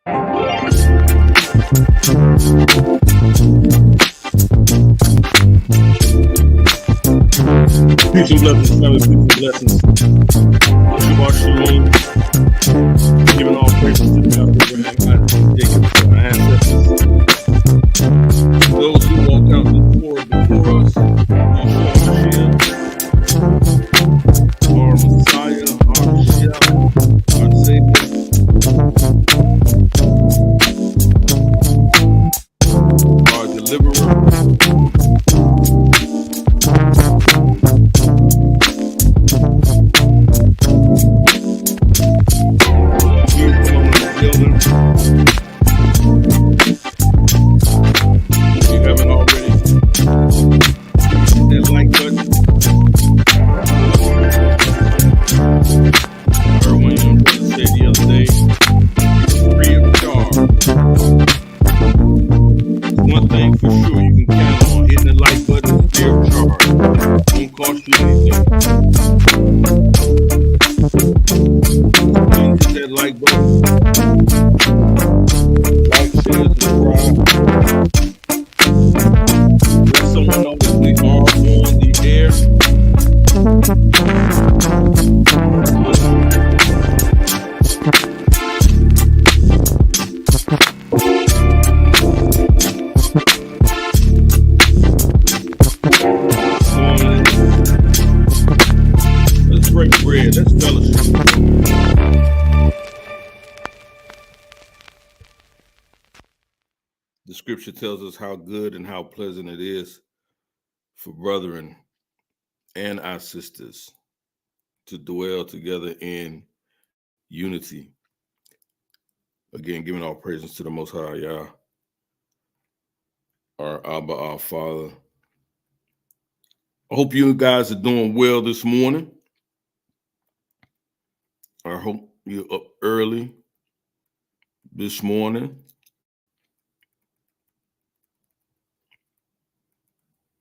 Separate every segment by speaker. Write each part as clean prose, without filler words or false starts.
Speaker 1: Peace and blessings, family. Peace and blessings. Shabbat shalom. Giving all praises to God, Abraham, Isaac, and Jacob, our ancestors. Those who walked out before us, Yeshua, our Messiah, our Mashiach, our Savior, our Deliverer. The scripture tells us how good and how pleasant it is for brethren and our sisters to dwell together in unity. Again, giving all praises to the Most High, Yah, our Abba, our Father. I hope you guys are doing well this morning. I hope you're up early this morning.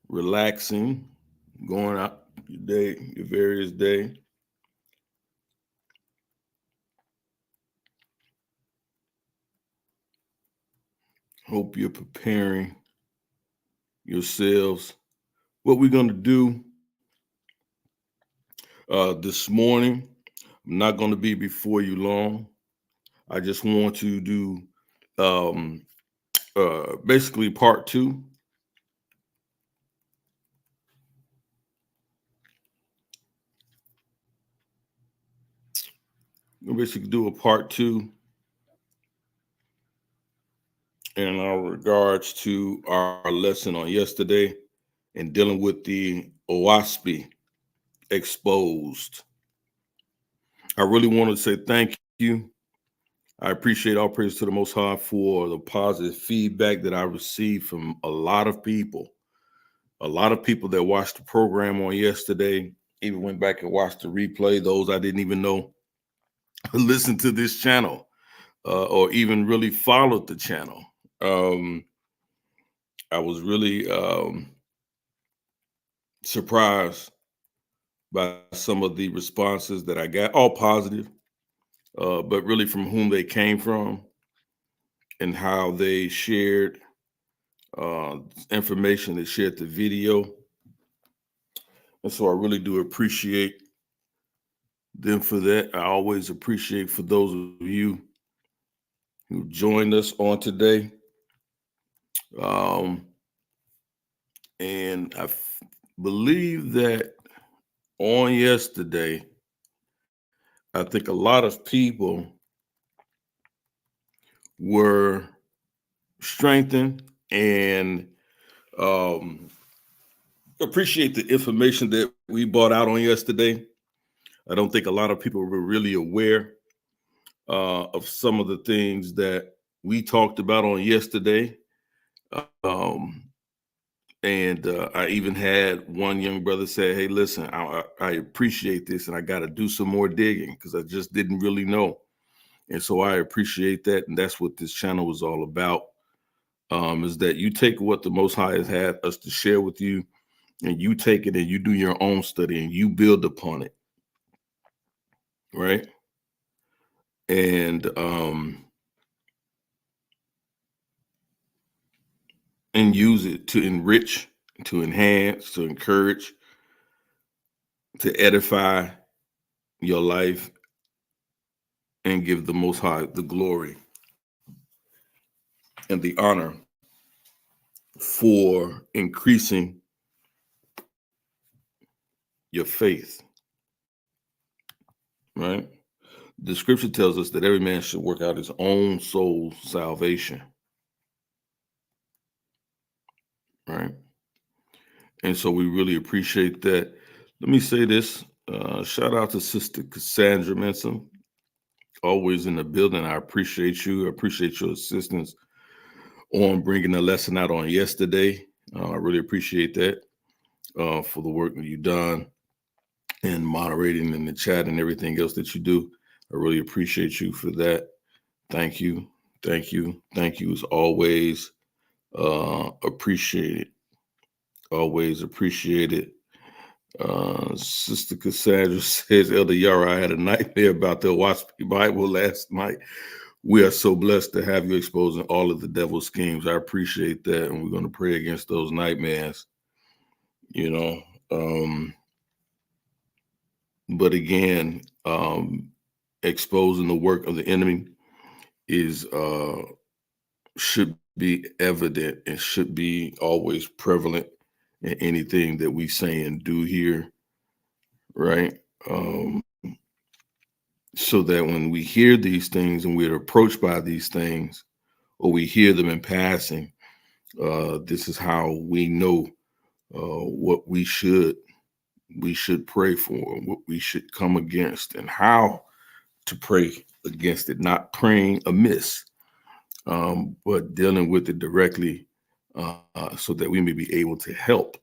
Speaker 1: Relaxing, going out your day, your various day. Hope you're preparing yourselves. What we're going to do this morning, I'm not going to be before you long. I just want to do basically part two. We'll basically do a part two in our regards to our lesson on yesterday and dealing with the Oahspe exposed. I really want to say thank you. I appreciate all praise to the Most High for the positive feedback that I received from a lot of people. A lot of people that watched the program on yesterday, even went back and watched the replay. Those I didn't even know listened to this channel or even really followed the channel. I was really surprised by some of the responses that I got, all positive, but really from whom they came from and how they shared information, they shared the video. And so I really do appreciate them for that. I always appreciate for those of you who joined us on today. And I believe that on yesterday, I think a lot of people were strengthened and appreciate the information that we brought out on yesterday. I don't think a lot of people were really aware of some of the things that we talked about on yesterday. And I even had one young brother say, hey, listen, I appreciate this and I got to do some more digging because I just didn't really know. And so I appreciate that. And that's what this channel is all about, is that you take what the Most High has had us to share with you and you take it and you do your own study and you build upon it. Right. And and use it to enrich, to enhance, to encourage, to edify your life, and give the Most High the glory and the honor for increasing your faith, right? The scripture tells us that every man should work out his own soul salvation, right? And so we really appreciate that. Let me say this. Shout out to Sister Cassandra Menson, always in the building. I appreciate you. I appreciate your assistance on bringing the lesson out on yesterday. I really appreciate that for the work that you've done and moderating in the chat and everything else that you do. I really appreciate you for that. Thank you. Thank you. Thank you as always. Appreciate it. Always appreciate it. Sister Cassandra says, Elder Yara, I had a nightmare about the Oahspe Bible last night. We are so blessed to have you exposing all of the devil's schemes. I appreciate that. And we're going to pray against those nightmares, you know. But again, exposing the work of the enemy is should be evident and should be always prevalent in anything that we say and do here, right? So that when we hear these things and we're approached by these things, or we hear them in passing, this is how we know what we should pray for, what we should come against, and how to pray against it. Not praying amiss, but dealing with it directly, so that we may be able to help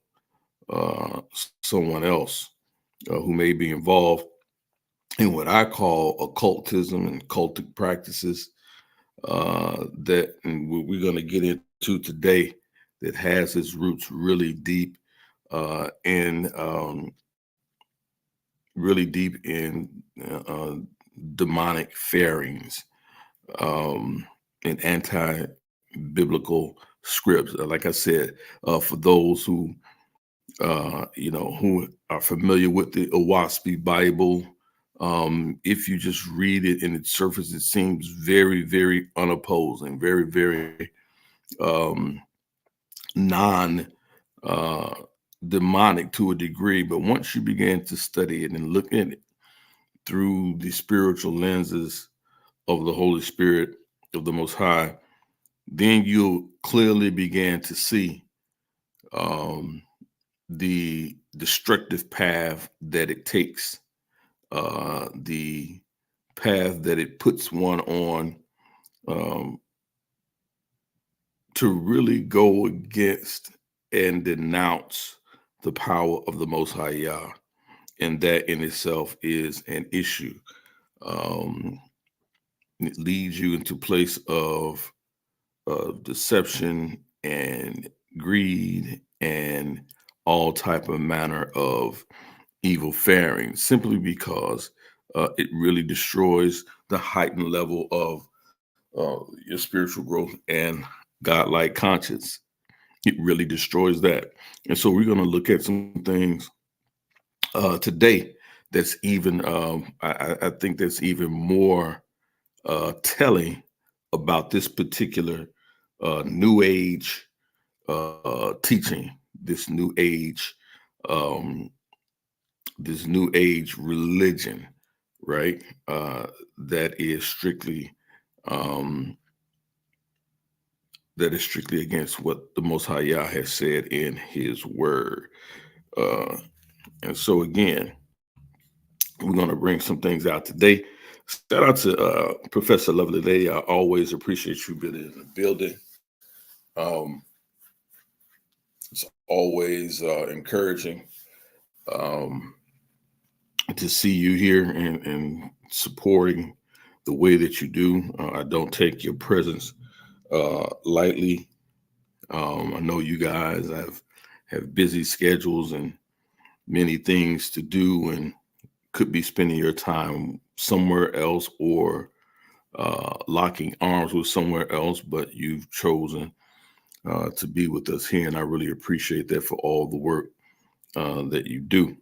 Speaker 1: someone else who may be involved in what I call occultism and cultic practices that we're going to get into today, that has its roots really deep in demonic fairings and anti-biblical scripts. Like I said, for those who who are familiar with the Oahspe Bible, if you just read it in its surface, it seems very, very unopposing, very, very non demonic to a degree. But once you begin to study it and look at it through the spiritual lenses of the Holy Spirit of the Most High, then you'll clearly begin to see the destructive path that it takes, the path that it puts one on, to really go against and denounce the power of the Most High Yah. And that in itself is an issue. It leads you into a place of deception and greed and all type of manner of evil faring, simply because it really destroys the heightened level of your spiritual growth and godlike conscience. It really destroys that. And so we're going to look at some things today that's even, I think that's even more telling about this particular new age teaching, this new age religion, right? That is strictly against what the Most High Yah has said in His Word. And so again, we're going to bring some things out today. Shout out to Professor Lovely Lady. I always appreciate you being in the building. It's always encouraging to see you here and supporting the way that you do. I don't take your presence lightly. I know you guys have busy schedules and many things to do, and could be spending your time somewhere else or locking arms with somewhere else, but you've chosen to be with us here. And I really appreciate that for all the work that you do.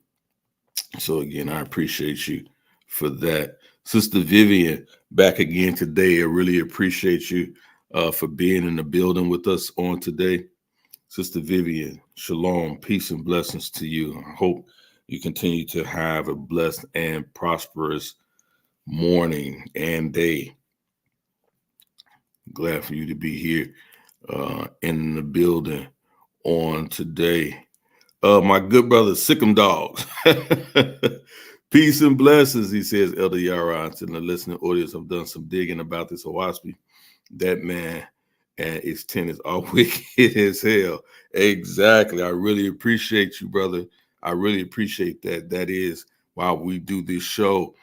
Speaker 1: So again, I appreciate you for that. Sister Vivian, back again today. I really appreciate you for being in the building with us on today. Sister Vivian, shalom, peace and blessings to you. I hope you continue to have a blessed and prosperous morning and day. Glad for you to be here in the building on today. My good brother, Sick'em Dogs. Peace and blessings, he says, Elder Yara. In the listening audience, I've done some digging about this Oahspe. That man and his tenants are wicked as hell. Exactly. I really appreciate you, brother. I really appreciate that. That is why we do this show,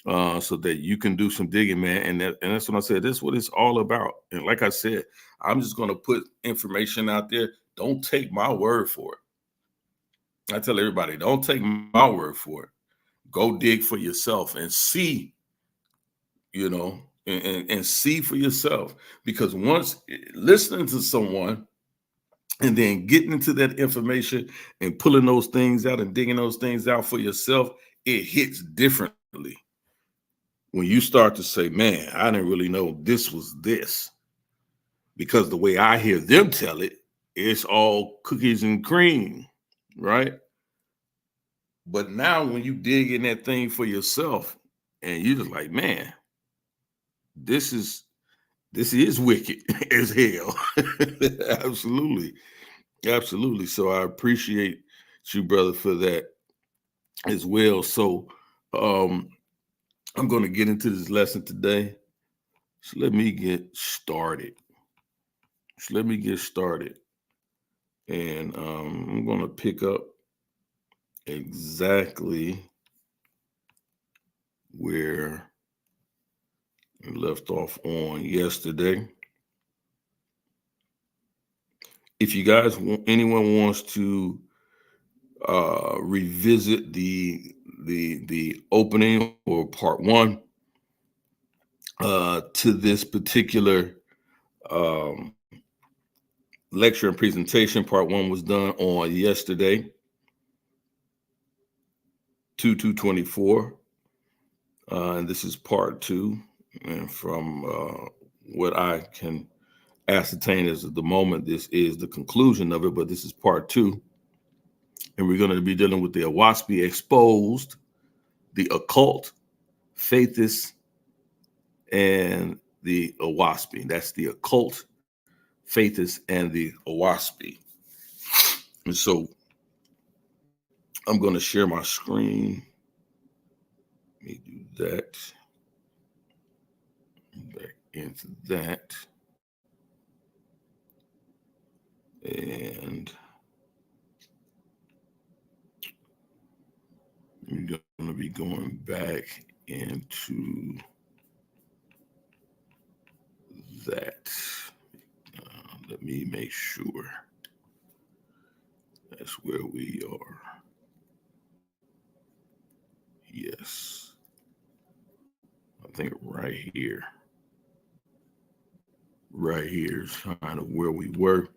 Speaker 1: so that you can do some digging, man. And that's what I said. That's what it's all about. And like I said, I'm just going to put information out there. Don't take my word for it. I tell everybody, don't take my word for it. Go dig for yourself and see, and see for yourself. Because once listening to someone and then getting into that information and pulling those things out and digging those things out for yourself, it hits differently. When you start to say, man, I didn't really know this was this. Because the way I hear them tell it, it's all cookies and cream, right? But now when you dig in that thing for yourself and you're just like, man, this is wicked as hell. Absolutely. Absolutely. So I appreciate you, brother, for that as well. So I'm going to get into this lesson today. So let me get started. And I'm going to pick up exactly where we left off on yesterday. If you guys anyone wants to revisit the opening or part one to this particular lecture and presentation, part one was done on yesterday, 2/2/24, and this is part two. And from what I can ascertain as at the moment, this is the conclusion of it, but this is part two. And we're going to be dealing with the Oahspe exposed, the occult, Faithist, and the Oahspe. That's the occult, Faithist, and the Oahspe. And so I'm going to share my screen. Let me do that. Back into that. And I'm going to be going back into that. Let me make sure that's where we are. Yes. I think right here. Right here is kind of where we were.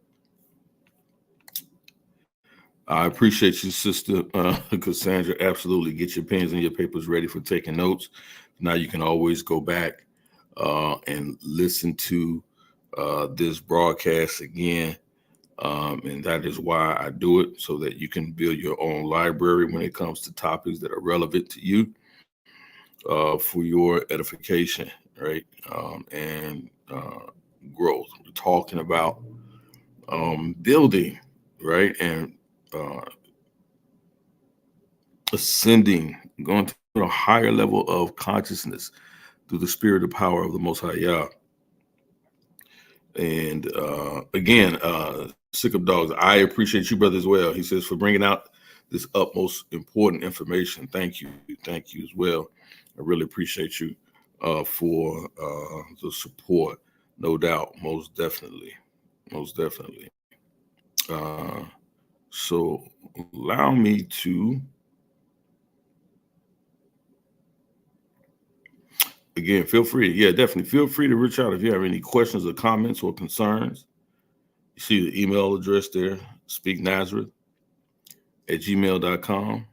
Speaker 1: I appreciate you, Sister Cassandra. Absolutely. Get your pens and your papers ready for taking notes. Now you can always go back and listen to this broadcast again. And that is why I do it, so that you can build your own library when it comes to topics that are relevant to you for your edification, right? And growth. We're talking about building, right? And ascending, going to a higher level of consciousness through the spirit and power of the Most High Yah. And again, Sick'em Dogs, I appreciate you, brother, as well. He says, for bringing out this utmost important information. Thank you. Thank you as well. I really appreciate you for the support. No doubt. Most definitely. Most definitely. So allow me to, again, feel free. Yeah, definitely. Feel free to reach out if you have any questions or comments or concerns. see the email address there, speaknazareth@gmail.com,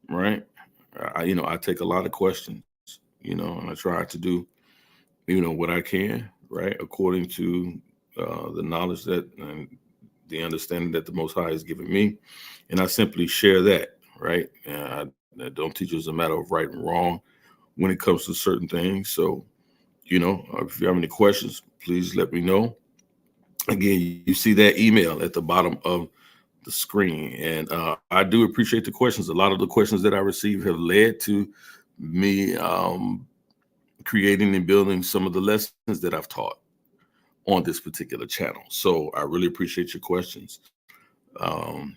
Speaker 1: right? I take a lot of questions, and I try to do, what I can, right, according to the knowledge that and the understanding that the Most High has given me, and I simply share that, right? I don't teach as a matter of right and wrong when it comes to certain things. So, if you have any questions, please let me know. Again, you see that email at the bottom of the screen, and I do appreciate the questions. A lot of the questions that I receive have led to me creating and building some of the lessons that I've taught on this particular channel. So I really appreciate your questions. Um,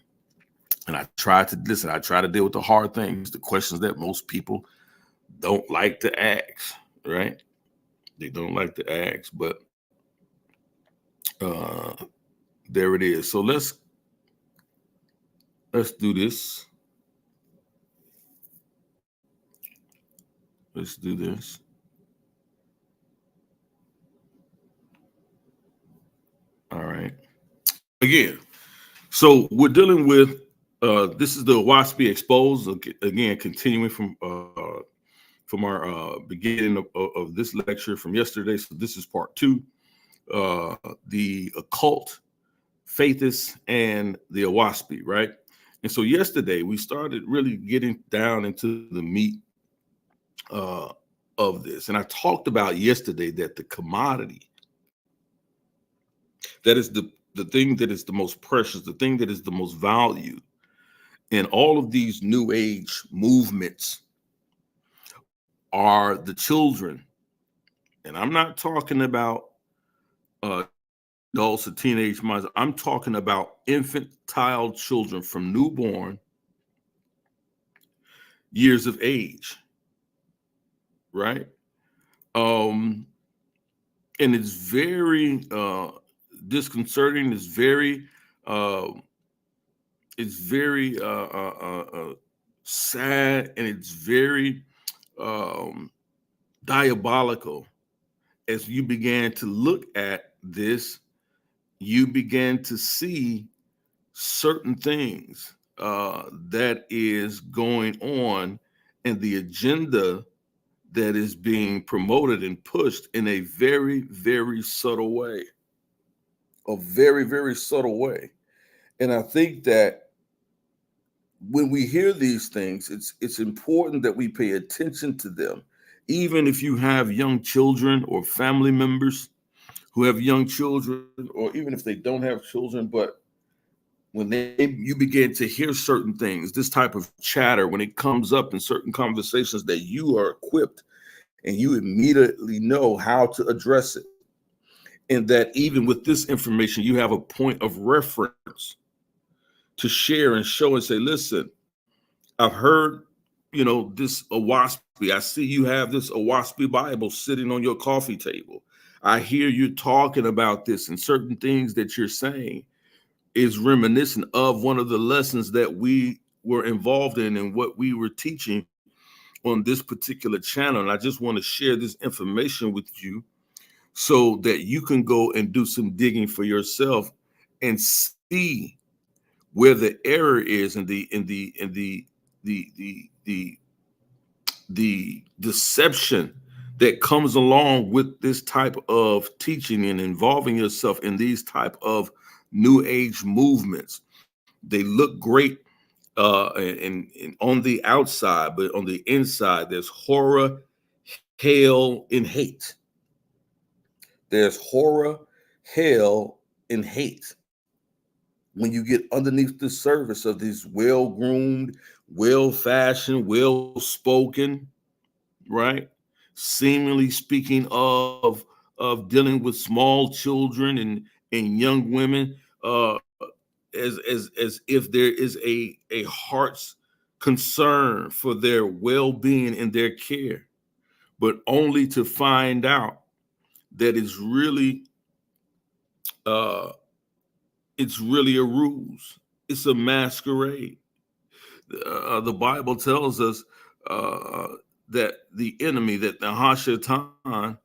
Speaker 1: and I try to listen. I try to deal with the hard things, the questions that most people don't like to ask, right? They don't like to ask, but uh, there it is. So let's do this. Let's do this. All right. Again, so we're dealing with this is the Oahspe Exposed, again, continuing from our beginning of this lecture from yesterday. So this is part 2, the occult, Faithist, and the Oahspe, right? And so yesterday we started really getting down into the meat of this. And I talked about yesterday that the commodity, that is the thing that is the most precious, the thing that is the most valued in all of these new age movements are the children. And I'm not talking about adults or teenage minds. I'm talking about infantile children from newborn years of age, right? And it's very disconcerting. Uh, it's very sad, and it's very diabolical. As you began to look at this, you began to see certain things that is going on, and the agenda that is being promoted and pushed in a very, very subtle way. A very, very subtle way. And I think that when we hear these things, it's important that we pay attention to them. Even if you have young children or family members who have young children, or even if they don't have children, but when you begin to hear certain things, this type of chatter, when it comes up in certain conversations, that you are equipped and you immediately know how to address it. And that even with this information, you have a point of reference to share and show and say, listen, I've heard, this Oahspe. I see you have this Oahspe Bible sitting on your coffee table. I hear you talking about this, and certain things that you're saying is reminiscent of one of the lessons that we were involved in and what we were teaching on this particular channel. And I just want to share this information with you so that you can go and do some digging for yourself and see where the error is and the deception that comes along with this type of teaching and involving yourself in these type of new age movements. They look great and on the outside, but on the inside, there's horror, hell, and hate. There's horror, hell, and hate. When you get underneath the surface of these well-groomed, well-fashioned, well-spoken, right? Seemingly speaking of dealing with small children and young women, as if there is a heart's concern for their well-being and their care, but only to find out that uh, it's really a ruse. It's a masquerade. The Bible tells us that the enemy, that the Hashatan,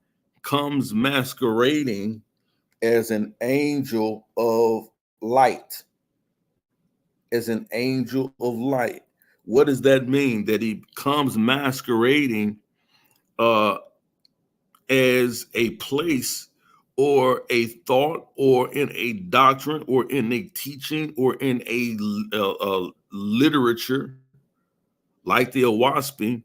Speaker 1: comes masquerading as an angel of light. As an angel of light. What does that mean? That he comes masquerading uh, as a place or a thought or in a doctrine or in a teaching or in a literature like the Oahspe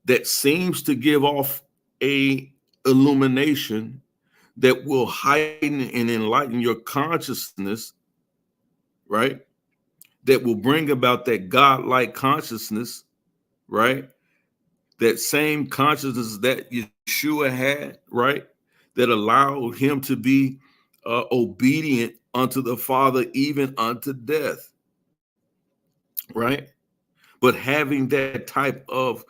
Speaker 1: that seems to give off a illumination that will heighten and enlighten your consciousness, right? That will bring about that God-like consciousness, right? That same consciousness that Yeshua had, right? That allowed him to be obedient unto the Father, even unto death, right? But having that type of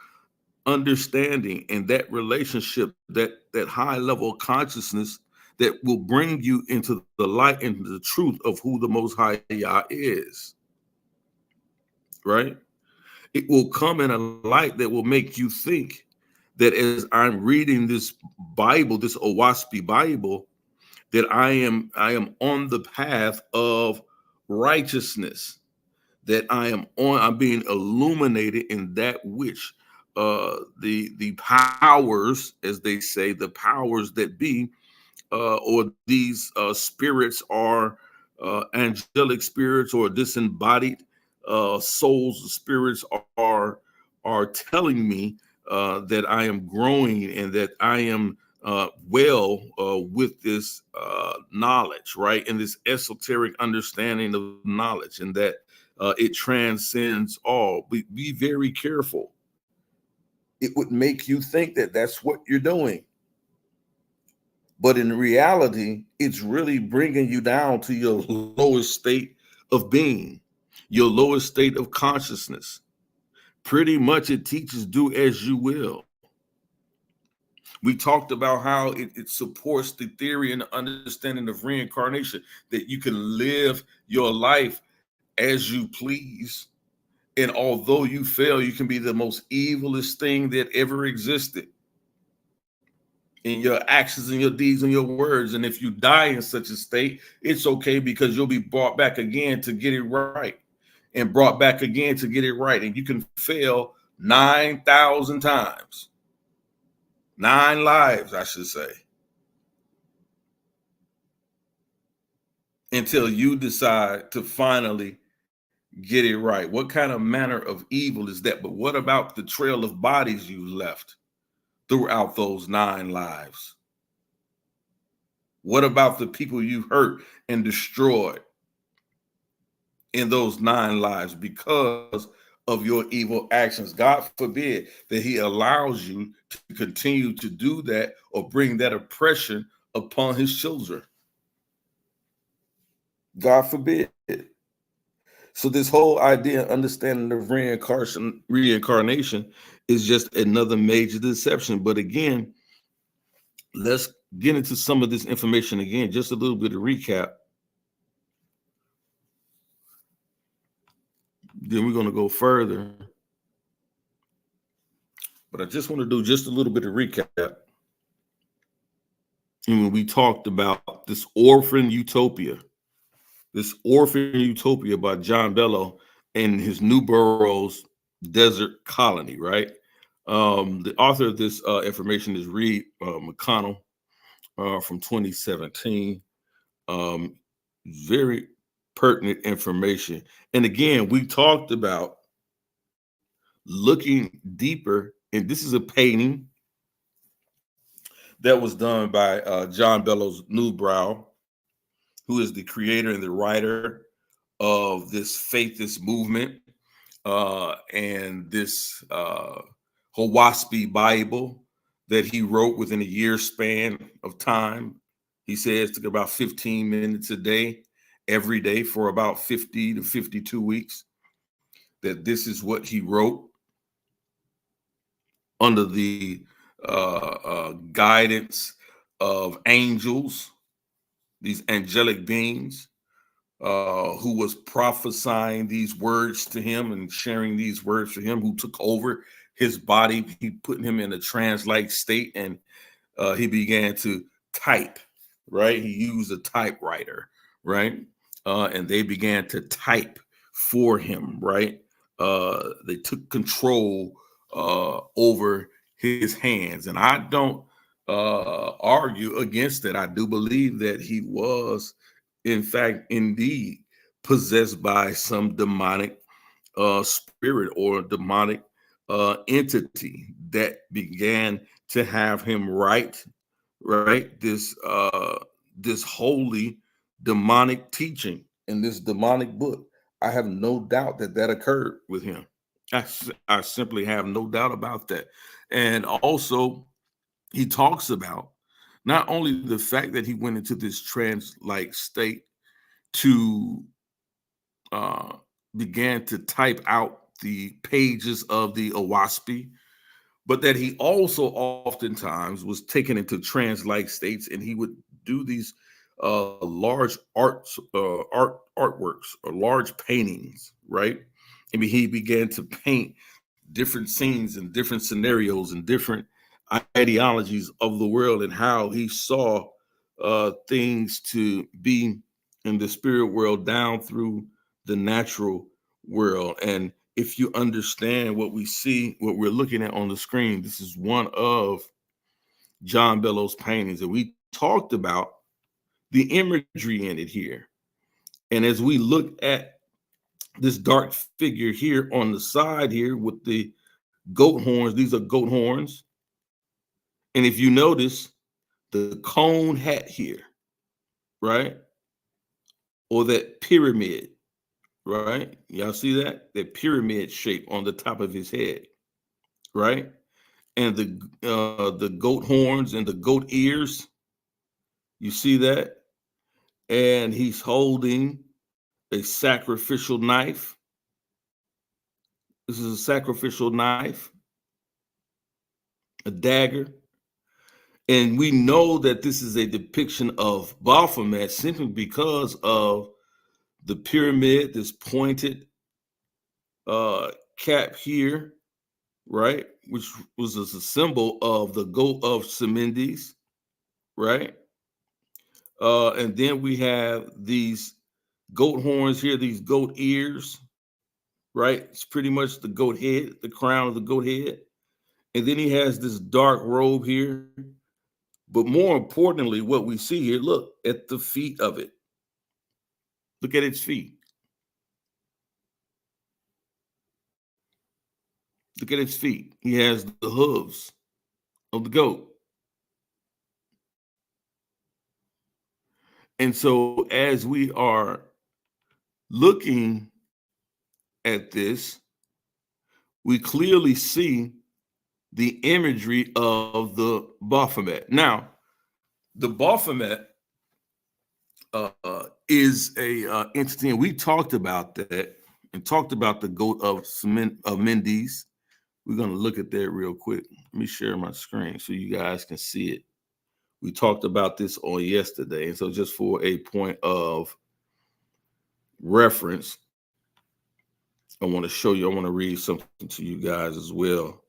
Speaker 1: understanding and that relationship, that high level of consciousness that will bring you into the light and the truth of who the Most High Yah is, right? It will come in a light that will make you think that as I'm reading this Bible, this Oahspe Bible, that I am on the path of righteousness, that I'm being illuminated in that which the powers, as they say, the powers that be, or these spirits are angelic spirits or disembodied souls, spirits are telling me that I am growing and that I am well with this knowledge, right? And this esoteric understanding of knowledge, and that it transcends all. Be very careful. It would make you think that that's what you're doing. But in reality, it's really bringing you down to your lowest state of being, your lowest state of consciousness. Pretty much it teaches do as you will. We talked about how it supports the theory and the understanding of reincarnation, that you can live your life as you please. And although you fail, you can be the most evilest thing that ever existed in your actions and your deeds and your words. And if you die in such a state, it's okay, because you'll be brought back again to get it right, and brought back again to get it right. And you can fail 9,000 times, 9 lives, I should say, until you decide to finally get it right. What kind of manner of evil is that? But what about the trail of bodies you left throughout those 9 lives? What about the people you hurt and destroyed in those 9 lives because of your evil actions? God forbid that he allows you to continue to do that or bring that oppression upon his children. God forbid. So this whole idea, understanding of reincarnation is just another major deception. But again, let's get into some of this information again, just a little bit of recap. Then we're going to go further. But I just want to do just a little bit of recap. And when we talked about this orphan utopia by John Bello and his New Burroughs Desert Colony, right? The author of this information is Reed McConnell from 2017. Very pertinent information. And again, we talked about looking deeper, and this is a painting that was done by John Bellows Newbrow, who is the creator and the writer of this Faithist movement and this Oahspe Bible that he wrote within a year span of time. He says it took about 15 minutes a day, every day for about 50 to 52 weeks, that this is what he wrote under the guidance of angels, these angelic beings, who was prophesying these words to him and sharing these words to him, who took over his body. He put him in a trance-like state, and he began to type right? He used a typewriter, right? And they began to type for him, right? They took control over his hands. And I don't argue against it. I do believe that he was, in fact, indeed possessed by some demonic spirit or demonic entity that began to have him write this holy demonic teaching in this demonic book. I have no doubt that that occurred with him. I simply have no doubt about that. And also, he talks about not only the fact that he went into this trance-like state to uh, began to type out the pages of the Oahspe, but that he also oftentimes was taken into trance-like states, and he would do these large artworks or large paintings, right? I mean, he began to paint different scenes and different scenarios and different ideologies of the world and how he saw things to be in the spirit world down through the natural world. And if you understand what we see, what we're looking at on the screen, this is one of John Bellows' paintings. And we talked about the imagery in it here. And as we look at this dark figure here on the side here with the goat horns, these are goat horns. And if you notice the cone hat here, right? Or that pyramid, right? Y'all see that? That pyramid shape on the top of his head, right? And the goat horns and the goat ears, you see that? And he's holding a sacrificial knife. This is a sacrificial knife, a dagger. And we know that this is a depiction of Baphomet simply because of the pyramid, this pointed cap here, right? Which was a symbol of the goat of Semendis, right? And then we have these goat horns here, these goat ears, right? It's pretty much the goat head, the crown of the goat head. And then he has this dark robe here. But more importantly, what we see here, look at the feet of it. Look at its feet. Look at its feet. He has the hooves of the goat. And so as we are looking at this, we clearly see the imagery of the Baphomet. Now, the Baphomet is a entity, and we talked about that and talked about the goat of Mendes. We're going to look at that real quick. Let me share my screen so you guys can see it. We talked about this on yesterday. And so just for a point of reference, I want to show you, I want to read something to you guys as well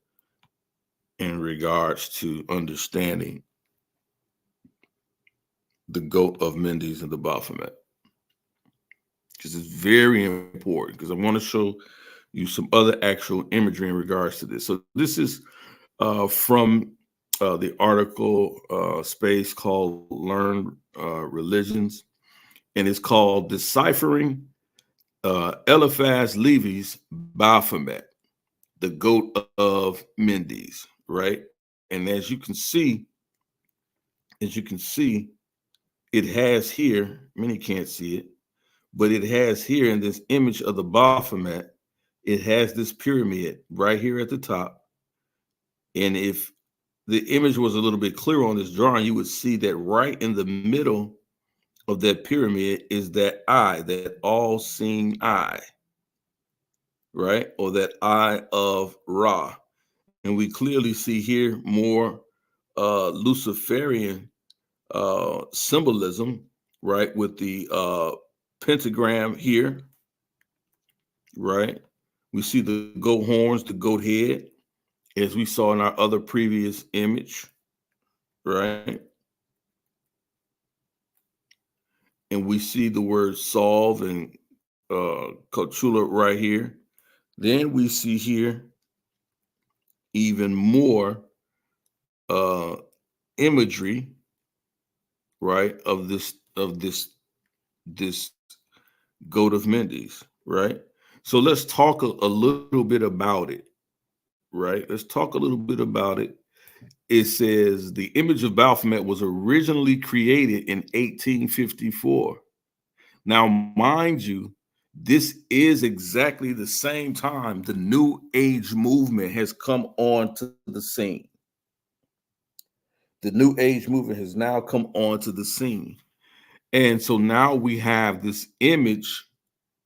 Speaker 1: in regards to understanding the goat of Mendes and the Baphomet. Because it's very important, because I want to show you some other actual imagery in regards to this. So this is from the article space called Learn Religions, and it's called Deciphering Eliphaz Levi's Baphomet, the goat of Mendes, right? And as you can see, it has here, many can't see it, but it has here in this image of the Baphomet, it has this pyramid right here at the top. And if the image was a little bit clearer on this drawing, you would see that right in the middle of that pyramid is that eye, that all-seeing eye, right? Or that eye of Ra. And we clearly see here more Luciferian symbolism, right? With the pentagram here, right? We see the goat horns, the goat head, as we saw in our other previous image, right? and we see the word solve and Cthulhu right here. Then we see here even more uh, imagery, right, of this goat of Mendes, right? So let's talk a little bit about it, right? Let's talk a little bit about it. It says the image of Baphomet was originally created in 1854. Now, mind you, this is exactly the same time the New Age movement has come onto the scene. The New Age movement has now come onto the scene. And so now we have this image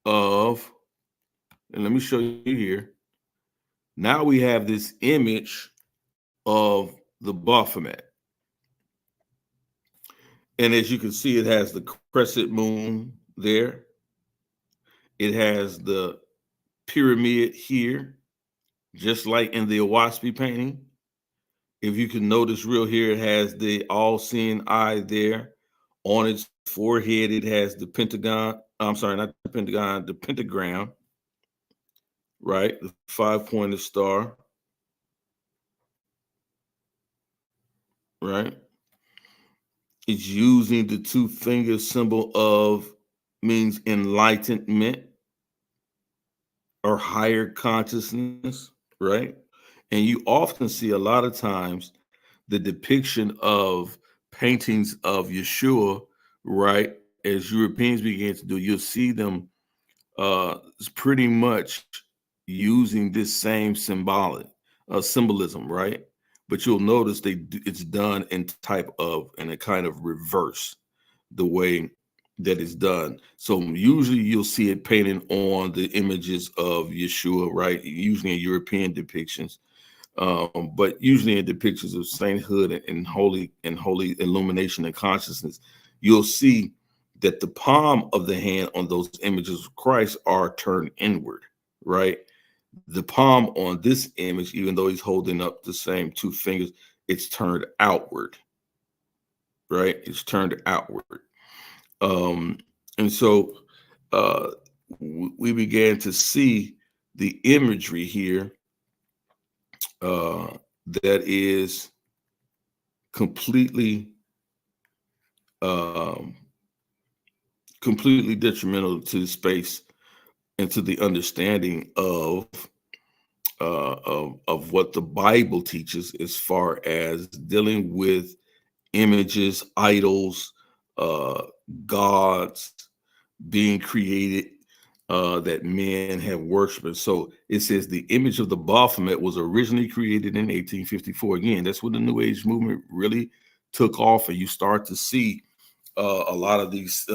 Speaker 1: of, and let me show you here. Now we have this image of the Baphomet. And as you can see, it has the crescent moon there. It has the pyramid here, just like in the Oahspe painting. If you can notice real here, it has the all-seeing eye there. On its forehead, it has the pentagon. I'm sorry, not the pentagon, the pentagram, right? The five-pointed star, right? It's using the two finger symbol of means enlightenment or higher consciousness, right? And you often see a lot of times the depiction of paintings of Yeshua, right? As Europeans begin to do, you'll see them pretty much using this same symbolism, right? But you'll notice it's done in a kind of reverse the way that it's done. So usually you'll see it painted on the images of Yeshua, right? Usually in European depictions, but usually in depictions of sainthood and holy illumination and consciousness, you'll see that the palm of the hand on those images of Christ are turned inward, right? The palm on this image, even though he's holding up the same two fingers, it's turned outward, right? It's turned outward. Um, and so uh, we began to see the imagery here that is completely um, completely detrimental to the space and to the understanding of what the Bible teaches as far as dealing with images, idols, uh, gods being created that men have worshiped. And so it says the image of the Baphomet was originally created in 1854. Again, that's when the New Age movement really took off, and you start to see a lot of these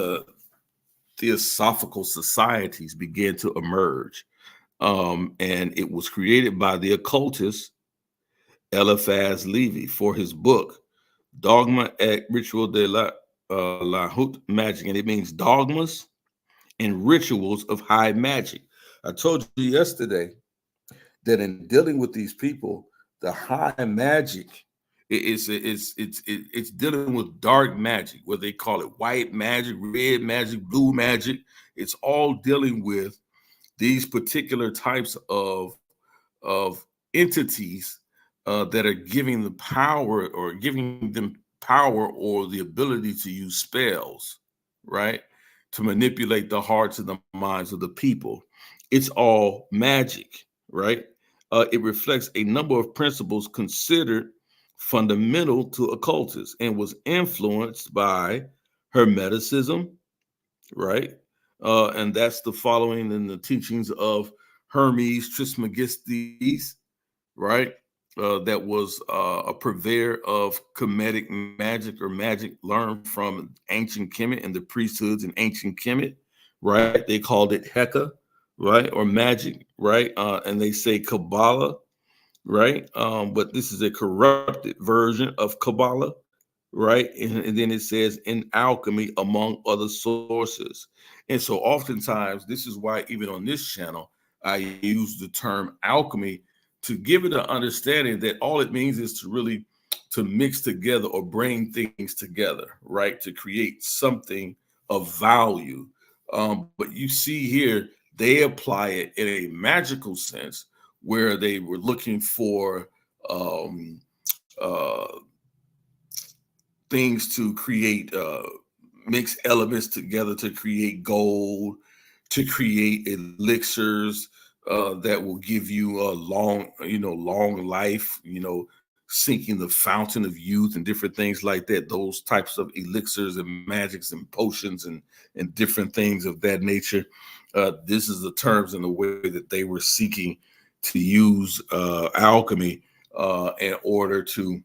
Speaker 1: theosophical societies begin to emerge. And it was created by the occultist Eliphaz Levi for his book, Dogma et Ritual de la Haute Magic. And it means dogmas and rituals of high magic. I told you yesterday that in dealing with these people, the high magic it's dealing with dark magic, where they call it white magic, red magic, blue magic. It's all dealing with these particular types of entities that are giving the power or giving them power or the ability to use spells, right? To manipulate the hearts and the minds of the people. It's all magic, right? It reflects a number of principles considered fundamental to occultists and was influenced by Hermeticism, right? And that's the following in the teachings of Hermes Trismegistus, right? That was a purveyor of Kemetic magic or magic learned from ancient Kemet and the priesthoods in ancient Kemet, right? They called it Heka, right? Or magic, right? And they say Kabbalah, right? But this is a corrupted version of Kabbalah, right? And then it says in alchemy, among other sources. And so oftentimes, this is why even on this channel, I use the term alchemy to give it an understanding that all it means is to really to mix together or bring things together, right? To create something of value. But you see here, they apply it in a magical sense where they were looking for um, uh, things to create, mix elements together to create gold, to create elixirs that will give you a long life, sinking the fountain of youth and different things like that. Those types of elixirs and magics and potions and different things of that nature. This is the terms and the way that they were seeking to use alchemy in order to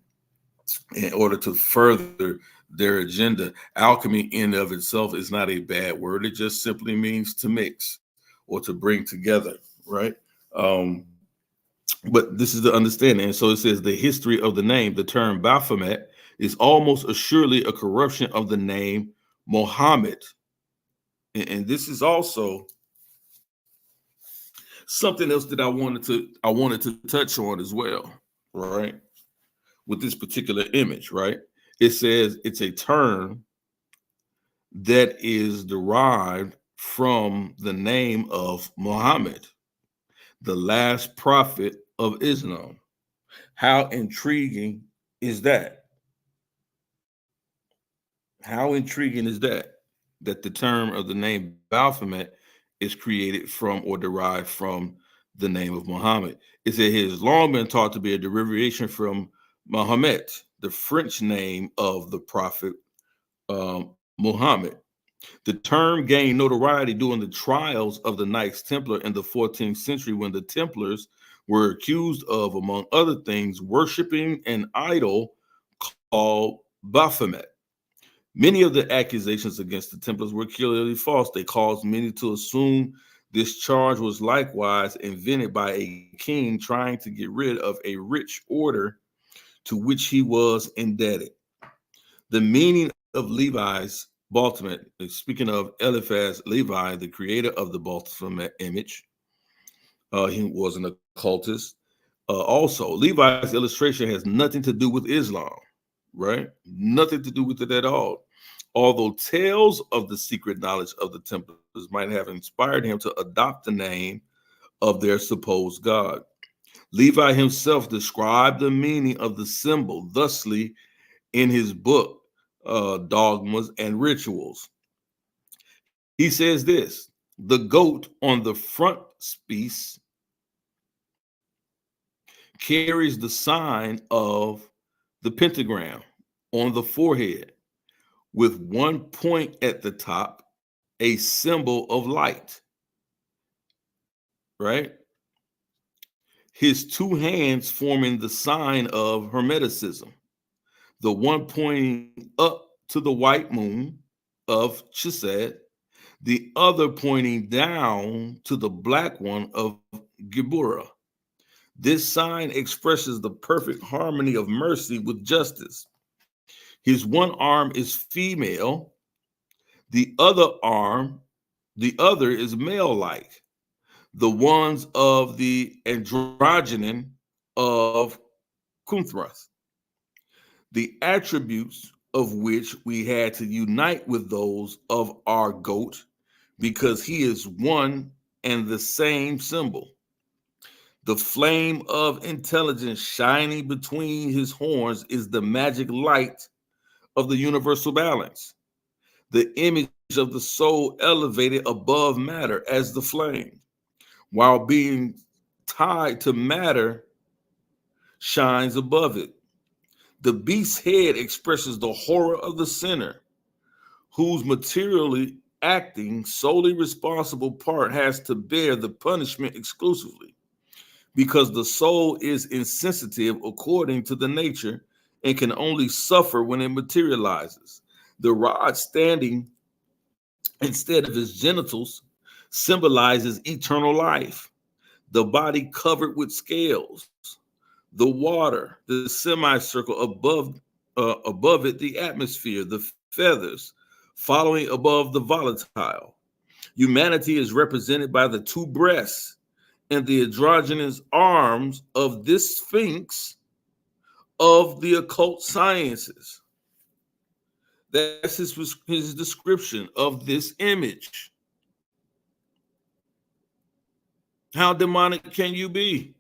Speaker 1: further their agenda. Alchemy in of itself is not a bad word. It just simply means to mix or to bring together, right? Um, but this is the understanding. And so it says the history of the name, the term Baphomet, is almost assuredly a corruption of the name Mohammed. And this is also something else that I wanted to touch on as well, right? With this particular image, right? It says it's a term that is derived from the name of Muhammad, the last prophet of Islam. How intriguing is that? How intriguing is that? That the term of the name Baphomet is created from or derived from the name of Muhammad. It said he has long been taught to be a derivation from Mahomet, the French name of the prophet Muhammad. The term gained notoriety during the trials of the Knights Templar in the 14th century when the Templars were accused of, among other things, worshiping an idol called Baphomet. Many of the accusations against the Templars were clearly false. They caused many to assume this charge was likewise invented by a king trying to get rid of a rich order to which he was indebted. The meaning of Levi's Baltimore, speaking of Eliphaz Levi, the creator of the Baltimore image, he was an occultist. Also, Levi's illustration has nothing to do with Islam, right? Nothing to do with it at all. Although tales of the secret knowledge of the Templars might have inspired him to adopt the name of their supposed god. Levi himself described the meaning of the symbol thusly in his book, Dogmas and Rituals. He says this: the goat on the frontispiece carries the sign of the pentagram on the forehead, with one point at the top, a symbol of light, right? His two hands forming the sign of Hermeticism, the one pointing up to the white moon of Chesed, the other pointing down to the black one of Gibura. This sign expresses the perfect harmony of mercy with justice. His one arm is female, the other is male-like, the ones of the androgynon of Kunthrath, the attributes of which we had to unite with those of our goat because he is one and the same symbol. The flame of intelligence shining between his horns is the magic light of the universal balance. The image of the soul elevated above matter as the flame, while being tied to matter shines above it. The beast's head expresses the horror of the sinner, whose materially acting solely responsible part has to bear the punishment exclusively, because the soul is insensitive according to the nature and can only suffer when it materializes. The rod standing instead of his genitals symbolizes eternal life. The body covered with scales, the water, the semicircle above it, the atmosphere, the feathers following above the volatile. Humanity is represented by the two breasts and the androgynous arms of this sphinx of the occult sciences. That's his description of this image. How demonic can you be?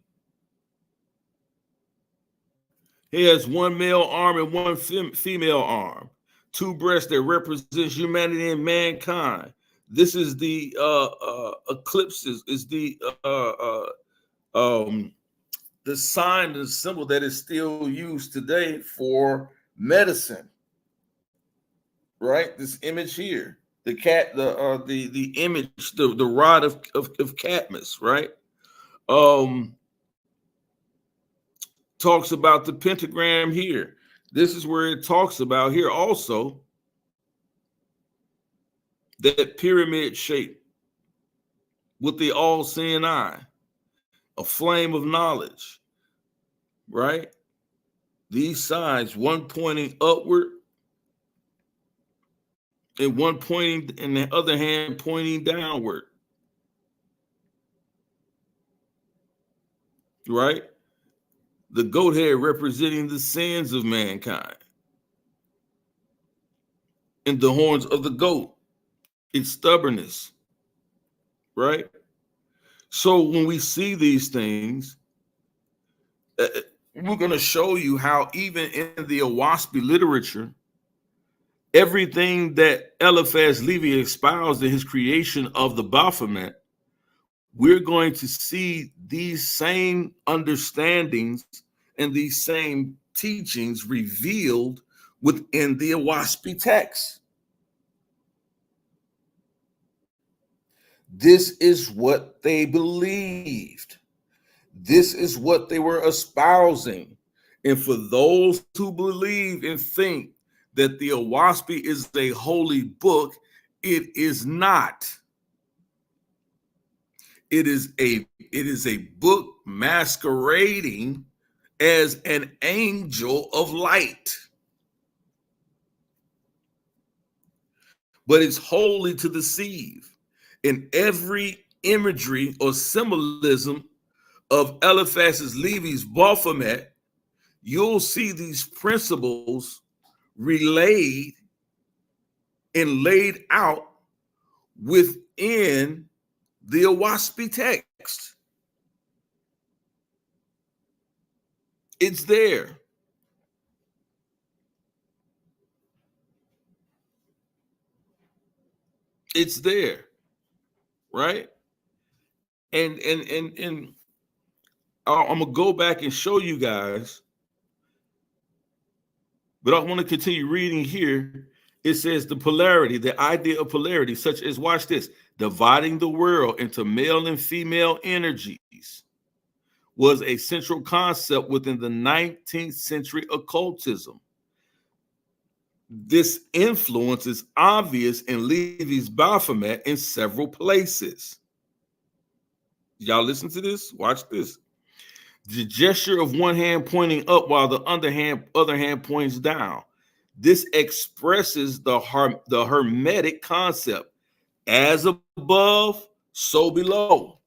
Speaker 1: He has one male arm and one female arm, two breasts that represents humanity and mankind. This is the eclipses, is the sign and symbol that is still used today for medicine. Right, this image here, the cat, the image, the rod of Cadmus, right? Talks about the pentagram here. This is where it talks about here also that pyramid shape with the all-seeing eye, a flame of knowledge, right? These signs, one pointing upward and one pointing, and the other hand pointing downward, right? The goat head representing the sins of mankind, and the horns of the goat, its stubbornness, right? So when we see these things, we're going to show you how even in the Oahspe literature, everything that Eliphaz Levi espoused in his creation of the Baphomet, we're going to see these same understandings and these same teachings revealed within the Oahspe text. This is what they believed. This is what they were espousing. And for those who believe and think that the Oahspe is a holy book, it is not. It is a book masquerading as an angel of light. But it's wholly to deceive. In every imagery or symbolism of Eliphaz Levi's Baphomet, you'll see these principles relayed and laid out within the Oahspe text. It's there. It's there, right? And I'm gonna go back and show you guys, but I want to continue reading here. It says the polarity, the idea of polarity, such as, watch this, dividing the world into male and female energies, was a central concept within the 19th century occultism. This influence is obvious in Levi's Baphomet in several places. Y'all listen to this? Watch this. The gesture of one hand pointing up while the other hand points down. This expresses the Hermetic concept, as above, so below.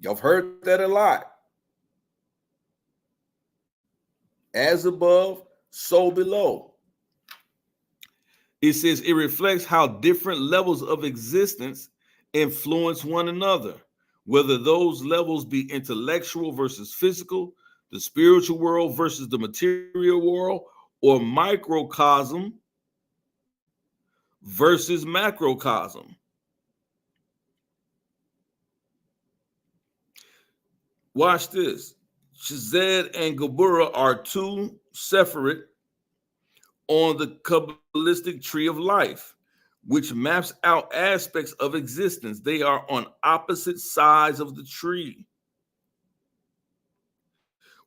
Speaker 1: Y'all have heard that a lot. As above, so below. It says it reflects how different levels of existence influence one another, whether those levels be intellectual versus physical, the spiritual world versus the material world, or microcosm versus macrocosm. Watch this. Shazad and Gabura are two separate on the Kabbalistic tree of life, which maps out aspects of existence. They are on opposite sides of the tree,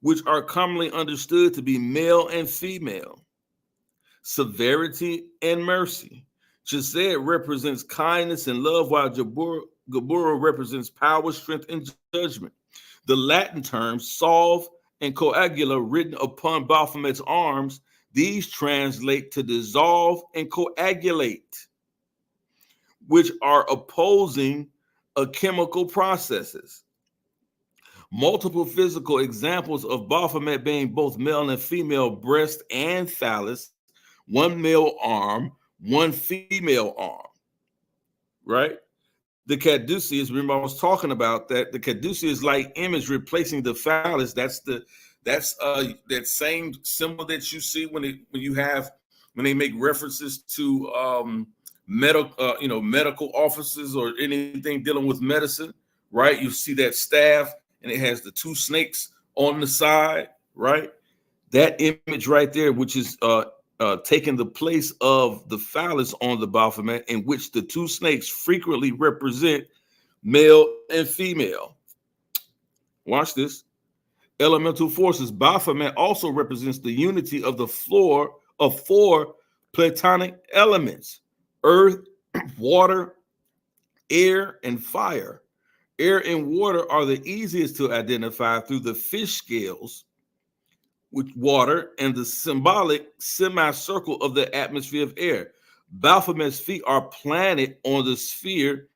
Speaker 1: which are commonly understood to be male and female, severity and mercy. Shazad represents kindness and love, while Gabura represents power, strength, and judgment. The Latin terms solve and coagula, written upon Baphomet's arms, these translate to dissolve and coagulate, which are opposing chemical processes. Multiple physical examples of Baphomet being both male and female breast and phallus one male arm, one female arm, right? The caduceus, remember I was talking about that. The caduceus like image replacing the phallus. That's that same symbol that you see when they make references to medical offices or anything dealing with medicine, right? You see that staff and it has the two snakes on the side, right? That image right there, which is taking the place of the phallus on the Baphomet, in which the two snakes frequently represent male and female. Watch this. Elemental forces. Baphomet also represents the unity of the floor of four Platonic elements: earth, water, air, and fire. Air and water are the easiest to identify through the fish scales with water and the symbolic semicircle of the atmosphere of air. Baphomet's feet are planted on the sphere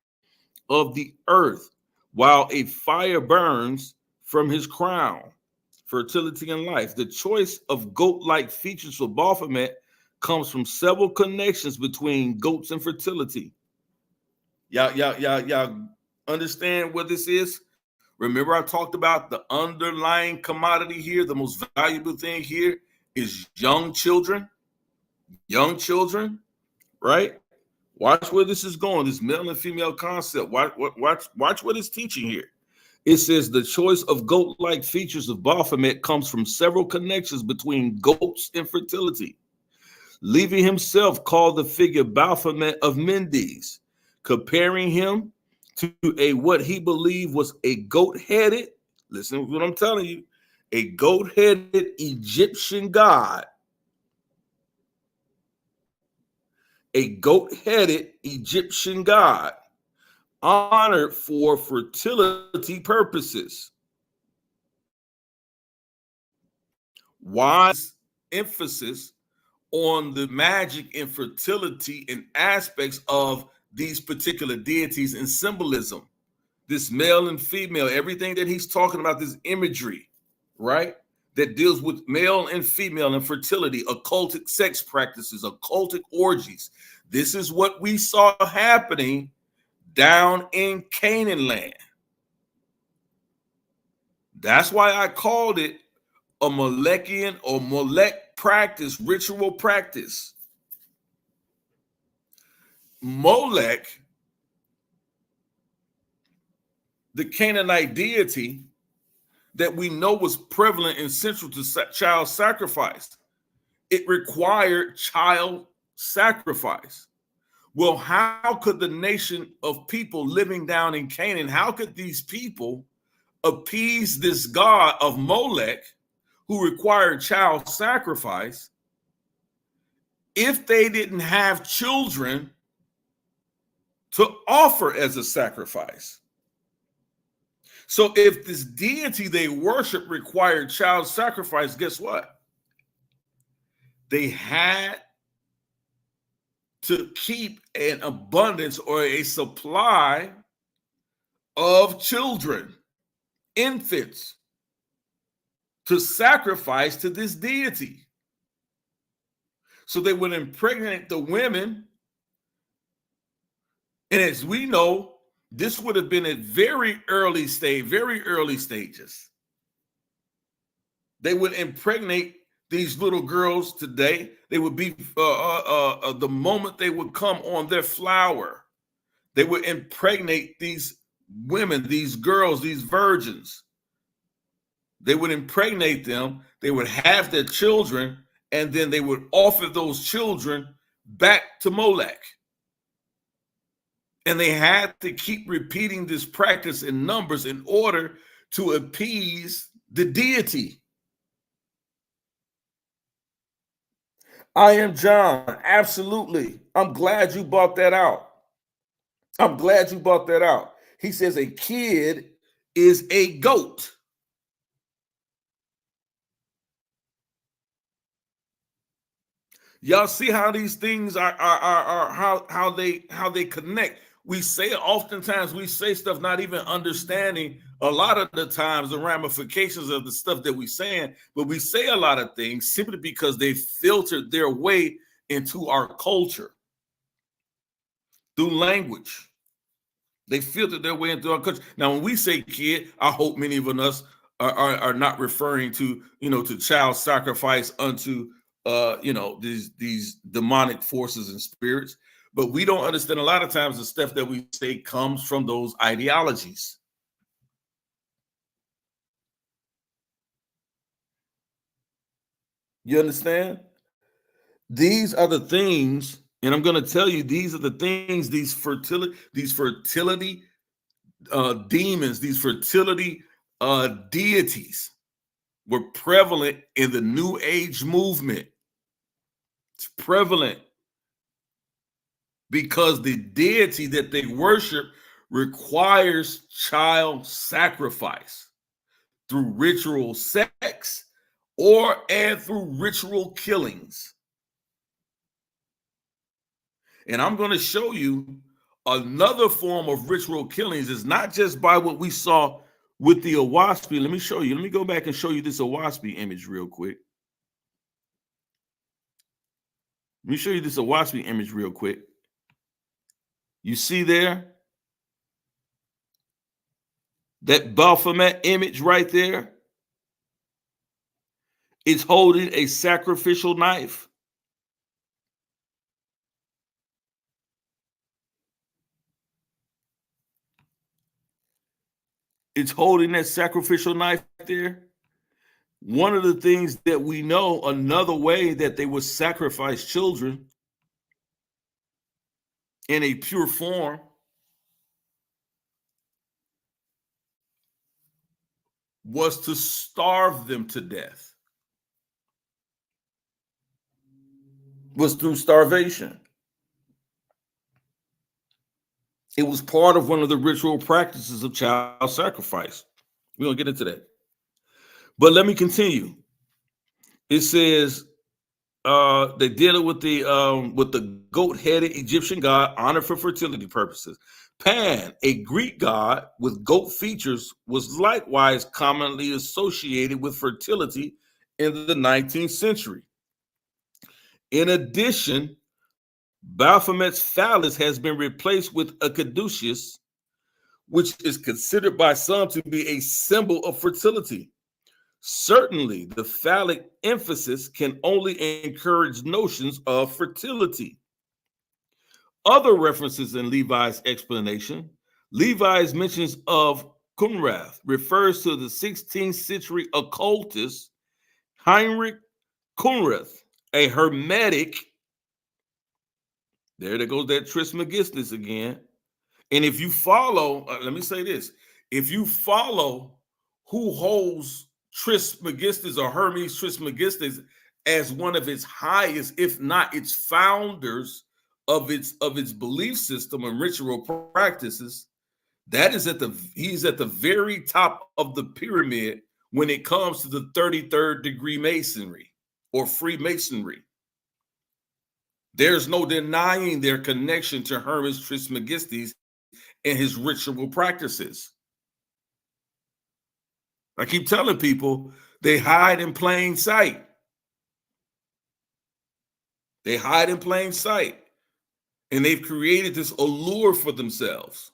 Speaker 1: of the earth, while a fire burns from his crown. Fertility and life. The choice of goat-like features for Baphomet comes from several connections between goats and fertility. Y'all understand what this is? Remember, I talked about the underlying commodity here. The most valuable thing here is young children. Young children, right? Watch where this is going. This male and female concept. Watch what it's teaching here. It says the choice of goat-like features of Baphomet comes from several connections between goats and fertility. Levy himself called the figure Baphomet of Mendes, comparing him to what he believed was a goat-headed, listen to what I'm telling you, a goat-headed Egyptian god. A goat-headed Egyptian god honored for fertility purposes. Wise emphasis on the magic and fertility and aspects of these particular deities and symbolism. This male and female, everything that he's talking about, this imagery, right? That deals with male and female and fertility, occultic sex practices, occultic orgies. This is what we saw happening down in Canaan land. That's why I called it a Molekian or Molech practice, ritual practice. Molech, the Canaanite deity that we know was prevalent and central to child sacrifice, it required child sacrifice. Well, how could the nation of people living down in Canaan, how could these people appease this god of Molech who required child sacrifice if they didn't have children to offer as a sacrifice? So if this deity they worship required child sacrifice, guess what? They had to keep an abundance or a supply of children, infants, to sacrifice to this deity. So they would impregnate the women. And as we know, this would have been at very early stages. They would impregnate these little girls today. They would be, the moment they would come on their flower, they would impregnate these women, these girls, these virgins. They would impregnate them. They would have their children, and then they would offer those children back to Molech. And they had to keep repeating this practice in numbers in order to appease the deity. I am John. Absolutely. I'm glad you brought that out. He says a kid is a goat. Y'all see how these things are how they connect. We say oftentimes we say stuff not even understanding a lot of the times the ramifications of the stuff that we're saying, but we say a lot of things simply because they filtered their way into our culture through language. They filtered their way into our culture. Now, when we say kid, I hope many of us are not referring to, to child sacrifice unto, these demonic forces and spirits. But we don't understand a lot of times the stuff that we say comes from those ideologies. You understand? These are the things, and I'm going to tell you, these are the things, these fertility demons, these fertility deities were prevalent in the New Age movement. It's prevalent because the deity that they worship requires child sacrifice through ritual sex and through ritual killings. And I'm going to show you another form of ritual killings. Is not just by what we saw with the Oahspe. Let me show you. Let me go back and show you this Oahspe image real quick. Let me show you this Oahspe image real quick. You see there? That Baphomet image right there? It's holding a sacrificial knife. It's holding that sacrificial knife there. One of the things that we know, another way that they would sacrifice children in a pure form, was to starve them to death. Was through starvation. It was part of one of the ritual practices of child sacrifice. We're going to get into that. But let me continue. It says they deal with the goat-headed Egyptian god honored for fertility purposes. Pan, a Greek god with goat features, was likewise commonly associated with fertility in the 19th century. In addition, Baphomet's phallus has been replaced with a caduceus, which is considered by some to be a symbol of fertility. Certainly, the phallic emphasis can only encourage notions of fertility. Other references in Levi's explanation, Levi's mentions of Kunrath refers to the 16th century occultist Heinrich Kunrath, a hermetic. There goes that Trismegistus again. And if you follow, let me say this, if you follow who holds Trismegistus or Hermes Trismegistus as one of its highest, if not its founders of its belief system and ritual practices, he's at the very top of the pyramid when it comes to the 33rd degree masonry or Freemasonry. There's no denying their connection to Hermes Trismegistus and his ritual practices. I keep telling people they hide in plain sight. They hide in plain sight. And they've created this allure for themselves,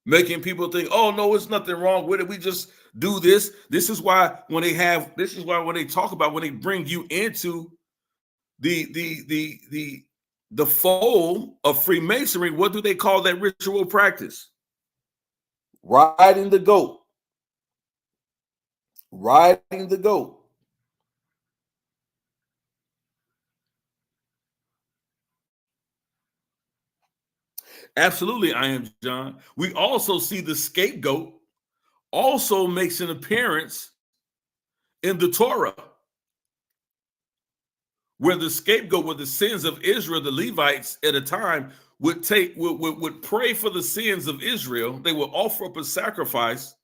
Speaker 1: making people think, oh, no, it's nothing wrong with it. We just do this. This is why when they talk about, when they bring you into the fold of Freemasonry, what do they call that ritual practice? Riding the goat. Riding the goat. Absolutely, I am John. We also see the scapegoat also makes an appearance in the Torah, where the scapegoat with the sins of Israel, the Levites at a time would pray for the sins of Israel. They would offer up a sacrifice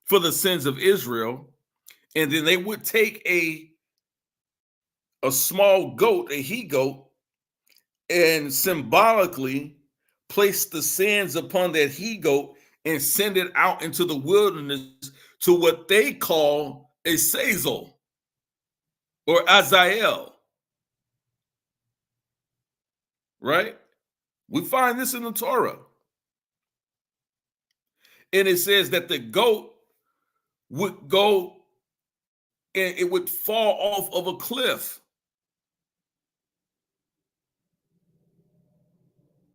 Speaker 1: for the sins of Israel, and then they would take a small goat, a he goat, and symbolically place the sins upon that he goat and send it out into the wilderness to what they call a Sazel or Azael. right? We find this in the Torah. And it says that the goat would go and it would fall off of a cliff.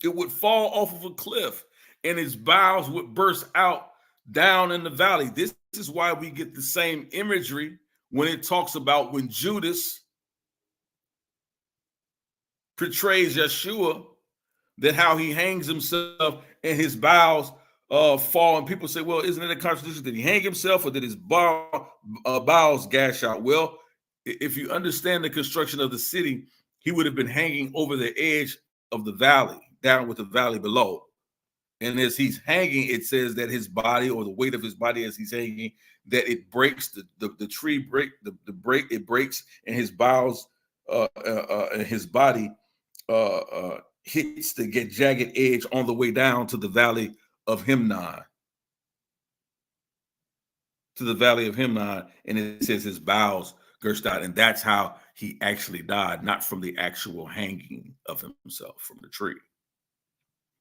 Speaker 1: It would fall off of a cliff and its boughs would burst out down in the valley. This is why we get the same imagery when it talks about when Judas portrays Yeshua, that how he hangs himself and his boughs fall. And people say, well, isn't it a contradiction? Did he hang himself or did his bowels gash out? Well, if you understand the construction of the city, he would have been hanging over the edge of the valley, down with the valley below. And as he's hanging, it says that his body, or the weight of his body as he's hanging, that it breaks, the tree break, it breaks, and his bowels and his body hits the jagged edge on the way down to the valley of Himnon. To the valley of Himnon, and it says his bowels burst out, and that's how he actually died, not from the actual hanging of himself from the tree.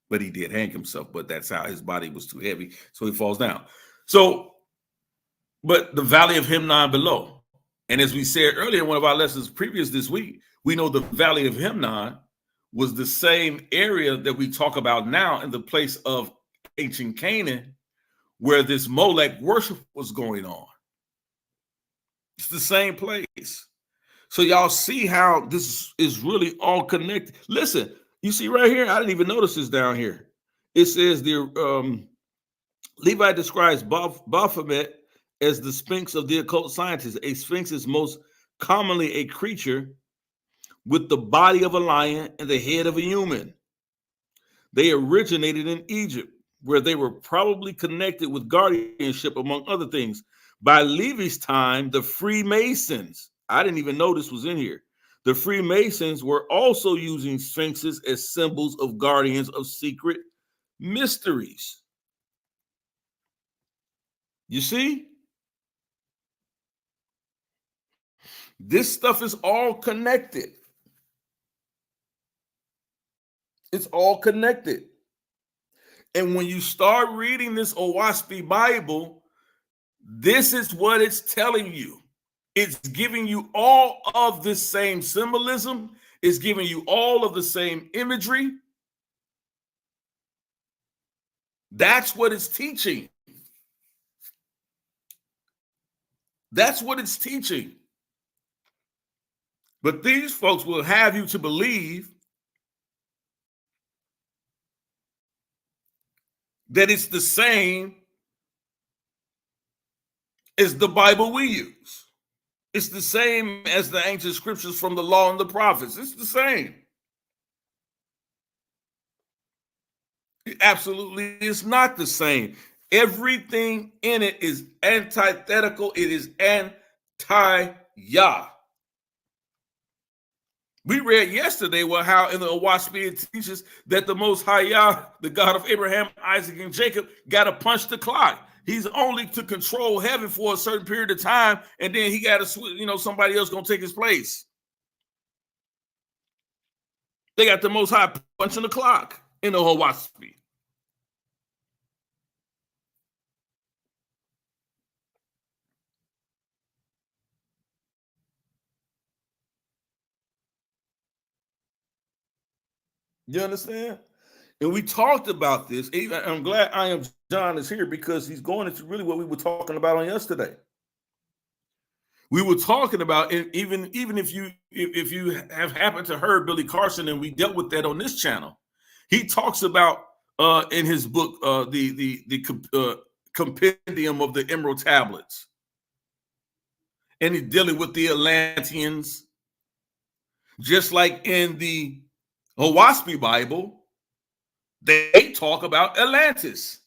Speaker 1: But he did hang himself, but that's how his body was too heavy, so he falls down. So, but the valley of Himnon below. And as we said earlier in one of our lessons previous this week, we know the valley of Himnon was the same area that we talk about now in the place of ancient Canaan, where this Molech worship was going on. It's the same place. So y'all see how this is really all connected. Listen, you see right here, I didn't even notice this down here. It says the Levi describes Baphomet as the Sphinx of the occult scientists. A Sphinx is most commonly a creature with the body of a lion and the head of a human. They originated in Egypt, where they were probably connected with guardianship, among other things. By Levi's time, the Freemasons, I didn't even know this was in here. The Freemasons were also using sphinxes as symbols of guardians of secret mysteries. You see? This stuff is all connected. It's all connected. And when you start reading this Oahspe Bible, this is what it's telling you. It's giving you all of the same symbolism. It's giving you all of the same imagery. That's what it's teaching. That's what it's teaching. But these folks will have you to believe that it's the same as the Bible we use. It's the same as the ancient scriptures from the law and the prophets. It's the same. It absolutely is not the same. Everything in it is antithetical. It is anti-Yah. We read yesterday how in the Oahspe it teaches that the Most High Yah, the God of Abraham, Isaac, and Jacob, got to punch the clock. He's only to control heaven for a certain period of time, and then he got to, somebody else gonna take his place. They got the Most High punching the clock in the Oahspe. You understand? And we talked about this. I'm glad John is here because he's going into really what we were talking about on yesterday. We were talking about, even if you have happened to heard Billy Carson, and we dealt with that on this channel, he talks about in his book the compendium of the Emerald Tablets, and he's dealing with the Atlanteans, just like in the Oahspe Bible. They talk about Atlantis.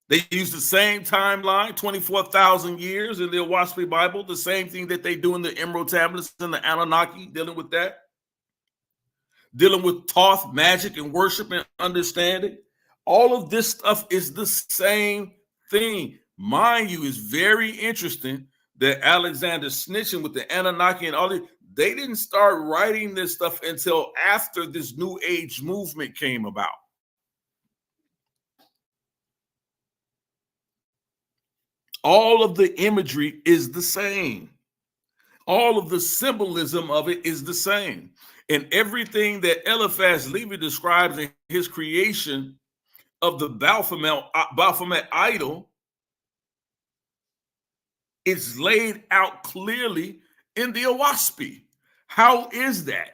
Speaker 1: They use the same timeline, 24,000 years in the Oahspe Bible, the same thing that they do in the Emerald Tablets and the Anunnaki, dealing with that. Dealing with Thoth, magic, and worship and understanding. All of this stuff is the same thing. Mind you, it's very interesting that Alexander snitching with the Anunnaki and all they didn't start writing this stuff until after this New Age movement came about. All of the imagery is the same. All of the symbolism of it is the same. And everything that Eliphaz Levi describes in his creation of the Baphomet idol is laid out clearly in the Oahspe. How is that?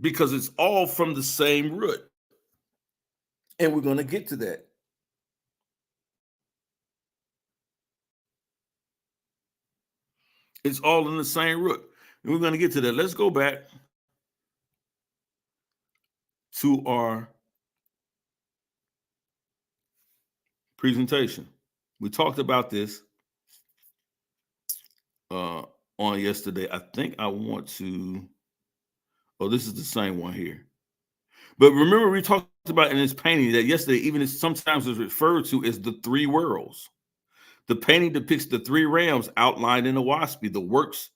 Speaker 1: Because it's all from the same root. And we're going to get to that. It's all in the same root. And we're going to get to that. Let's go back to our presentation. We talked about this on yesterday. I think I want to, this is the same one here. But remember, we talked about in this painting that yesterday, even sometimes is referred to as the three worlds. The painting depicts the three realms outlined in the Oahspe. The works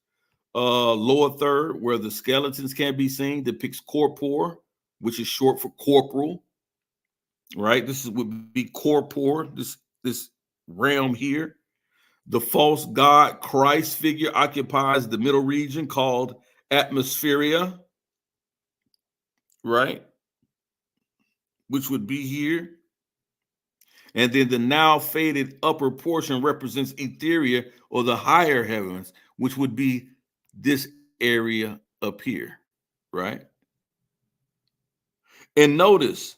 Speaker 1: lower third, where the skeletons can be seen, depicts corpore, which is short for corporal. Right? This would be corpore, this realm here. The false god Christ figure occupies the middle region called atmospheria, right? Which would be here. And then the now faded upper portion represents Etheria, or the higher heavens, which would be this area up here, right? And notice,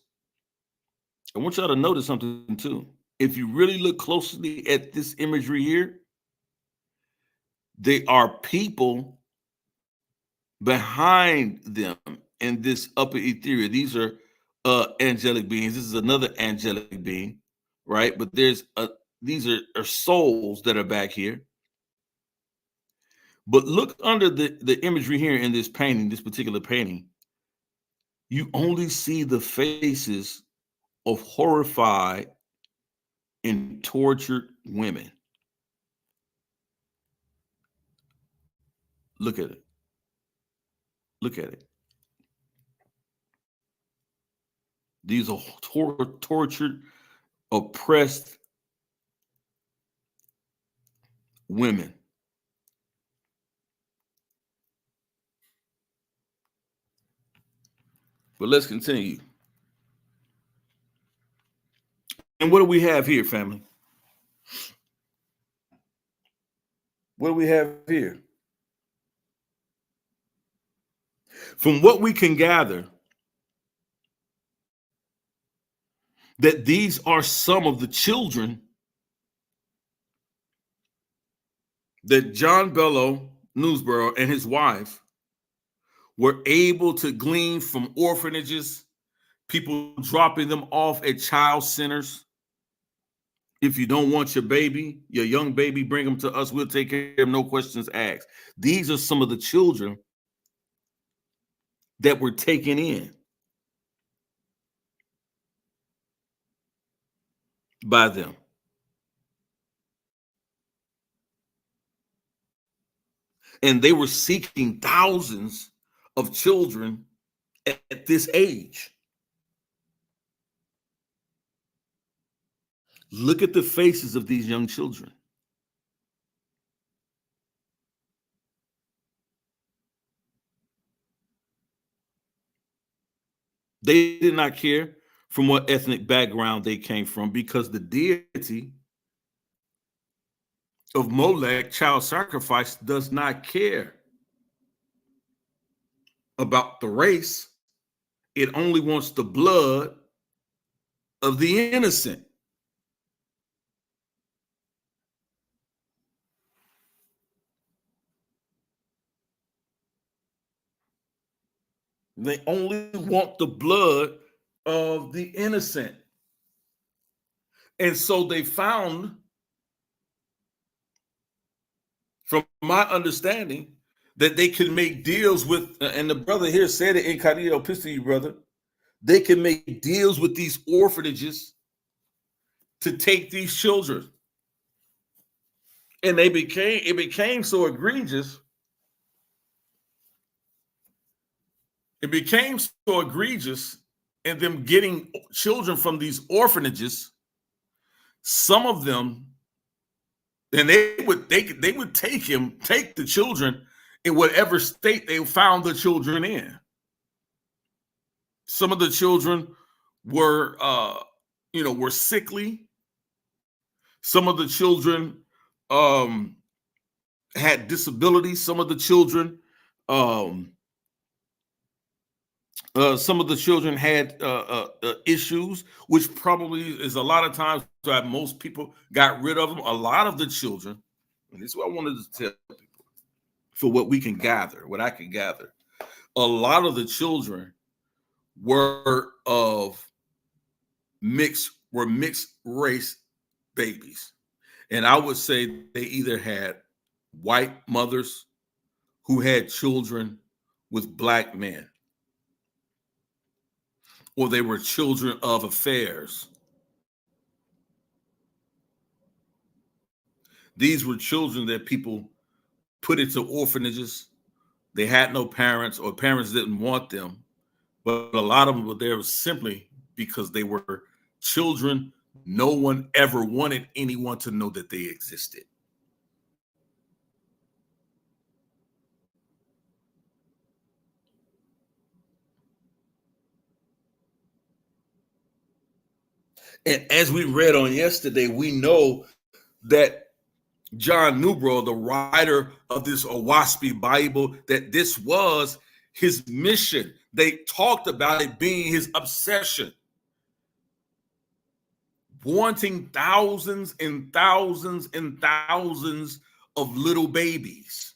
Speaker 1: I want y'all to notice something too. If you really look closely at this imagery here, they are people behind them in this upper Etheria. These are angelic beings. This is another angelic being, right? But these are souls that are back here. But look under the imagery here in this painting, this particular painting. You only see the faces of horrified and tortured women. Look at it. Look at it. These are tortured, oppressed women. But let's continue. And what do we have here, family? What do we have here? From what we can gather, that these are some of the children that John Bello Newsborough and his wife were able to glean from orphanages, people dropping them off at child centers. If you don't want your baby, your young baby, bring them to us. We'll take care of them, no questions asked. These are some of the children that were taken in by them. And they were seeking thousands of children at this age. Look at the faces of these young children. They did not care from what ethnic background they came from, because the deity of Molech, child sacrifice, does not care about the race. It only wants the blood of the innocent. They only want the blood of the innocent. And so they found, from my understanding, that they can make deals with, and the brother here said it in Cardio Pistol, brother, they can make deals with these orphanages to take these children. And it became so egregious. It became so egregious in them getting children from these orphanages. Some of them, and they would take the children in whatever state they found the children in. Some of the children were were sickly. Some of the children um had disabilities. Um some of the children had issues, which probably is a lot of times why most people got rid of them. A lot of the children, and this is what I wanted to tell people for what we can gather, what I can gather. A lot of the children were mixed race babies. And I would say they either had white mothers who had children with black men, or they were children of affairs. These were children that people put into orphanages. They had no parents, or parents didn't want them. But a lot of them were there simply because they were children no one ever wanted anyone to know that they existed. And as we read on yesterday, we know that John Newbrough, the writer of this Oahspe Bible, that this was his mission. They talked about it being his obsession, wanting thousands and thousands and thousands of little babies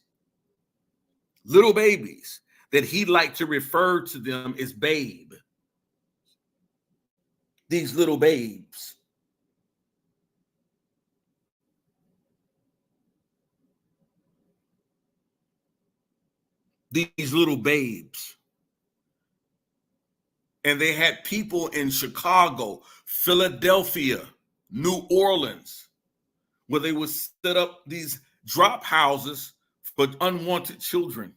Speaker 1: that he liked to refer to them as babe. These little babes. These little babes. And they had people in Chicago, Philadelphia, New Orleans, where they would set up these drop houses for unwanted children.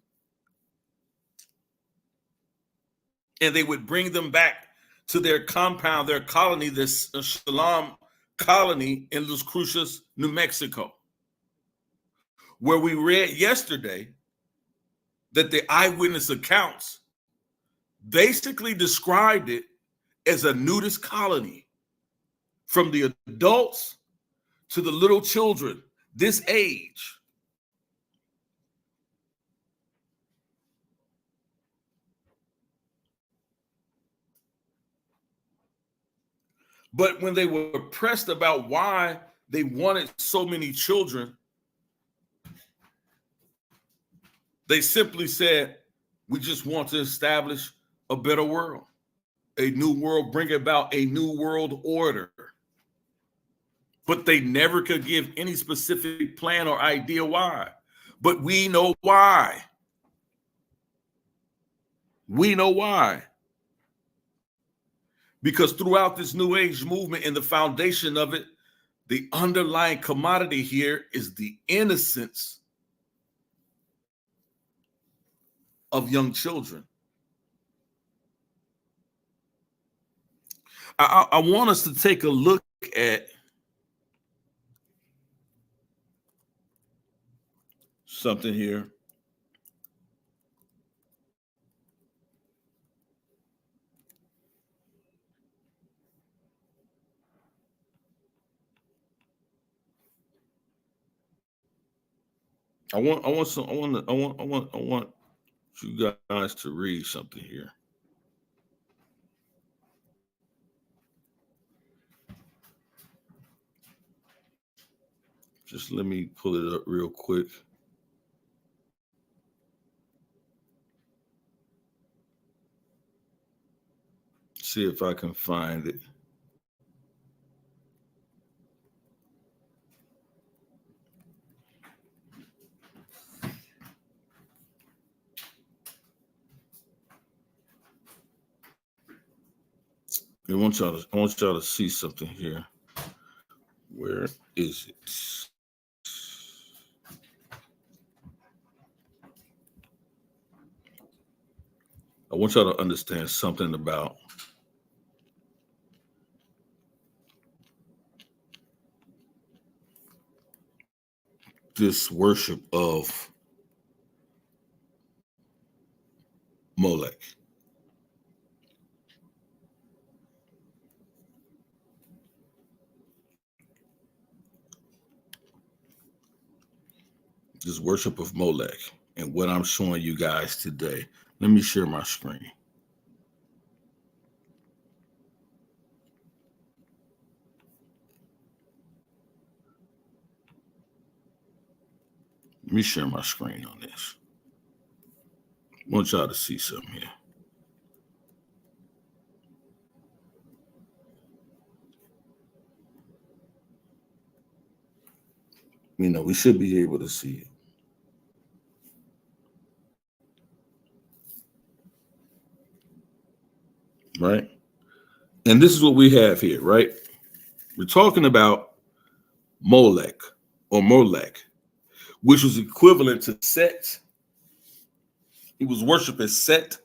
Speaker 1: And they would bring them back to their compound, their colony, this Shalom colony in Las Cruces, New Mexico, where we read yesterday that the eyewitness accounts basically described it as a nudist colony, from the adults to the little children, this age. But when they were pressed about why they wanted so many children, they simply said, we just want to establish a better world, a new world, bring about a new world order. But they never could give any specific plan or idea why. But we know why. We know why. Because throughout this New Age movement and the foundation of it, the underlying commodity here is the innocence of young children. I want us to take a look at something here. I want you guys to read something here. Just let me pull it up real quick. See if I can find it. I want y'all to see something here. Where is it? I want y'all to understand something about this worship of Molech. This worship of Molech and what I'm showing you guys today. Let me share my screen. Let me share my screen on this. I want y'all to see something here. You know, we should be able to see it. Right? And this is what we have here, right? We're talking about Molech or Molech, which was equivalent to Set. He was worshipped as Set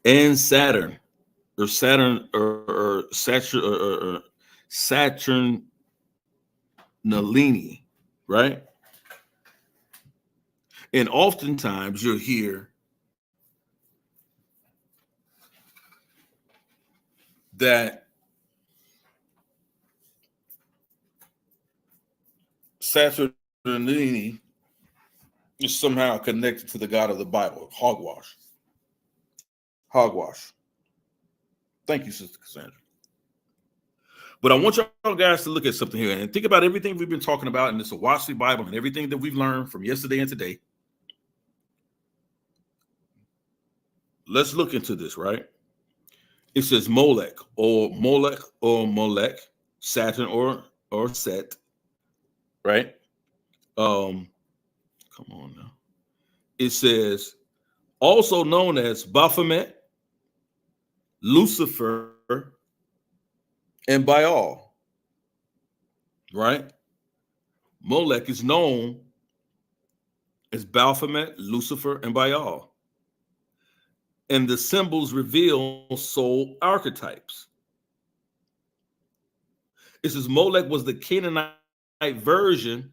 Speaker 1: and Saturn, or Saturn, or Saturn Nalini, right? And oftentimes you'll hear that Saturnine is somehow connected to the God of the Bible. Hogwash. Hogwash. Thank you, Sister Cassandra. But I want y'all guys to look at something here and think about everything we've been talking about in this Oahspe Bible and everything that we've learned from yesterday and today. Let's look into this, right? It says Molech or Molech, Saturn or Set, right? Come on now. It says also known as Baphomet, Lucifer, and Baal, right? Molech is known as Baphomet, Lucifer, and Baal. And the symbols reveal soul archetypes. It says Molech was the Canaanite version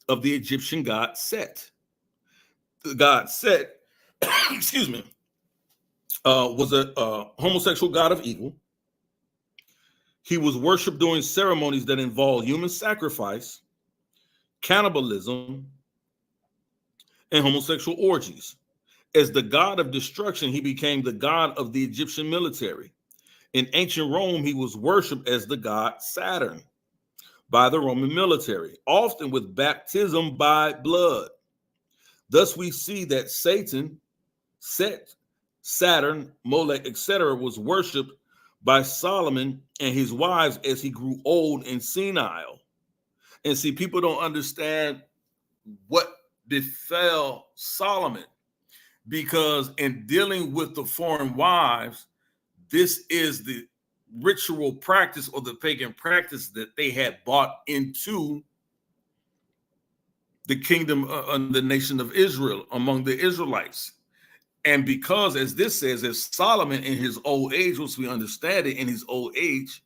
Speaker 1: of the Egyptian god Set. The god Set, excuse me, was a homosexual god of evil. He was worshipped during ceremonies that involved human sacrifice, cannibalism, and homosexual orgies. As the god of destruction, he became the god of the Egyptian military. In ancient Rome, he was worshipped as the god Saturn by the Roman military, often with baptism by blood. Thus, we see that Satan, Set, Saturn, Molech, etc., was worshipped by Solomon and his wives as he grew old and senile. And see, people don't understand what befell Solomon, because in dealing with the foreign wives, this is the ritual practice or the pagan practice that they had brought into the kingdom and the nation of Israel among the Israelites. And because, as this says, as Solomon in his old age, once we understand it, in his old age,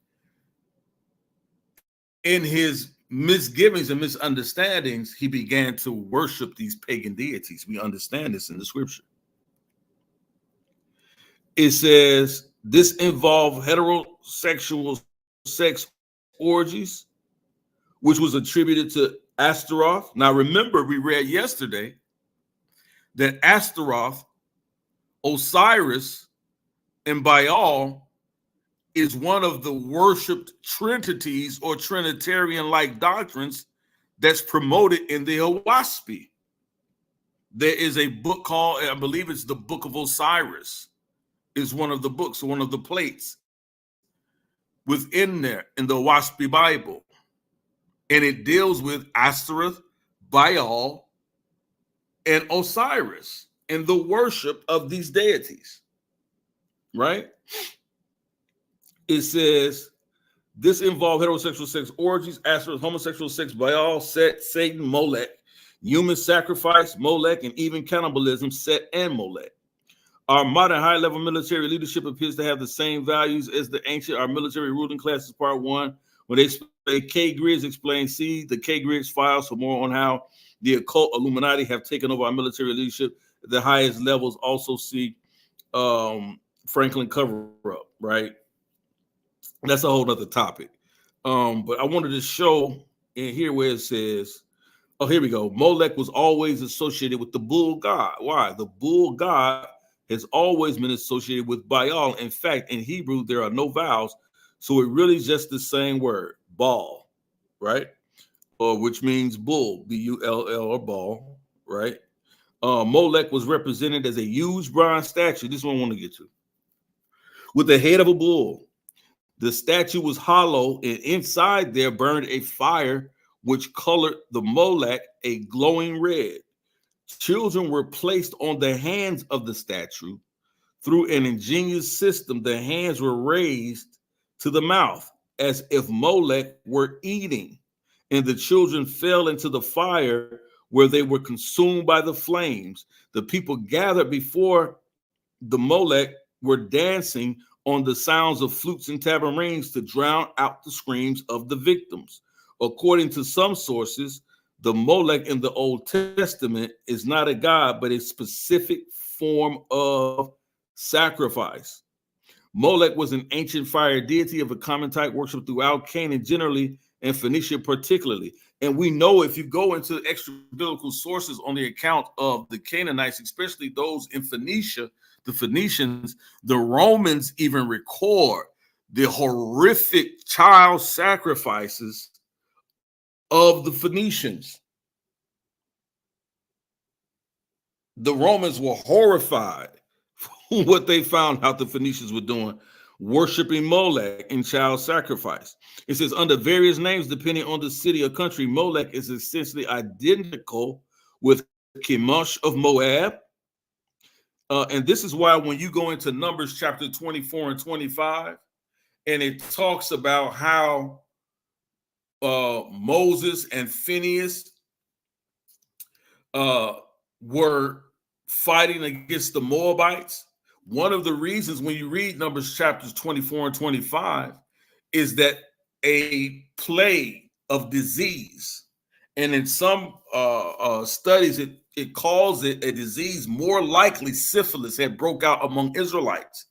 Speaker 1: in his misgivings and misunderstandings, he began to worship these pagan deities. We understand this in the scripture. It says this involved heterosexual sex orgies, which was attributed to Astaroth. Now, remember, we read yesterday that Astaroth, Osiris, and Baal is one of the worshipped trinities or Trinitarian-like doctrines that's promoted in the Oahspe. There is a book called, I believe it's the Book of Osiris, is one of the books, one of the plates within there in the Oahspe Bible. And it deals with Astaroth, Baal, and Osiris and the worship of these deities, right? It says this involved heterosexual sex orgies, Astaroth, homosexual sex, Baal, Set, Satan, Molech, human sacrifice, Molech, and even cannibalism, Set and Molech. Our modern high-level military leadership appears to have the same values as the ancient. Our military ruling classes, part one, when they explain K grids, explain see the K grids files for more on how the occult Illuminati have taken over our military leadership at the highest levels. Also see Franklin cover-up, right? That's a whole other topic. But I wanted to show in here where it says, oh, here we go. Molech was always associated with the bull god. Why? The bull god has always been associated with Baal. In fact, in Hebrew, there are no vowels. So it really is just the same word, Baal, right? Or which means bull, B-U-L-L, or Baal, right? Molech was represented as a huge bronze statue. This is what I want to get to. With the head of a bull. The statue was hollow, and inside there burned a fire which colored the Molech a glowing red. Children were placed on the hands of the statue. Through an ingenious system, the hands were raised to the mouth as if Molech were eating, and the children fell into the fire where they were consumed by the flames. The people gathered before the Molech were dancing on the sounds of flutes and tabourines to drown out the screams of the victims. According to some sources, the Molech in the Old Testament is not a god, but a specific form of sacrifice. Molech was an ancient fire deity of a common type worshipped throughout Canaan generally and Phoenicia particularly. And we know if you go into extra biblical sources on the account of the Canaanites, especially those in Phoenicia, the Phoenicians, the Romans even record the horrific child sacrifices of the Phoenicians. The Romans were horrified for what they found out the Phoenicians were doing, worshiping Molech in child sacrifice. It says under various names, depending on the city or country, Molech is essentially identical with Chemosh of Moab. And this is why when you go into Numbers chapter 24 and 25, and it talks about how Moses and Phineas were fighting against the Moabites. One of the reasons when you read Numbers chapters 24 and 25 is that a plague of disease, and in some studies it calls it a disease more likely syphilis had broke out among Israelites.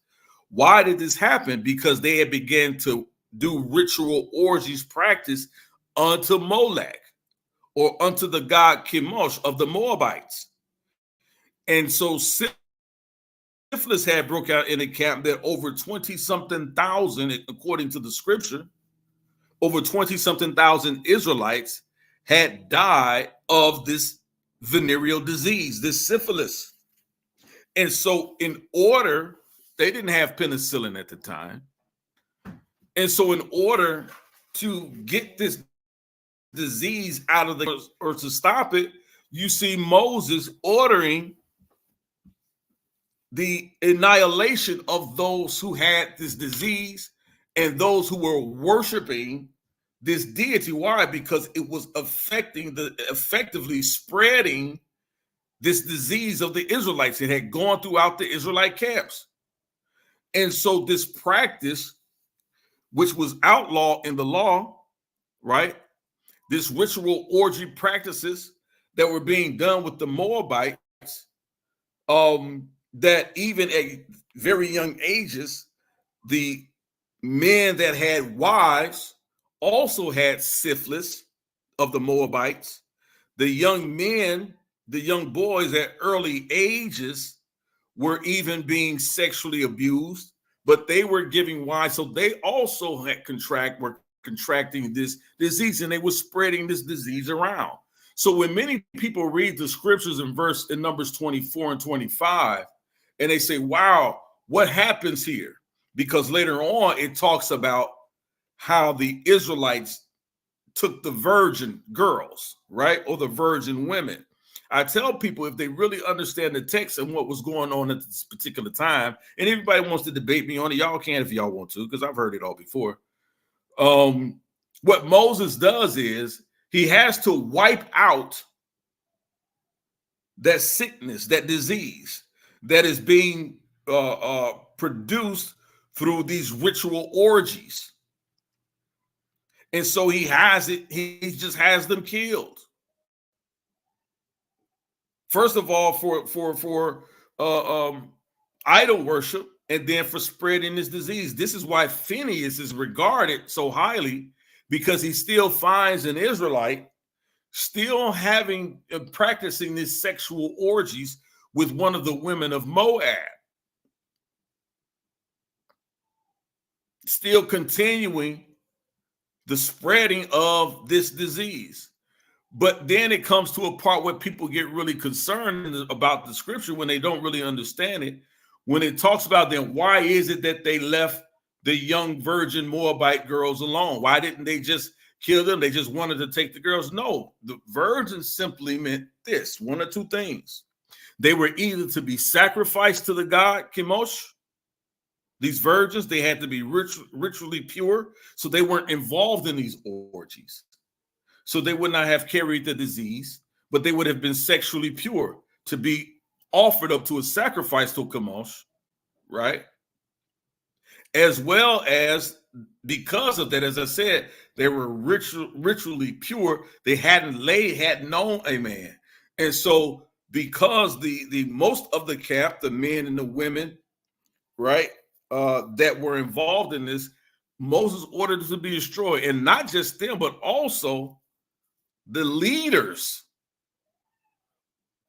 Speaker 1: Why did this happen? Because they had begun to do ritual orgies practice unto Molech or unto the god Chemosh of the Moabites. And so syphilis had broke out in a camp that over 20-something thousand, according to the scripture, over 20-something thousand Israelites had died of this venereal disease, this syphilis. And so in order, they didn't have penicillin at the time. And so in order to get this disease out of the, or to stop it, you see Moses ordering the annihilation of those who had this disease and those who were worshiping this deity. Why? Because it was effectively spreading this disease of the Israelites. It had gone throughout the Israelite camps. And so this practice, which was outlawed in the law, right? This ritual orgy practices that were being done with the Moabites, that even at very young ages, the men that had wives also had syphilis of the Moabites. The young men, the young boys at early ages were even being sexually abused, but they were giving wives. So they also were contracting this disease, and they were spreading this disease around. So when many people read the scriptures in Numbers 24 and 25, and they say, wow, what happens here? Because later on, it talks about how the Israelites took the virgin girls, right? Or the virgin women. I tell people, if they really understand the text and what was going on at this particular time, and everybody wants to debate me on it, y'all can if y'all want to, because I've heard it all before. What Moses does is he has to wipe out that sickness, that disease that is being produced through these ritual orgies. And so he just has them killed. First of all, for idol worship, and then for spreading this disease. This is why Phineas is regarded so highly, because he still finds an Israelite still having and practicing these sexual orgies with one of the women of Moab, still continuing the spreading of this disease. But then it comes to a part where people get really concerned about the scripture when they don't really understand it. When it talks about then, why is it that they left the young virgin Moabite girls alone? Why didn't they just kill them? They just wanted to take the girls. No, the virgins simply meant this, one or two things. They were either to be sacrificed to the god Chemosh. These virgins, they had to be ritually pure, so they weren't involved in these orgies. So they would not have carried the disease, but they would have been sexually pure to be offered up to a sacrifice to Chemosh, right? As well as, because of that, as I said, they were ritually pure. They hadn't known a man. And so because the most of the camp, the men and the women, right, that were involved in this, Moses ordered it to be destroyed. And not just them, but also the leaders,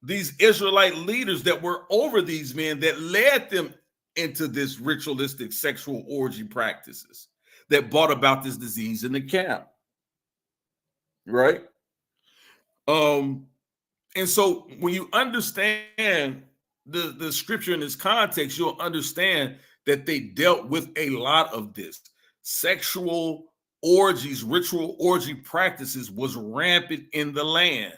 Speaker 1: these Israelite leaders that were over these men, that led them into this ritualistic sexual orgy practices that brought about this disease in the camp, right? And so when you understand the scripture in this context, you'll understand that they dealt with a lot of this. Sexual orgies, ritual orgy practices was rampant in the land.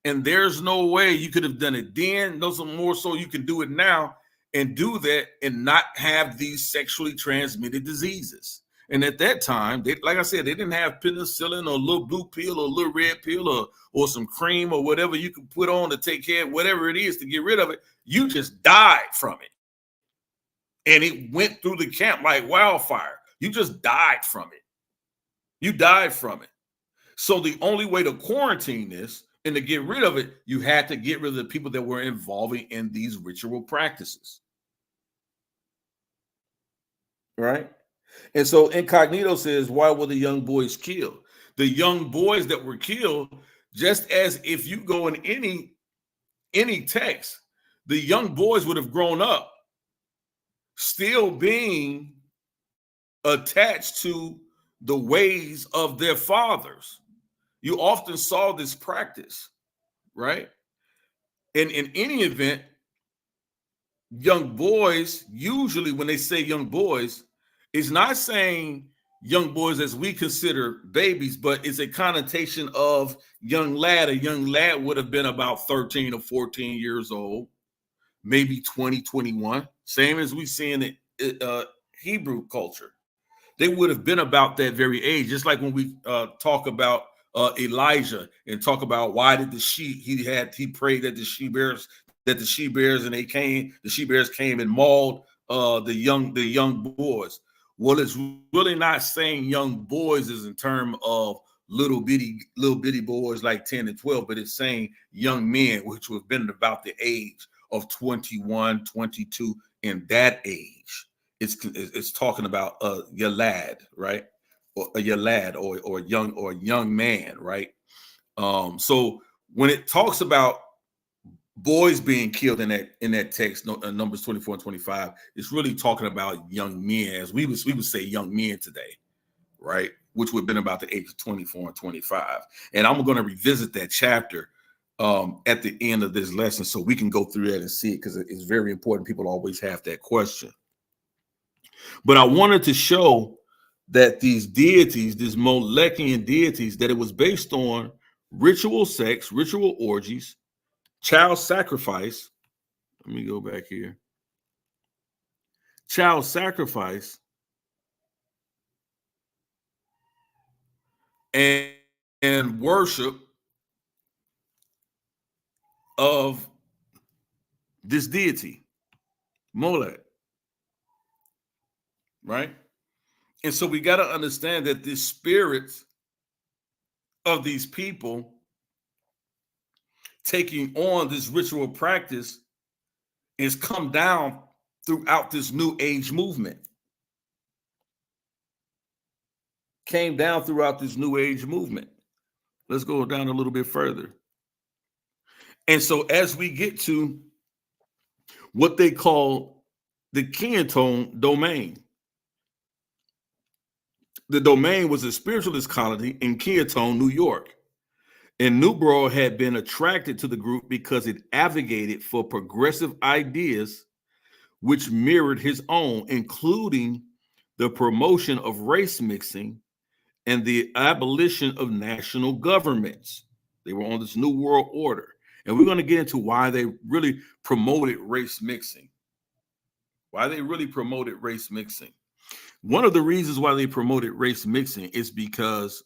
Speaker 1: And there's no way you could have done it then. No more so you can do it now and do that and not have these sexually transmitted diseases. And at that time, they, like I said, they didn't have penicillin or a little blue pill or a little red pill or some cream or whatever you can put on to take care of whatever it is to get rid of it. You just died from it. And it went through the camp like wildfire. You just died from it. You died from it. So the only way to quarantine this and to get rid of it, you had to get rid of the people that were involving in these ritual practices. Right? And so Incognito says, why were the young boys killed? The young boys that were killed, just as if you go in any text, the young boys would have grown up still being attached to the ways of their fathers. You often saw this practice, right? And in any event, young boys, usually when they say young boys, it's not saying young boys as we consider babies, but it's a connotation of young lad. A young lad would have been about 13 or 14 years old, maybe 20, 21, same as we see in the Hebrew culture. They would have been about that very age, just like when we talk about Elijah and talk about why did he prayed that the she bears and the she bears came and mauled the young boys. Well, it's really not saying young boys is in terms of little bitty boys like 10 and 12, but it's saying young men, which would have been about the age of 21, 22, in that age. It's talking about your lad, right? Or your lad, or young man, right? So when it talks about boys being killed in that text, Numbers 24 and 25, it's really talking about young men, as we would say young men today, right? Which would have been about the age of 24 and 25. And I'm going to revisit that chapter at the end of this lesson so we can go through that and see it, because it's very important. People always have that question. But I wanted to show that these deities, these Molekian deities, that it was based on ritual sex, ritual orgies, child sacrifice. Let me go back here. Child sacrifice and worship of this deity, Molech. right? And so we got to understand that the spirits of these people taking on this ritual practice is come down throughout this New Age movement. Came down throughout this New Age movement. Let's go down a little bit further. And so as we get to what they call the Kiantone domain, the domain was a spiritualist colony in Kiantone, New York. And Newbrough had been attracted to the group because it advocated for progressive ideas which mirrored his own, including the promotion of race mixing and the abolition of national governments. They were on this new world order. And we're going to get into why they really promoted race mixing. Why they really promoted race mixing. One of the reasons why they promoted race mixing is because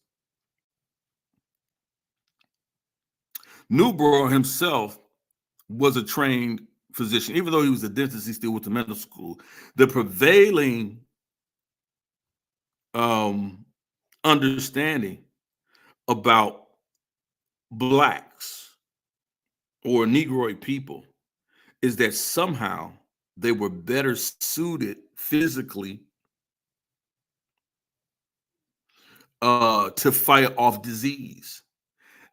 Speaker 1: Newbrough himself was a trained physician. Even though he was a dentist, he still went to medical school. The prevailing understanding about blacks or Negroid people is that somehow they were better suited physically to fight off disease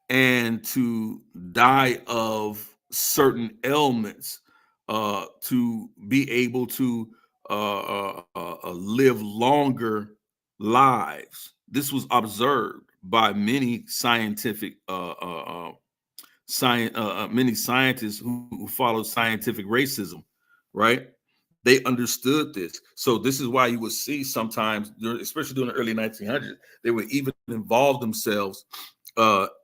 Speaker 1: and to die of certain ailments, to be able to live longer lives. This was observed by many scientific many scientists who follow scientific racism, right? They understood this. So this is why you would see sometimes, especially during the early 1900s, they would even involve themselves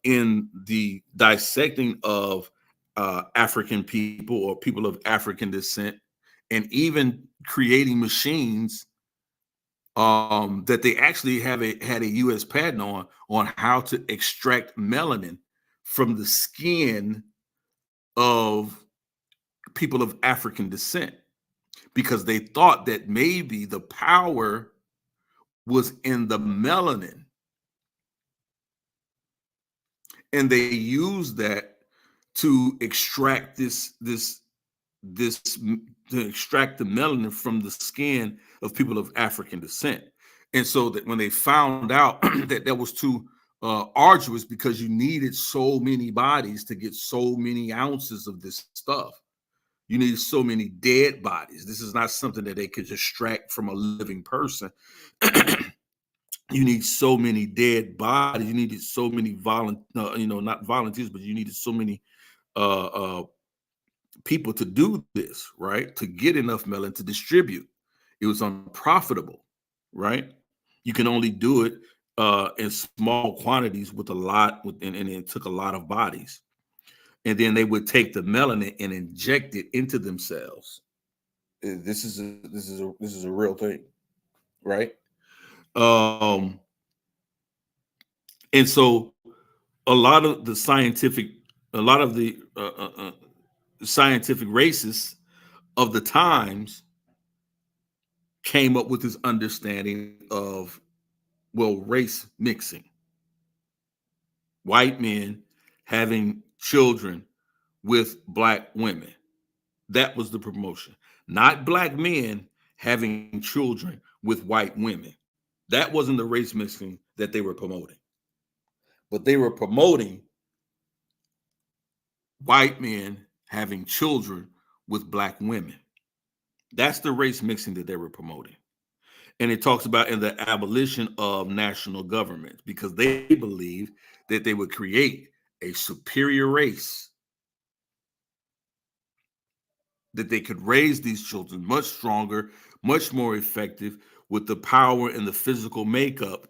Speaker 1: in the dissecting of African people or people of African descent, and even creating machines that they actually had a U.S. patent on how to extract melanin from the skin of people of African descent, because they thought that maybe the power was in the melanin, and they used that to extract to extract the melanin from the skin of people of African descent. And so that when they found out that that was too arduous, because you needed so many bodies to get so many ounces of this stuff, you need so many dead bodies. This is not something that they could extract from a living person. You need so many dead bodies. You needed so many not volunteers, but you needed so many people to do this, right? To get enough melanin to distribute. It was unprofitable, right? You can only do it in small quantities with a lot, and it took a lot of bodies. And then they would take the melanin and inject it into themselves. This is a real thing, right? And so a lot of the scientific racists of the times came up with this understanding of, well, race mixing. White men having children with black women. That was the promotion. Not black men having children with white women. That wasn't the race mixing that they were promoting. But they were promoting white men having children with black women. That's the race mixing that they were promoting. And it talks about in the abolition of national governments, because they believed that they would create a superior race, that they could raise these children much stronger, much more effective, with the power and the physical makeup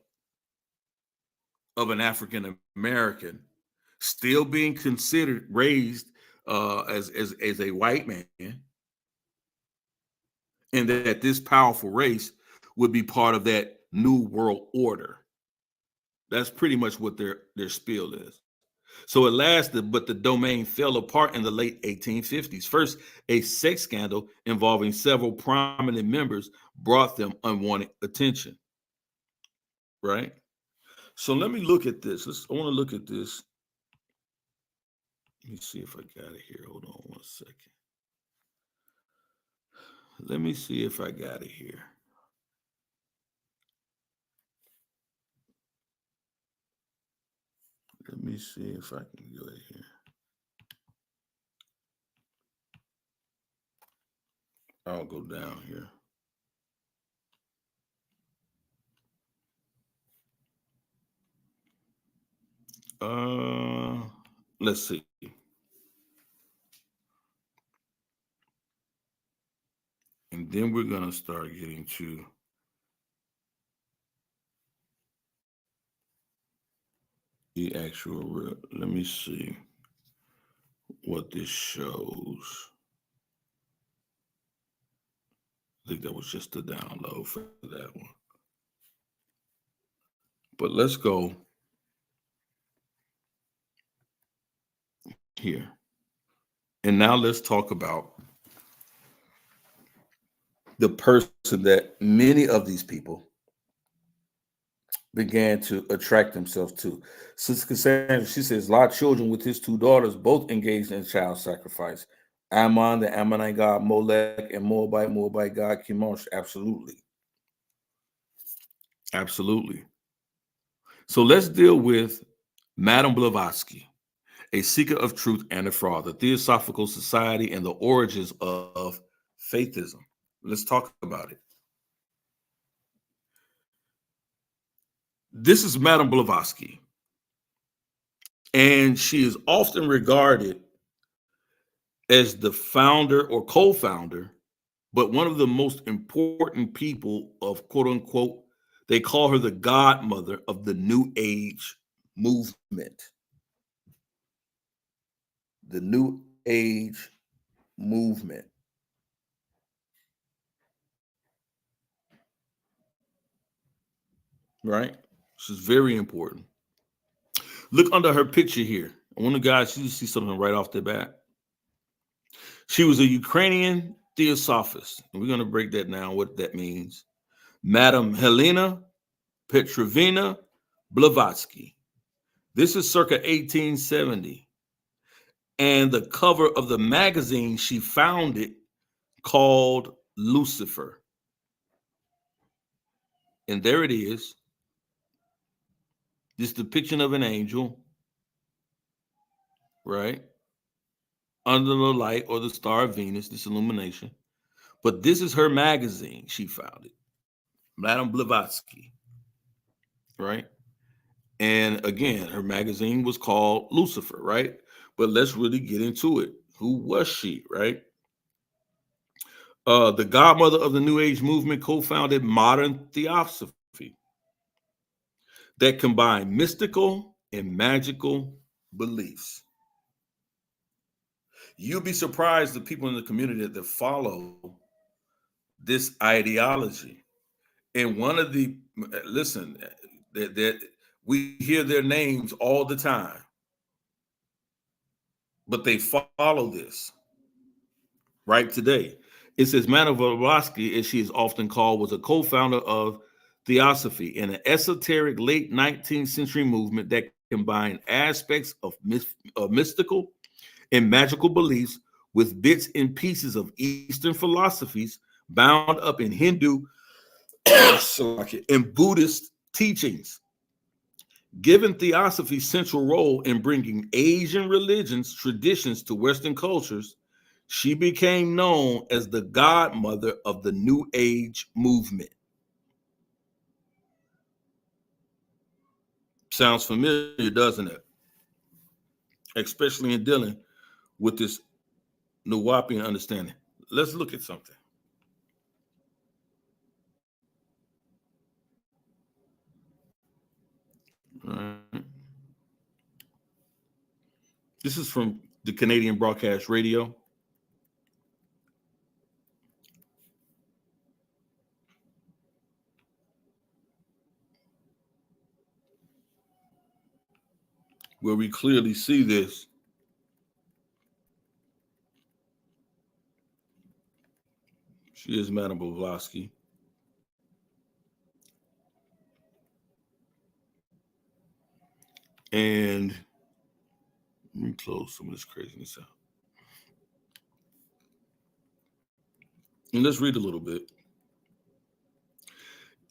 Speaker 1: of an African American, still being considered raised as a white man, and that this powerful race would be part of that new world order. That's pretty much what their spiel is. So it lasted, but the domain fell apart in the late 1850s. First, a sex scandal involving several prominent members brought them unwanted attention, right? So let me look at this. I want to look at this. Let me see if I got it here. Hold on one second. Let me see if I got it here. Let me see if I can go here. I'll go down here. Uh, let's see. And then we're gonna start getting to the actual. Let me see what this shows. I think that was just a download for that one. But let's go here. And now let's talk about the person that many of these people began to attract themselves to. Sister Cassandra, she says, Lot children with his two daughters both engaged in child sacrifice. Ammon, the Ammonite god Molech, and Moabite god Chemosh. Absolutely. Absolutely. So let's deal with Madame Blavatsky, a seeker of truth and a fraud, the Theosophical Society and the origins of Faithism. Let's talk about it. This is Madame Blavatsky, and she is often regarded as the founder or co-founder, but one of the most important people of quote unquote, they call her the godmother of the New Age movement. The New Age movement. Right? This is very important. Look under her picture here. I want the guys to see something right off the bat. She was a Ukrainian theosophist, and we're going to break that down, what that means. Madame Helena Petrovna Blavatsky. This is circa 1870. And the cover of the magazine she founded called Lucifer. And there it is. This depiction of an angel, right? Under the light or the star of Venus, this illumination. But this is her magazine she founded, Madame Blavatsky, right? And again, her magazine was called Lucifer, right? But let's really get into it. Who was she, right? The godmother of the New Age movement co-founded modern theosophy that combined mystical and magical beliefs. You'll be surprised the people in the community that follow this ideology. And one of the listen, that we hear their names all the time, but they follow this right today. It says Madame Blavatsky, as she is often called, was a co-founder of Theosophy, an esoteric late 19th century movement that combined aspects of mystical and magical beliefs with bits and pieces of Eastern philosophies bound up in Hindu and Buddhist teachings. Given Theosophy's central role in bringing Asian religions, traditions to Western cultures, she became known as the godmother of the New Age movement. Sounds familiar, doesn't it? Especially in dealing with this Nuwapian understanding. Let's look at something. All right. This is from the Canadian Broadcast Radio. where we clearly see this. She is Madame Blavatsky. And let me close some of this craziness out. And let's read a little bit.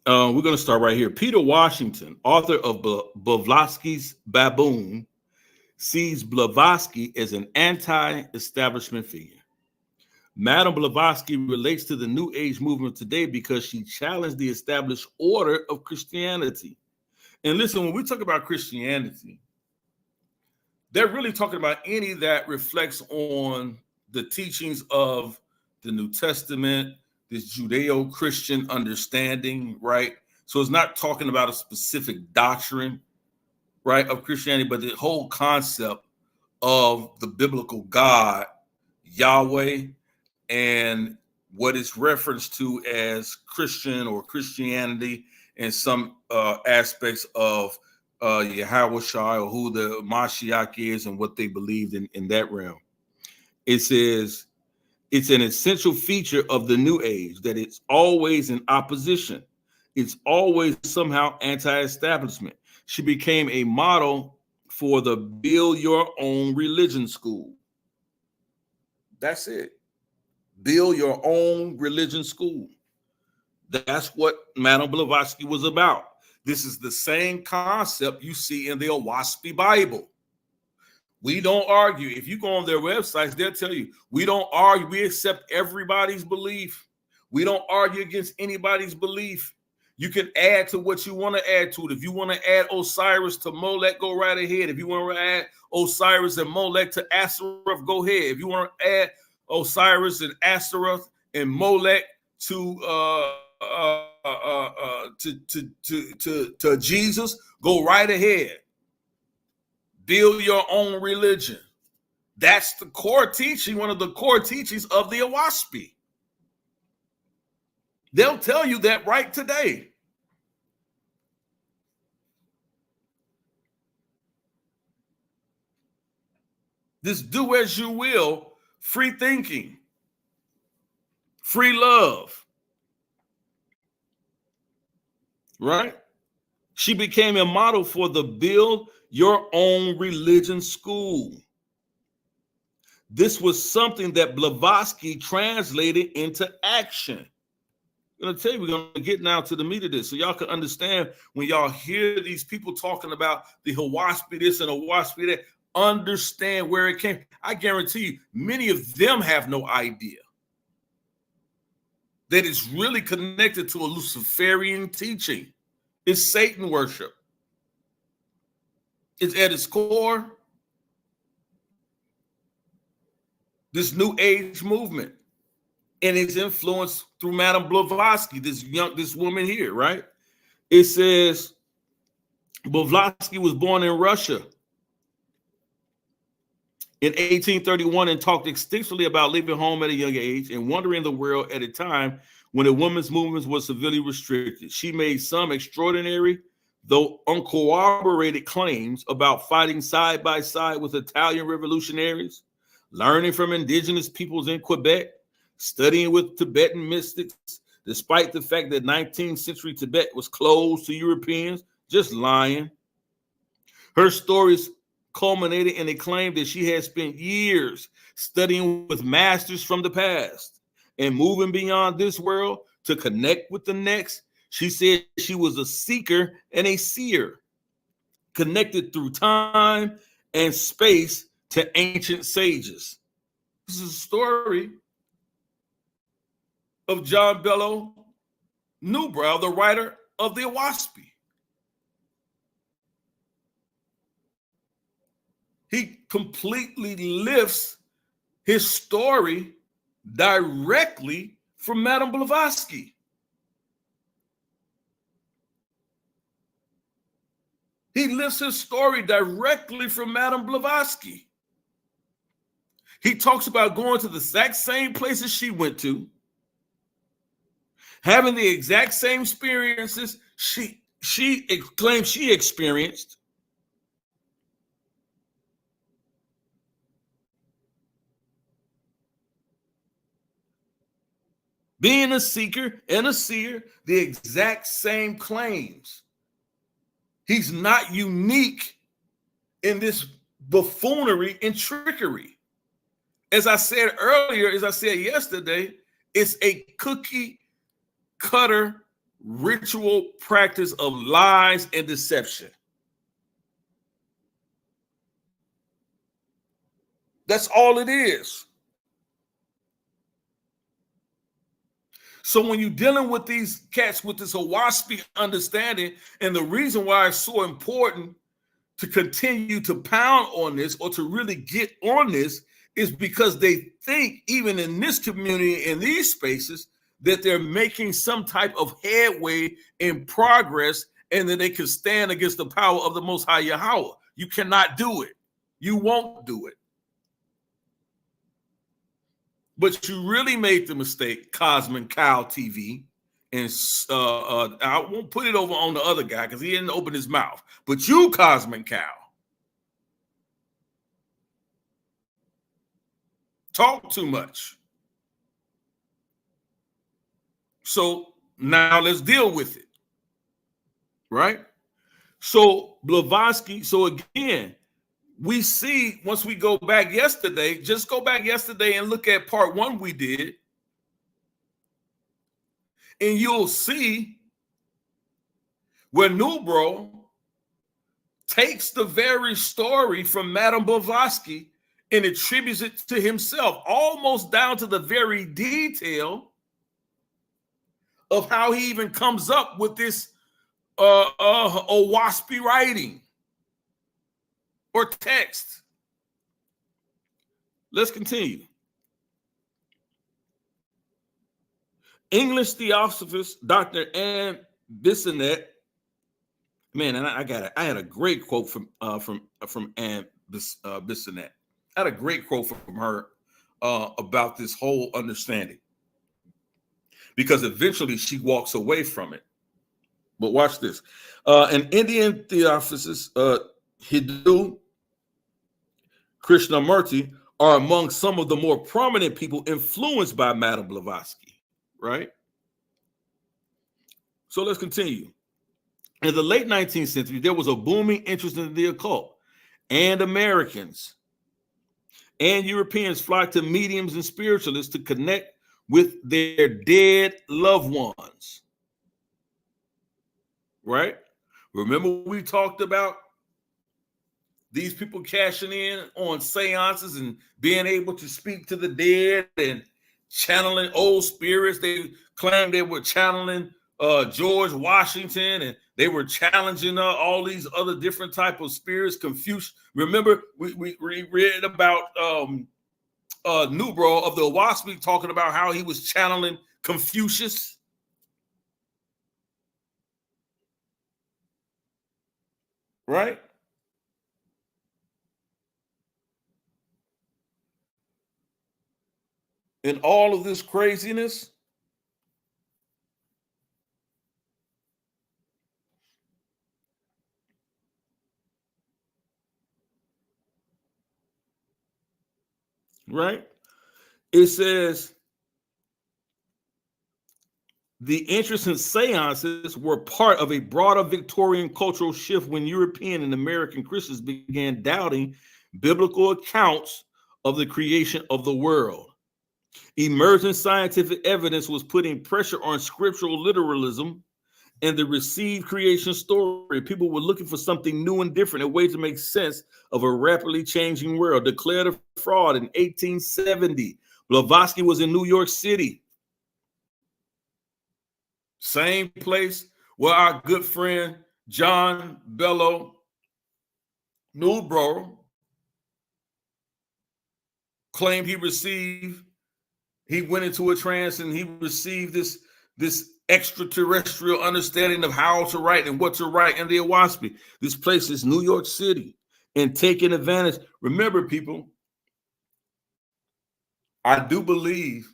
Speaker 1: We're going to start right here. Peter Washington, author of Blavatsky's Baboon, sees Blavatsky as an anti-establishment figure. Madame Blavatsky relates to the New Age movement today because she challenged the established order of Christianity. And listen, when we talk about Christianity, they're really talking about any that reflects on the teachings of the New Testament, this Judeo-Christian understanding, right? So it's not talking about a specific doctrine, right, of Christianity, but the whole concept of the biblical God, Yahweh, and what is referenced to as Christian or Christianity and some aspects of Yahweh or who the Mashiach is and what they believed in that realm. It says it's an essential feature of the New Age that it's always in opposition. It's always somehow anti-establishment. She became a model for the build your own religion school. That's it. Build your own religion school. That's what Madame Blavatsky was about. This is the same concept you see in the Oahspe Bible. We don't argue. If you go on their websites, they'll tell you, we don't argue. We accept everybody's belief. We don't argue against anybody's belief. You can add to what you want to add to it. If you want to add Osiris to Molech, go right ahead. If you want to add Osiris and Molech to Asheroth, go ahead. If you want to add Osiris and Asheroth and Molech to Jesus, go right ahead. Build your own religion. That's the core teaching, one of the core teachings of the Oahspe. They'll tell you that right today. This do as you will, free thinking, free love, right? She became a model for the build your own religion school. This was something that Blavatsky translated into action. I'm going to tell you, we're going to get now to the meat of this so y'all can understand when y'all hear these people talking about the Oahspe this and Oahspe that, understand where it came. I guarantee you, many of them have no idea that it's really connected to a Luciferian teaching. It's Satan worship. It's at its core this New Age movement. And it's influenced through Madame Blavatsky, this woman here, right? It says Blavatsky was born in Russia in 1831 and talked extensively about leaving home at a young age and wandering the world at a time when the women's movement was severely restricted. She made some extraordinary, though uncorroborated, claims about fighting side by side with Italian revolutionaries, learning from indigenous peoples in Quebec, studying with Tibetan mystics, despite the fact that 19th century Tibet was closed to Europeans, just lying. Her stories culminated in a claim that she had spent years studying with masters from the past and moving beyond this world to connect with the next. She said she was a seeker and a seer, connected through time and space to ancient sages. This is a story of John Bello Newbrow, the writer of the Oahspe. He completely lifts his story directly from Madame Blavatsky. He lifts his story directly from Madame Blavatsky. He talks about going to the exact same places she went to, having the exact same experiences she claims she experienced, Being a seeker and a seer, the exact same claims. He's not unique in this buffoonery and trickery. As I said earlier, as I said yesterday, it's a cookie cutter ritual practice of lies and deception. That's all it is. So when you're dealing with these cats with this Oahspe understanding, and the reason why it's so important to continue to pound on this or to really get on this is because they think, even in this community, in these spaces, that they're making some type of headway in progress and that they can stand against the power of the Most High Yahweh. You cannot do it. You won't do it. But you really made the mistake, Cosmin Cow TV, and I won't put it over on the other guy because he didn't open his mouth. But you, Cosmin Cow, talk too much. So now let's deal with it, right? So Blavatsky, so again, we see once we go back yesterday, just go back yesterday and look at part 1 we did, and you'll see where Nubro takes the very story from Madame Blavatsky and attributes it to himself, almost down to the very detail of how he even comes up with this Oahspe writing or text. Let's continue. English Theosophist Dr. Anne Bissonnette. Man, and I had a great quote from Anne Bissonnette. I had a great quote from her about this whole understanding, because eventually she walks away from it. But watch this. An Indian Theosophist, Hindu Krishnamurti, are among some of the more prominent people influenced by Madame Blavatsky, right? So let's continue. In the late 19th century, there was a booming interest in the occult, and Americans and Europeans flocked to mediums and spiritualists to connect with their dead loved ones, right? Remember we talked about these people cashing in on seances and being able to speak to the dead and channeling old spirits. They claimed they were channeling George Washington, and they were challenging all these other different type of spirits. Confucius. Remember, we read about Nubro of the Oahspe talking about how he was channeling Confucius. Right? And all of this craziness. Right? It says the interest in seances were part of a broader Victorian cultural shift when European and American Christians began doubting biblical accounts of the creation of the world. Emerging scientific evidence was putting pressure on scriptural literalism and the received creation story. People were looking for something new and different, a way to make sense of a rapidly changing world. Declared a fraud in 1870. Blavatsky was in New York City, same place where our good friend John Bello Nubro claimed he went into a trance and he received this extraterrestrial understanding of how to write and what to write in the Oahspe. This place is New York City, and taking advantage. Remember, people, I do believe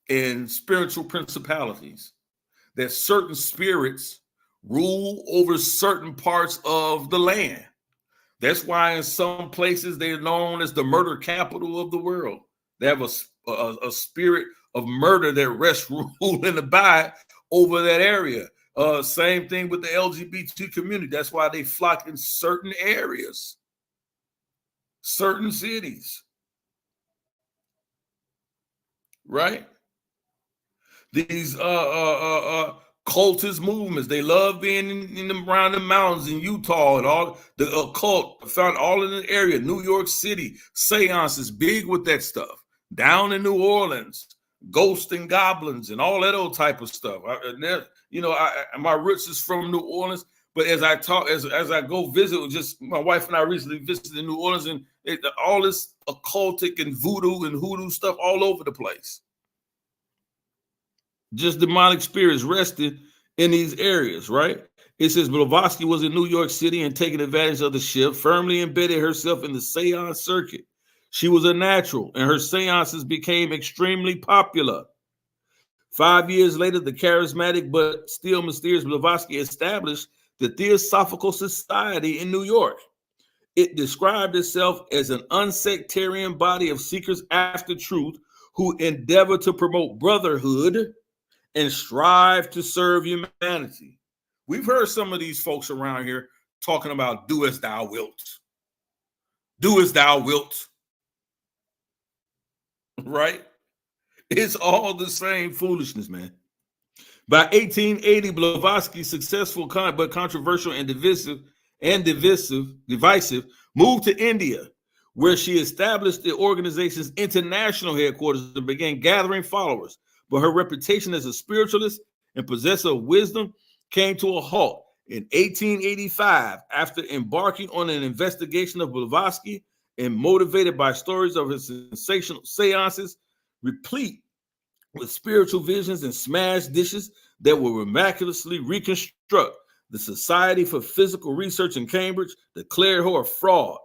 Speaker 1: in spiritual principalities, that certain spirits rule over certain parts of the land. That's why in some places they're known as the murder capital of the world. They have a spirit of murder that rest, rule, and abide over that area. Same thing with the LGBT community. That's why they flock in certain areas, certain cities, right? These cultist movements, they love being around the mountains in Utah, and all the occult found all in the area. New York City, seances, big with that stuff. Down in New Orleans, ghosts and goblins and all that old type of stuff. My roots is from New Orleans, but as I talk, as I go visit, just my wife and I recently visited New Orleans, and all this occultic and voodoo and hoodoo stuff all over the place. Just demonic spirits rested in these areas, right? It says Blavatsky was in New York City and taking advantage of the shift, firmly embedded herself in the seance circuit. She was a natural, and her seances became extremely popular. 5 years later, the charismatic but still mysterious Blavatsky established the Theosophical Society in New York. It described itself as an unsectarian body of seekers after truth who endeavor to promote brotherhood and strive to serve humanity. We've heard some of these folks around here talking about do as thou wilt. Do as thou wilt. Right? It's all the same foolishness, man. By 1880, Blavatsky, successful but controversial and divisive, moved to India, where she established the organization's international headquarters and began gathering followers. But her reputation as a spiritualist and possessor of wisdom came to a halt in 1885 after embarking on an investigation of Blavatsky and motivated by stories of his sensational seances, replete with spiritual visions and smashed dishes that will miraculously reconstruct. The Society for Physical Research in Cambridge declared her a fraud.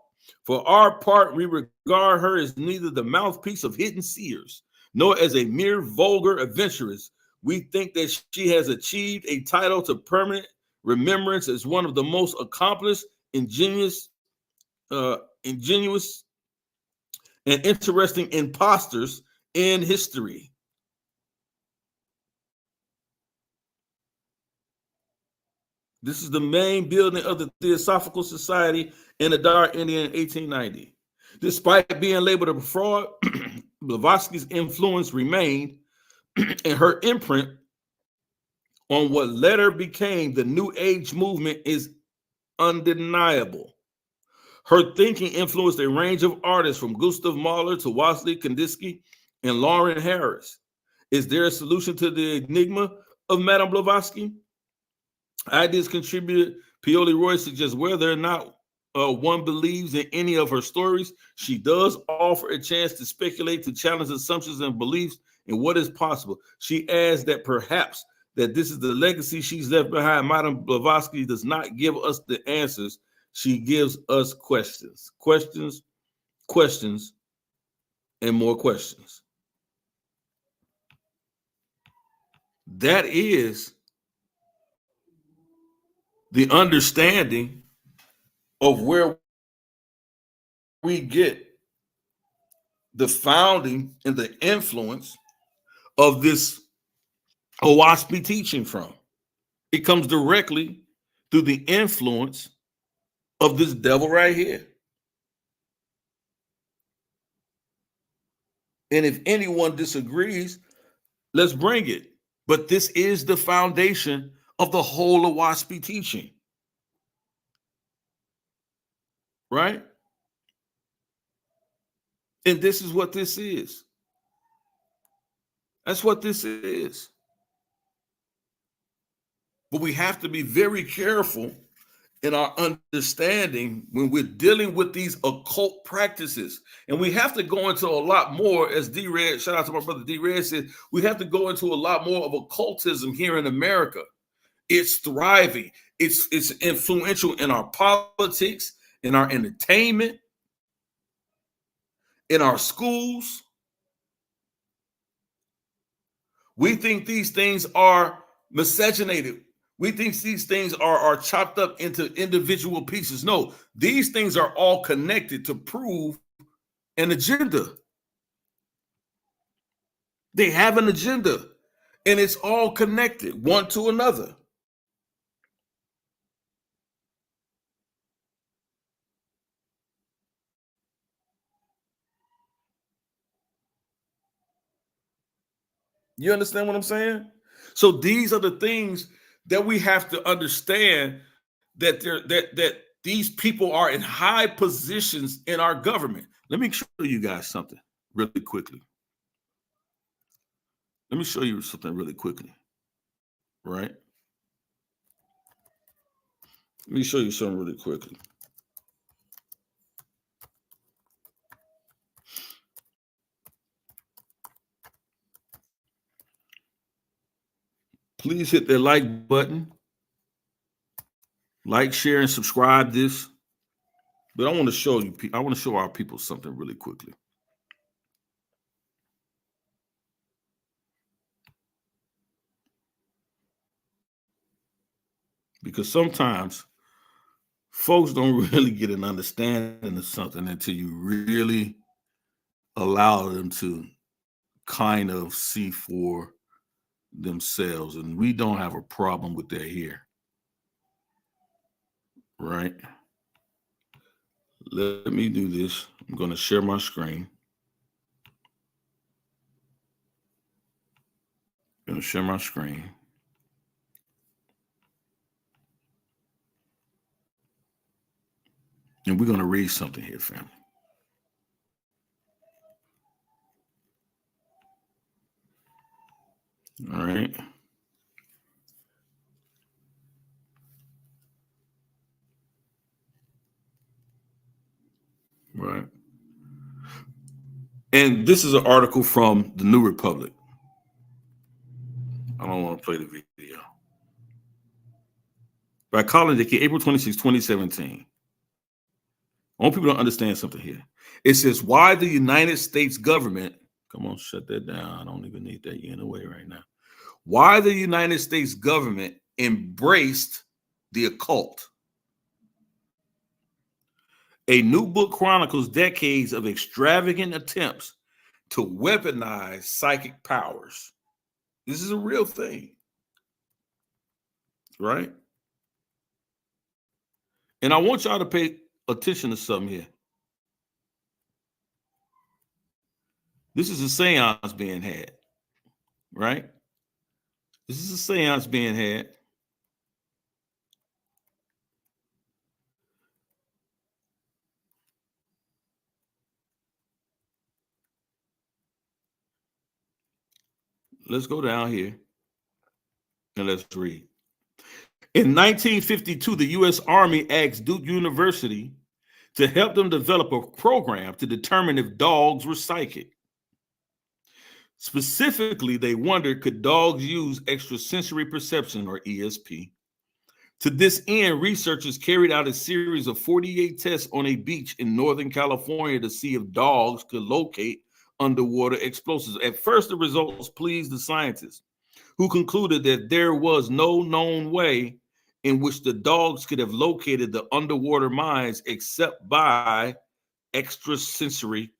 Speaker 1: For our part, we regard her as neither the mouthpiece of hidden seers nor as a mere vulgar adventuress. We think that she has achieved a title to permanent remembrance as one of the most accomplished, ingenious, and interesting imposters in history. This is the main building of the Theosophical Society in Adar, India in 1890. Despite being labeled a fraud, Blavatsky's influence remained, and her imprint on what later became the New Age movement is undeniable. Her thinking influenced a range of artists from Gustav Mahler to Wassily Kandinsky and Lauren Harris. Is there a solution to the enigma of Madame Blavatsky? Ideas contributed Pioli Roy suggests whether or not one believes in any of her stories, she does offer a chance to speculate, to challenge assumptions and beliefs in what is possible. She adds that perhaps that this is the legacy she's left behind. Madame Blavatsky does not give us the answers. She gives us questions, and more questions. That is the understanding of where we get the founding and the influence of this Oahspe teaching from. It comes directly through the influence of this devil right here. And if anyone disagrees, let's bring it. But this is the foundation of the whole Oahspe teaching. Right? And this is what this is. That's what this is. But we have to be very careful in our understanding when we're dealing with these occult practices. And we have to go into a lot more, as D-Red, shout out to my brother D-Red said, we have to go into a lot more of occultism here in America. It's thriving. It's influential in our politics, in our entertainment, in our schools. We think these things are miscegenated. We think these things are chopped up into individual pieces. No, these things are all connected to prove an agenda. They have an agenda, and it's all connected one to another. You understand what I'm saying? So these are the things that we have to understand, that that these people are in high positions in our government. Let me show you guys something really quickly. Let me show you something really quickly, right? Let me show you something really quickly. Please hit that like button, like, share, and subscribe this. But I want to show you, I want to show our people something really quickly. Because sometimes folks don't really get an understanding of something until you really allow them to kind of see for themselves. And we don't have a problem with that here, right? Let me do this. I'm going to share my screen. I'm going to share my screen. And we're going to read something here, family. All right. Right. And this is an article from the New Republic. I don't want to play the video. By Colin Dickey, April 26, 2017. I want people to understand something here. It says, why the United States government, come on, shut that down. I don't even need that. You're in the way right now. Why the United States government embraced the occult. A new book chronicles decades of extravagant attempts to weaponize psychic powers. This is a real thing, right? And I want y'all to pay attention to something here. This is a seance being had, right? This is a seance being had. Let's go down here and let's read. In 1952, the U.S. Army asked Duke University to help them develop a program to determine if dogs were psychic. Specifically, they wondered, could dogs use extrasensory perception, or ESP? To this end, researchers carried out a series of 48 tests on a beach in Northern California to see if dogs could locate underwater explosives. At first, the results pleased the scientists, who concluded that there was no known way in which the dogs could have located the underwater mines except by extrasensory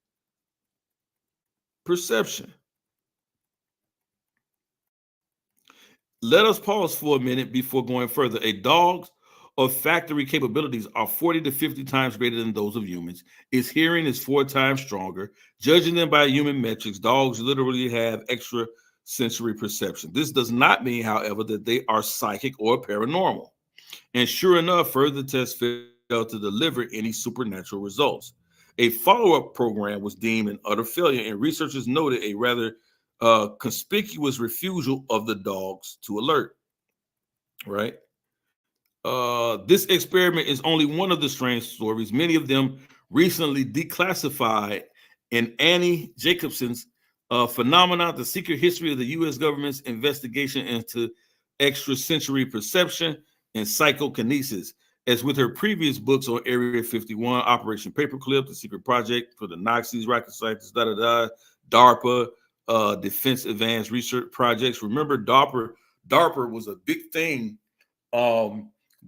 Speaker 1: perception. Let us pause for a minute before going further. A dog's olfactory capabilities are 40 to 50 times greater than those of humans. Its hearing is 4 times stronger. Judging them by human metrics, dogs literally have extra sensory perception. This does not mean, however, that they are psychic or paranormal. And sure enough, further tests failed to deliver any supernatural results. A follow-up program was deemed an utter failure, and researchers noted a rather conspicuous refusal of the dogs to alert. Right? This experiment is only one of the strange stories, many of them recently declassified in Annie Jacobson's Phenomena, the Secret History of the U.S. Government's Investigation into Extrasensory Perception and Psychokinesis. As with her previous books on Area 51, Operation Paperclip, The Secret Project for the Nazis, Rocket Scientists, DARPA, Defense Advanced Research Projects. Remember, DARPA was a big thing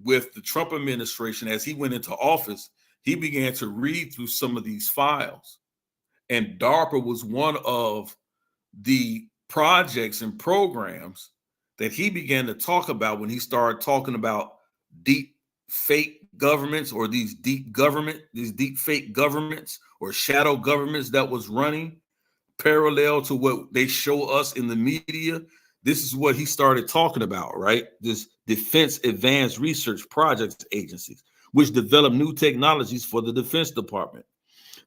Speaker 1: with the Trump administration. As he went into office, he began to read through some of these files. And DARPA was one of the projects and programs that he began to talk about when he started talking about deep fake governments, or these deep fake governments or shadow governments that was running parallel to what they show us in the media. This is what he started talking about, right? This Defense Advanced Research Projects Agencies, which develop new technologies for the Defense Department.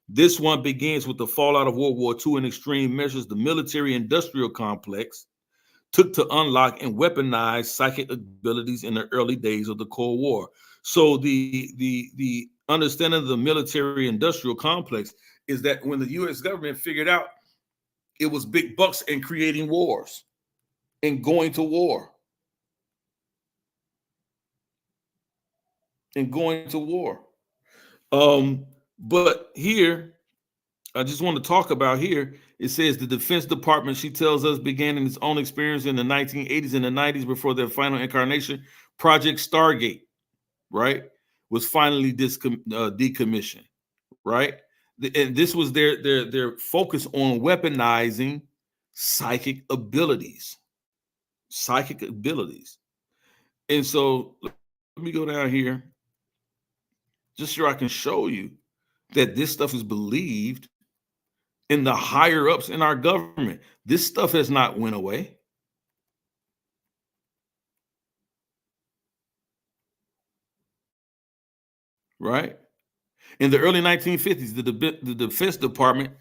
Speaker 1: This one begins with the fallout of World War II and extreme measures the military industrial complex took to unlock and weaponize psychic abilities in the early days of the Cold War. So the understanding of the military industrial complex is that when the U.S. government figured out it was big bucks in creating wars and going to war and going to war. But here, I just want to talk about here. It says the Defense Department, she tells us, began in its own experience in the 1980s and the 90s before their final incarnation. Project Stargate, right, was finally decommissioned, right? And this was their focus on weaponizing psychic abilities. Psychic abilities. And so let me go down here just so I can show you that this stuff is believed in the higher ups in our government. This stuff has not went away. Right? In the early 1950s, the Defense Department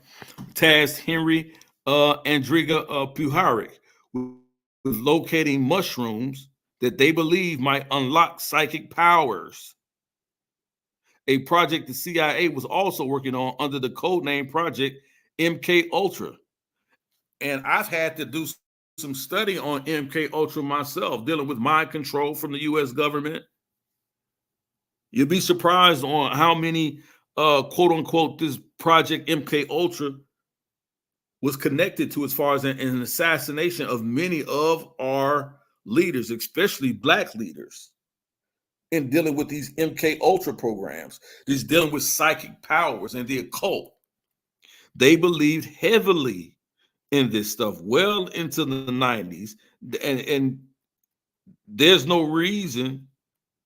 Speaker 1: tasked Henry Andriga Puharich with locating mushrooms that they believe might unlock psychic powers. A project the CIA was also working on under the code name Project MK Ultra. And I've had to do some study on MK Ultra myself, dealing with mind control from the US government. You'd be surprised on how many quote unquote this Project MK Ultra was connected to, as far as an assassination of many of our leaders, especially Black leaders, in dealing with these MK Ultra programs, these dealing with psychic powers and the occult. They believed heavily in this stuff well into the 90s. And there's no reason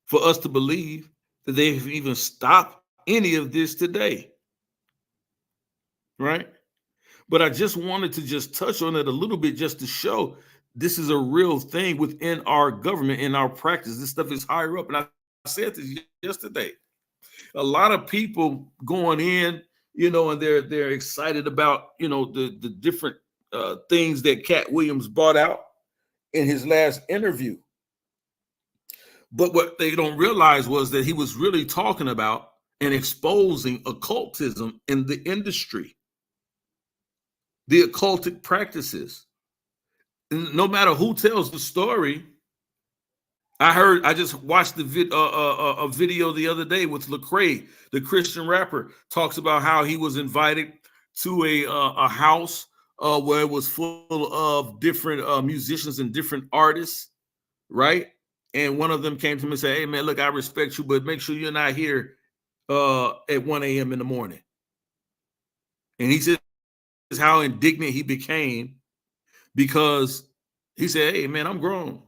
Speaker 1: for us to believe that they've even stopped any of this today. Right? But I just wanted to just touch on it a little bit just to show this is a real thing within our government, in our practice. This stuff is higher up. And I said this yesterday. A lot of people going in, and they're excited about, the different things that Cat Williams brought out in his last interview. But what they don't realize was that he was really talking about and exposing occultism in the industry, the occultic practices. And no matter who tells the story, I just watched a video the other day with Lecrae, the Christian rapper, talks about how he was invited to a house where it was full of different musicians and different artists, right? And one of them came to him and said, "Hey man, look, I respect you, but make sure you're not here at 1 a.m. in the morning." And he said how indignant he became because he said, "Hey man, I'm grown.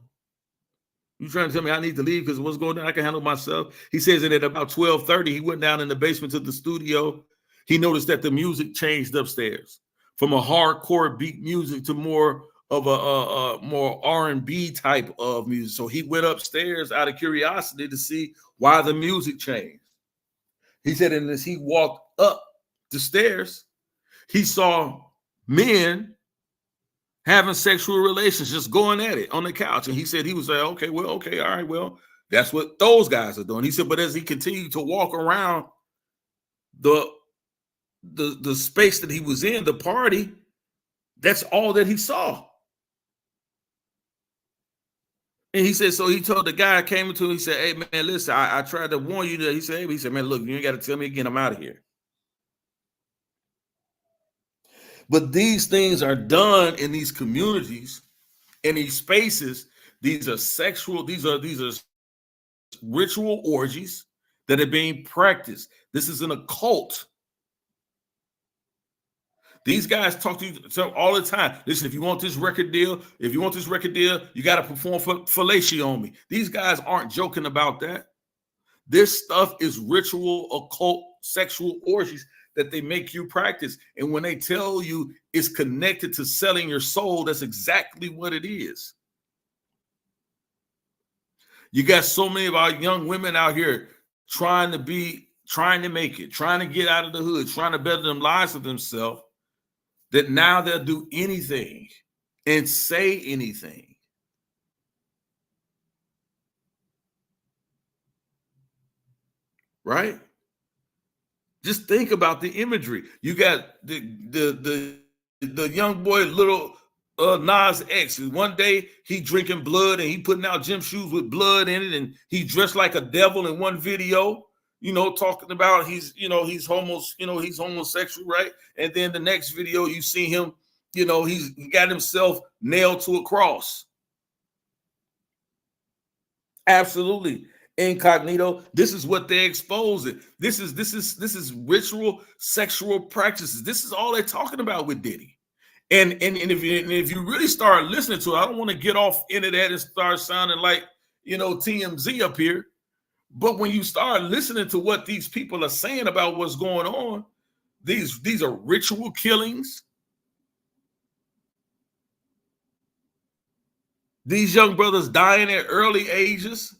Speaker 1: You trying to tell me I need to leave because what's going on? I can handle myself." He says that at about 12:30, he went down in the basement to the studio. He noticed that the music changed upstairs from a hardcore beat music to more of a more R&B type of music. So he went upstairs out of curiosity to see why the music changed. He said, and as he walked up the stairs, he saw men having sexual relations, just going at it on the couch. And he said, he was like, okay, all right, well, that's what those guys are doing. He said, but as he continued to walk around the space that he was in, the party, that's all that he saw. And he said, so he told the guy came into him, he said, "Hey man, listen, I tried to warn you that." He said, man, look, you ain't got to tell me again, I'm out of here. But these things are done in these communities, in these spaces. These are ritual orgies that are being practiced. This is an occult. These guys talk to you all the time. Listen, if you want this record deal, you got to perform fellatio on me. These guys aren't joking about that. This stuff is ritual, occult, sexual orgies that they make you practice. And when they tell you it's connected to selling your soul, that's exactly what it is. You got so many of our young women out here trying to make it, trying to get out of the hood, trying to better them lives for themselves, that now they'll do anything and say anything. Right? Just think about the imagery. You got the young boy, little Nas X. One day he drinking blood and he putting out gym shoes with blood in it, and he dressed like a devil in one video. Talking about he's homosexual, right? And then the next video you see him, he's got himself nailed to a cross. Absolutely. Incognito. This is what they're exposing. This is ritual sexual practices. This is all they're talking about with Diddy. And if you really start listening to it, I don't want to get off into that and start sounding like TMZ up here. But when you start listening to what these people are saying about what's going on, these are ritual killings. These young brothers dying at early ages.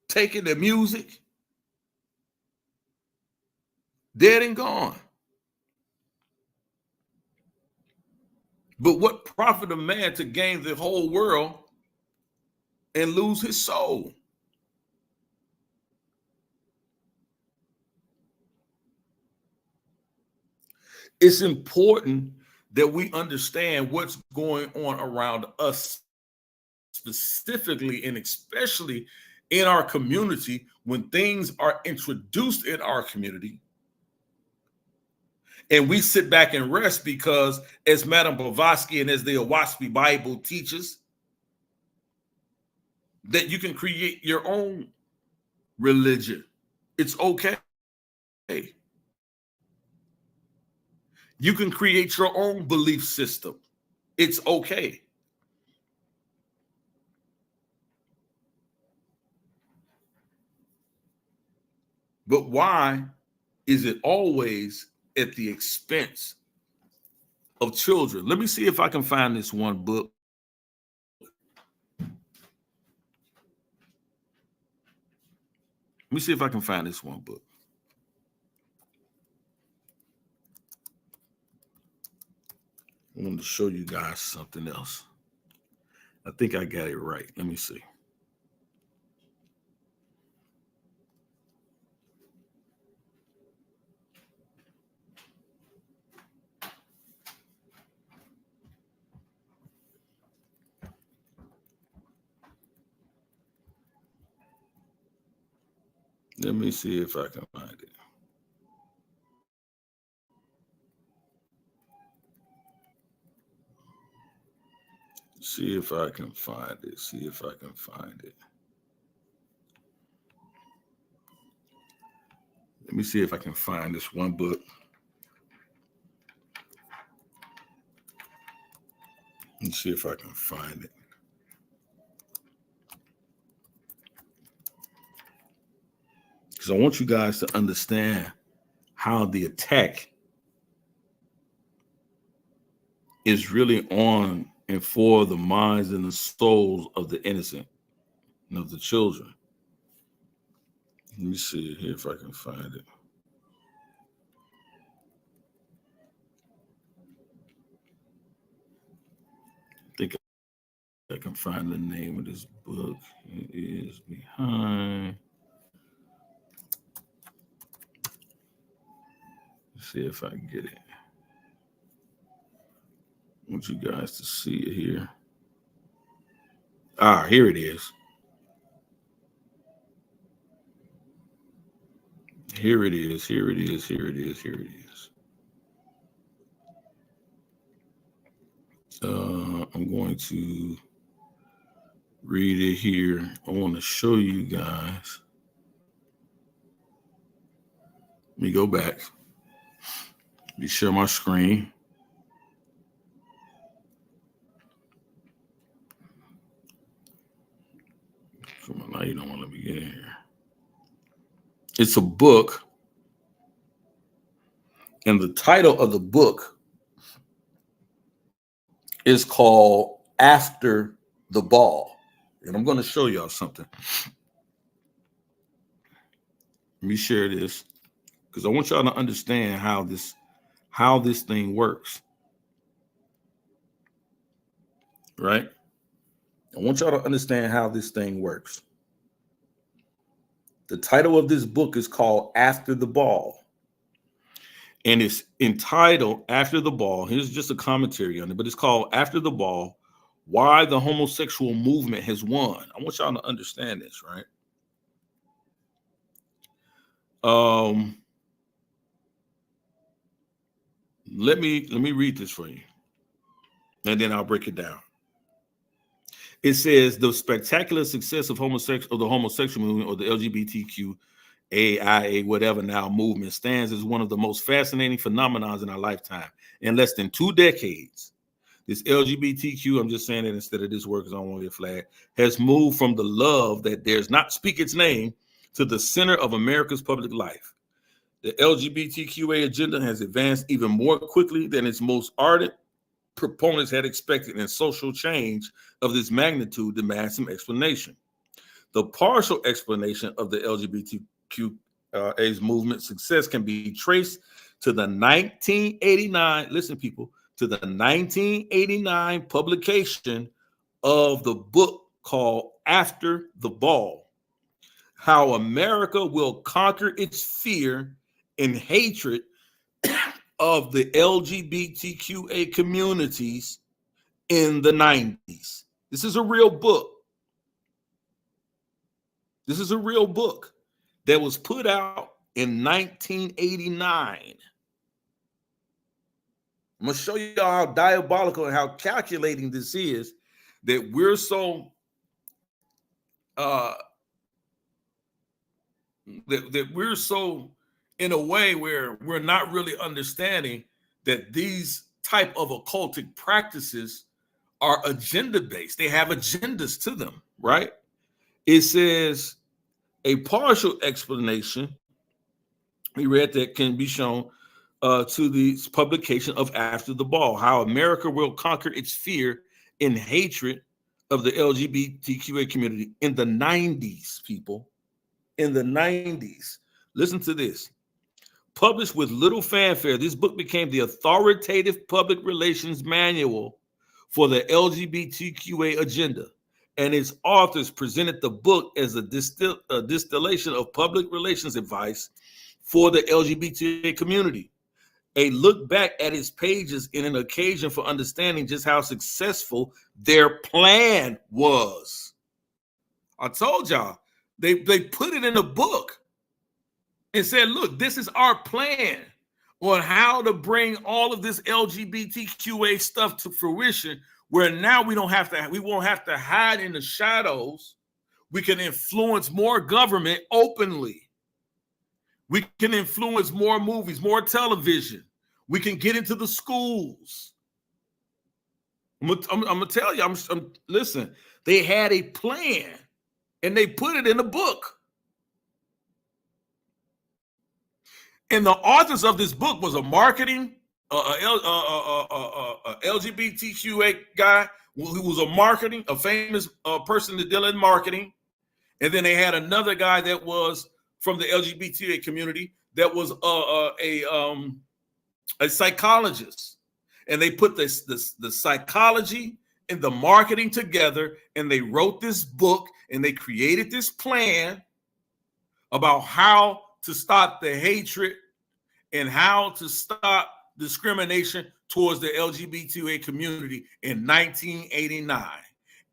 Speaker 1: Taking the music, dead and gone. But what profit a man to gain the whole world and lose his soul? It's important that we understand what's going on around us specifically and especially in our community. When things are introduced in our community and we sit back and rest, because as Madame Blavatsky and as the Oahspe Bible teaches, that you can create your own religion. It's okay. You can create your own belief system. It's okay. But why is it always at the expense of children? Let me see if I can find this one book. Let me see if I can find this one book. I wanted to show you guys something else. I think I got it right. Let me see. Let me see if I can find it. See if I can find it. See if I can find it. Let me see if I can find this one book. Let's see if I can find it. Because I want you guys to understand how the attack is really on and for the minds and the souls of the innocent and of the children. Let me see here if I can find it. I think I can find the name of this book. It is behind. Let's see if I can get it. I want you guys to see it here. Here it is. Here it is. Here it is. Here it is. Here it is. I'm going to read it here. I want to show you guys Let me go back. Let me share my screen. Come on, now you don't want to let me get in here. It's a book, and the title of the book is called After the Ball. And I'm going to show y'all something. Let me share this because I want y'all to understand how this thing works. Right? I want y'all to understand how this thing works. The title of this book is called After the Ball. And it's entitled After the Ball. Here's just a commentary on it, but it's called After the Ball, Why the Homosexual Movement Has Won. I want y'all to understand this, right? Let me read this for you, and then I'll break it down. It says the spectacular success of the homosexual movement, or the LGBTQAIA whatever now movement, stands as one of the most fascinating phenomenons in our lifetime. In less than 2 decades, this LGBTQ, I'm just saying it instead of this word because I don't want to get flagged, has moved from the love that dares not speak its name to the center of America's public life. The LGBTQA agenda has advanced even more quickly than its most ardent proponents had expected, and social change of this magnitude demands some explanation. The partial explanation of the LGBTQA movement success can be traced to the 1989, listen people, to the 1989 publication of the book called After the Ball, How America Will Conquer Its Fear and Hatred of the LGBTQA communities in the 90s. This is a real book. This is a real book that was put out in 1989. I'm going to show you how diabolical and how calculating this is, that we're so that we're so in a way where we're not really understanding that these type of occultic practices are agenda-based. They have agendas to them, right? It says a partial explanation, we read, that can be shown to the publication of After the Ball, How America Will Conquer Its Fear and Hatred of the LGBTQA community in the 90s, people. In the 90s. Listen to this. Published with little fanfare, this book became the authoritative public relations manual for the LGBTQA agenda, and its authors presented the book as a distillation of public relations advice for the LGBTQA community. A look back at its pages in an occasion for understanding just how successful their plan was. I told y'all, they put it in a book and said, look, this is our plan on how to bring all of this LGBTQA stuff to fruition, where now we won't have to hide in the shadows. We can influence more government openly. We can influence more movies, more television. We can get into the schools. I'm gonna tell you, listen, they had a plan and they put it in a book. And the authors of this book was a marketing, LGBTQA guy who was a famous person to deal in marketing. And then they had another guy that was from the LGBTQA community that was a psychologist. And they put the psychology and the marketing together, and they wrote this book, and they created this plan about how to stop the hatred and how to stop discrimination towards the LGBTQA community in 1989.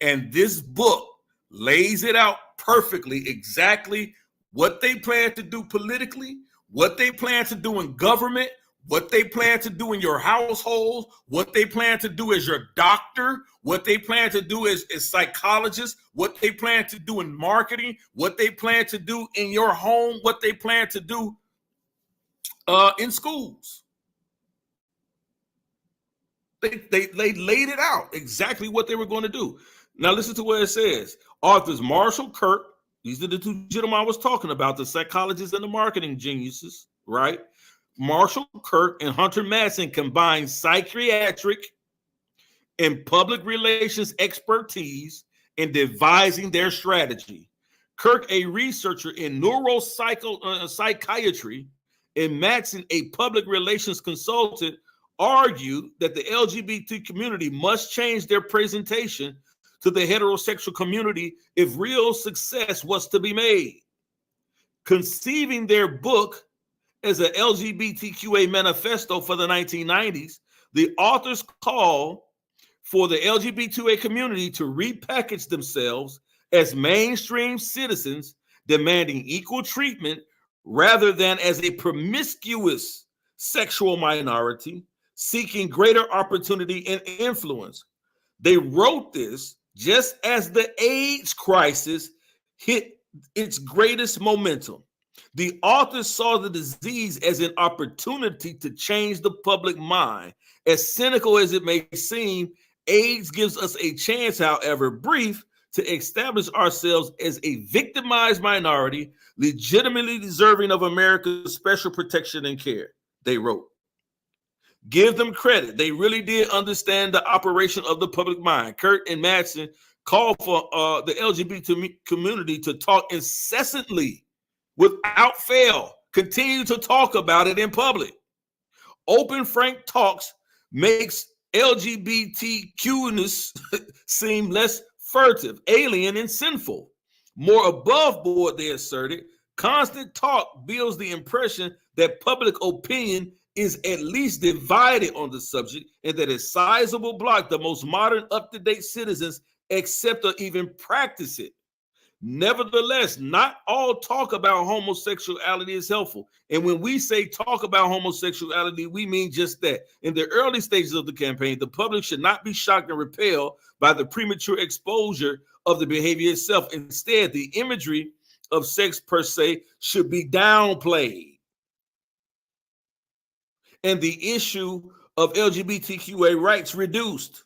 Speaker 1: And this book lays it out perfectly, exactly what they plan to do politically, what they plan to do in government, what they plan to do in your household, what they plan to do as your doctor, what they plan to do as psychologists, what they plan to do in marketing, what they plan to do in your home, what they plan to do in schools. They laid it out exactly what they were going to do. Now listen to what it says. Authors Marshall Kirk, these are the two gentlemen I was talking about, the psychologists and the marketing geniuses, right? Marshall Kirk and Hunter Madsen combined psychiatric and public relations expertise in devising their strategy. Kirk, a researcher in neuropsychiatry, and Madsen, a public relations consultant, argued that the LGBT community must change their presentation to the heterosexual community if real success was to be made. Conceiving their book as an LGBTQA manifesto for the 1990s, the authors call for the LGBTQA community to repackage themselves as mainstream citizens demanding equal treatment rather than as a promiscuous sexual minority seeking greater opportunity and influence. They wrote this just as the AIDS crisis hit its greatest momentum. The authors saw the disease as an opportunity to change the public mind. As cynical as it may seem, AIDS gives us a chance, however brief, to establish ourselves as a victimized minority, legitimately deserving of America's special protection and care, they wrote. Give them credit. They really did understand the operation of the public mind. Kurt and Madsen called for the LGBT community to talk incessantly without fail. Continue to talk about it in public. Open, frank talks makes LGBTQness seem less furtive, alien, and sinful. More above board, they asserted, constant talk builds the impression that public opinion is at least divided on the subject and that a sizable block, the most modern, up-to-date citizens, accept or even practice it. Nevertheless, not all talk about homosexuality is helpful. And when we say talk about homosexuality, we mean just that. In the early stages of the campaign, the public should not be shocked and repelled by the premature exposure of the behavior itself. Instead, the imagery of sex per se should be downplayed. And the issue of LGBTQA rights reduced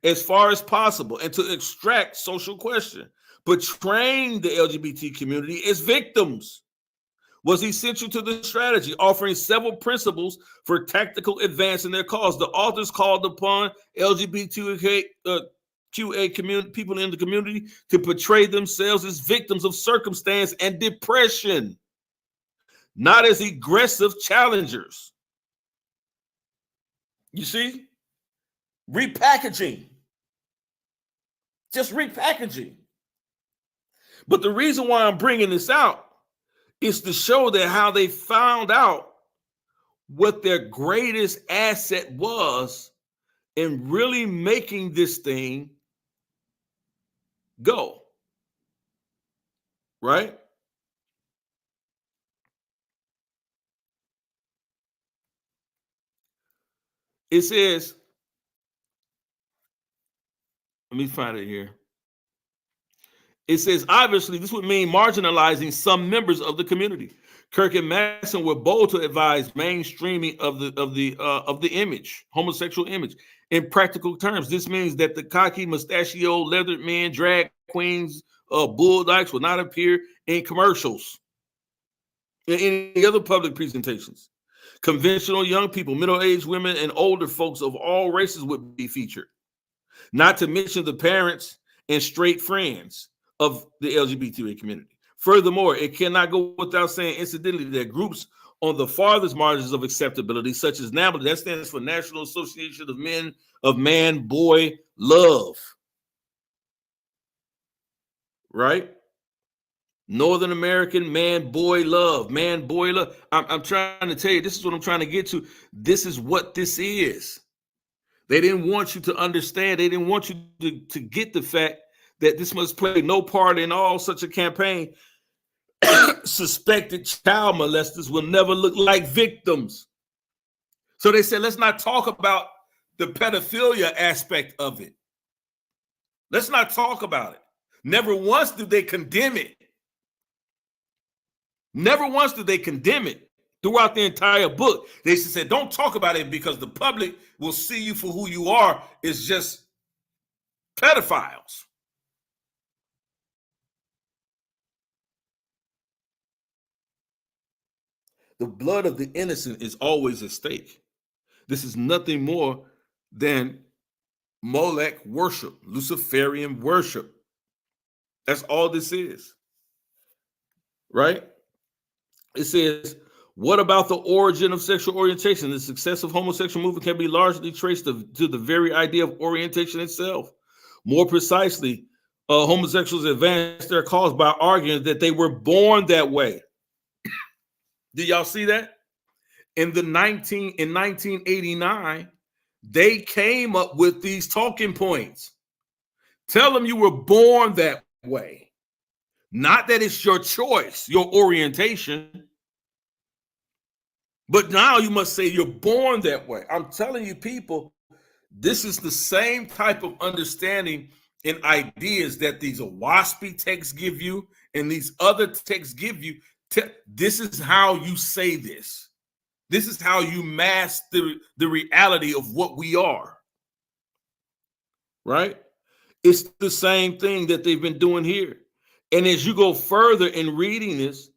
Speaker 1: as far as possible, and to extract social question. Portraying the LGBT community as victims was essential to the strategy, offering several principles for tactical advance in their cause. The authors called upon LGBTQA community, people in the community to portray themselves as victims of circumstance and depression, not as aggressive challengers. You see? Repackaging. Just repackaging. But the reason why I'm bringing this out is to show that how they found out what their greatest asset was in really making this thing go. Right? It says, let me find it here. It says, obviously, this would mean marginalizing some members of the community. Kirk and Madsen were bold to advise mainstreaming of the image, homosexual image. In practical terms, this means that the cocky, mustachioed, leathered men, drag queens, bull dykes will not appear in commercials, in any other public presentations. Conventional young people, middle-aged women, and older folks of all races would be featured. Not to mention the parents and straight friends of the LGBTQ community. Furthermore, it cannot go without saying, incidentally, that groups on the farthest margins of acceptability, such as NAMBLA, that stands for National Association of Men of Man Boy Love, right? Northern American Man Boy Love, Man Boy Love. I'm trying to tell you, this is what I'm trying to get to. This is what this is. They didn't want you to understand. They didn't want you to get the fact that this must play no part in all such a campaign. Suspected child molesters will never look like victims. So they said, let's not talk about the pedophilia aspect of it. Let's not talk about it. Never once did they condemn it. Never once did they condemn it. Throughout the entire book, they said, don't talk about it because the public will see you for who you are. It's just pedophiles. The blood of the innocent is always at stake. This is nothing more than Molech worship, Luciferian worship. That's all this is, right? It says, what about the origin of sexual orientation? The success of homosexual movement can be largely traced to the very idea of orientation itself. More precisely, homosexuals advance their cause by arguing that they were born that way. Did y'all see that? In 1989, they came up with these talking points. Tell them you were born that way. Not that it's your choice, your orientation. But now you must say you're born that way. I'm telling you, people, this is the same type of understanding and ideas that these Oahspe texts give you and these other texts give you. This is how you say this. This is how you mask the reality of what we are. Right? It's the same thing that they've been doing here. And as you go further in reading this,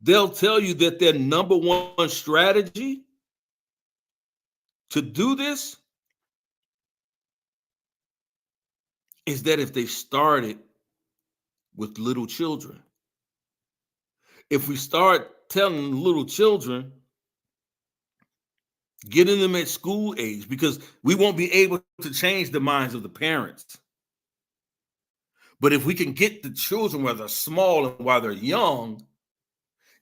Speaker 1: they'll tell you that their number one strategy to do this is that if they started with little children, if we start telling little children, getting them at school age, because we won't be able to change the minds of the parents. But if we can get the children while they're small and while they're young,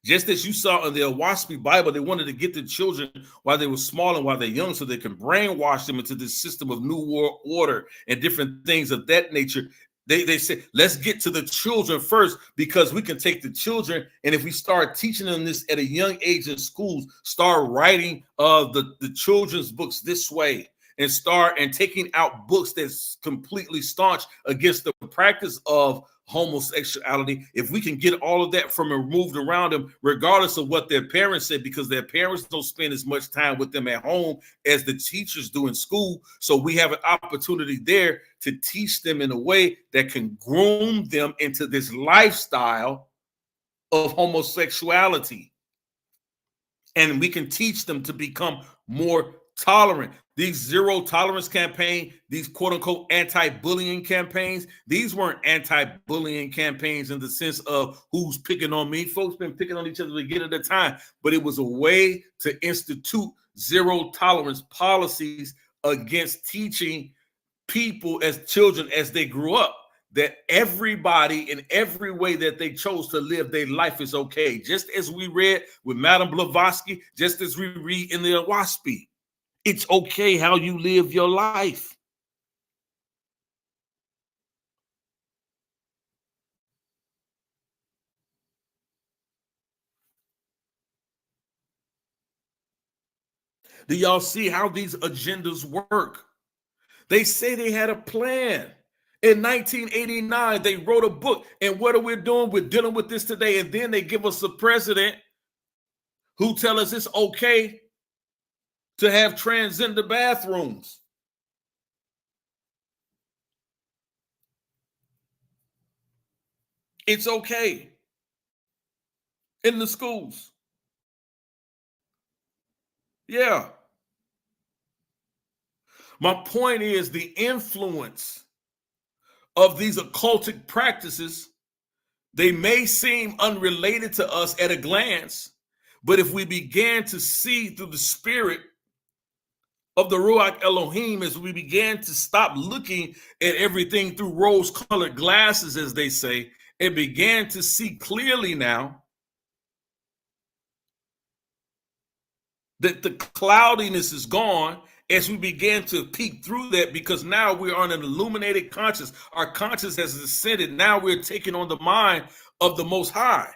Speaker 1: just as you saw in the Oahspe Bible, they wanted to get the children while they were small and while they're young so they can brainwash them into this system of new world order and different things of that nature. They say, let's get to the children first because we can take the children. And if we start teaching them this at a young age in schools, start writing the children's books this way and start and taking out books that's completely staunch against the practice of homosexuality, if we can get all of that from removed around them, regardless of what their parents said, because their parents don't spend as much time with them at home as the teachers do in school. So we have an opportunity there to teach them in a way that can groom them into this lifestyle of homosexuality. And we can teach them to become more tolerant. These zero tolerance campaign, these quote unquote anti-bullying campaigns, these weren't anti-bullying campaigns in the sense of who's picking on me. Folks been picking on each other to get at a time, but it was a way to institute zero tolerance policies against teaching people as children as they grew up that everybody in every way that they chose to live their life is okay. Just as we read with Madame Blavatsky, just as we read in the Oahspe. It's okay how you live your life. Do y'all see how these agendas work? They say they had a plan. In 1989, they wrote a book. And what are we doing? We're dealing with this today. And then they give us a president who tell us it's okay to have transgender bathrooms. It's okay in the schools. Yeah. My point is the influence of these occultic practices, they may seem unrelated to us at a glance, but if we began to see through the spirit of the Ruach Elohim, as we began to stop looking at everything through rose-colored glasses, as they say, and began to see clearly now that the cloudiness is gone, as we began to peek through that, because now we're on an illuminated conscience. Our conscience has ascended. Now we're taking on the mind of the Most High.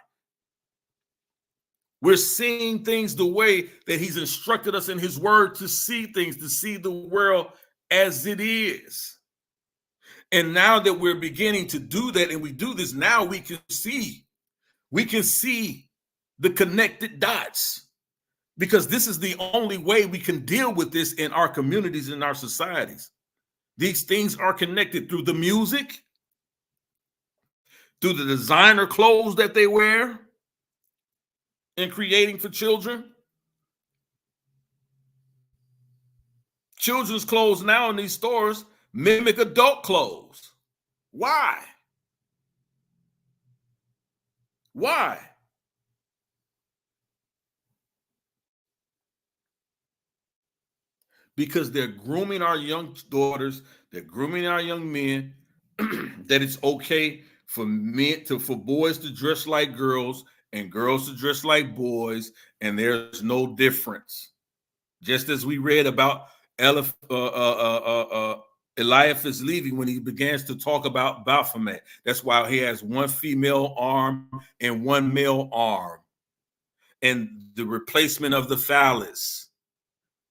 Speaker 1: We're seeing things the way that he's instructed us in his word to see things, to see the world as it is. And now that we're beginning to do that, and we do this, now we can see the connected dots. because this is the only way we can deal with this in our communities, in our societies. These things are connected through the music, through the designer clothes that they wear and creating for children. Children's clothes now in these stores mimic adult clothes. Why? Why? Because they're grooming our young daughters, they're grooming our young men, that it's okay for for boys to dress like girls and girls to dress like boys, and there's no difference. Just as we read about Eliphaz leaving when he begins to talk about Baphomet. That's why he has one female arm and one male arm, and the replacement of the phallus,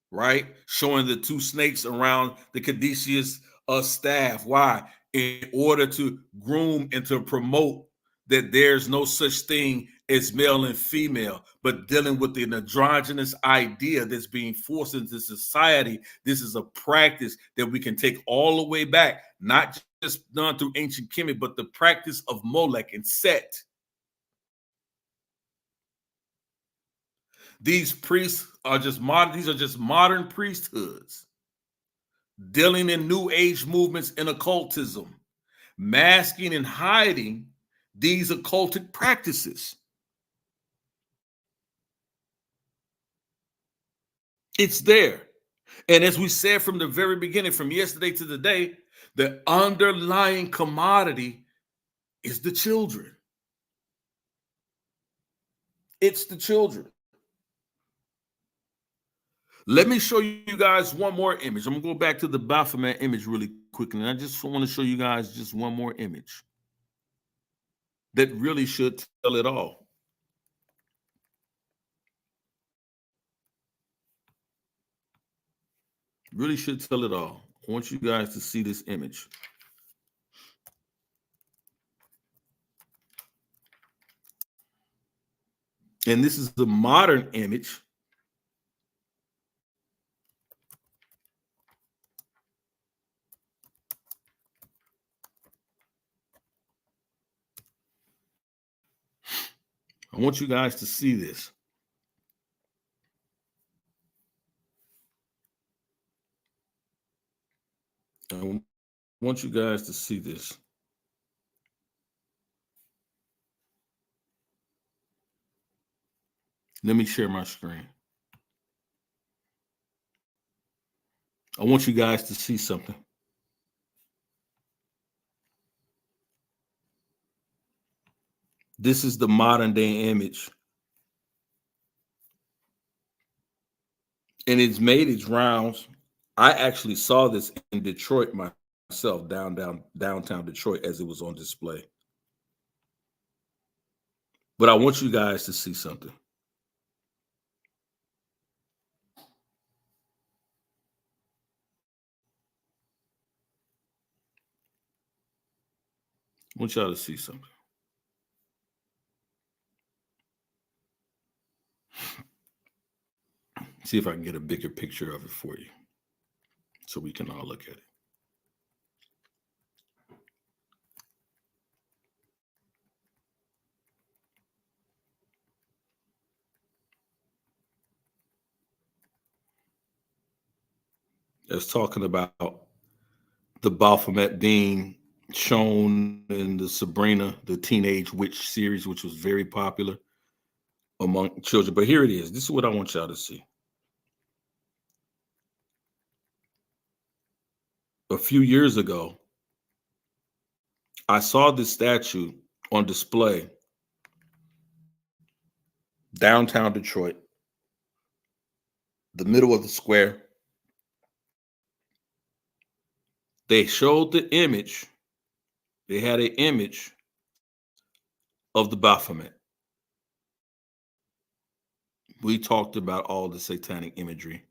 Speaker 1: right? Showing the two snakes around the caduceus staff. Why? In order to groom and to promote that there's no such thing as male and female, but dealing with the androgynous idea that's being forced into society. This is a practice that we can take all the way back, not just done through ancient Kemet, but the practice of Molech and Set. These priests are just modern, these are just modern priesthoods dealing in new age movements and occultism, masking and hiding these occultic practices. It's there. And as we said from the very beginning, from yesterday to today, the underlying commodity is the children. It's the children. Let me show you guys one more image. I'm going to go back to the Baphomet image really quickly. And I just want to show you guys just one more image that really should tell it all. Really should tell it all. I want you guys to see this image. And this is the modern image. I want you guys to see this. I want you guys to see this. Let me share my screen. I want you guys to see something. This is the modern day image. And it's made its rounds. I actually saw this in Detroit myself, downtown Detroit, as it was on display. But I want you guys to see something. I want y'all to see something. See if I can get a bigger picture of it for you so we can all look at it. It's talking about the Baphomet being shown in the Sabrina, the Teenage Witch series, which was very popular among children. But here it is. This is what I want y'all to see. A few years ago, I saw this statue on display downtown Detroit, the middle of the square. They showed the image. They had an image of the Baphomet. We talked about all the satanic imagery.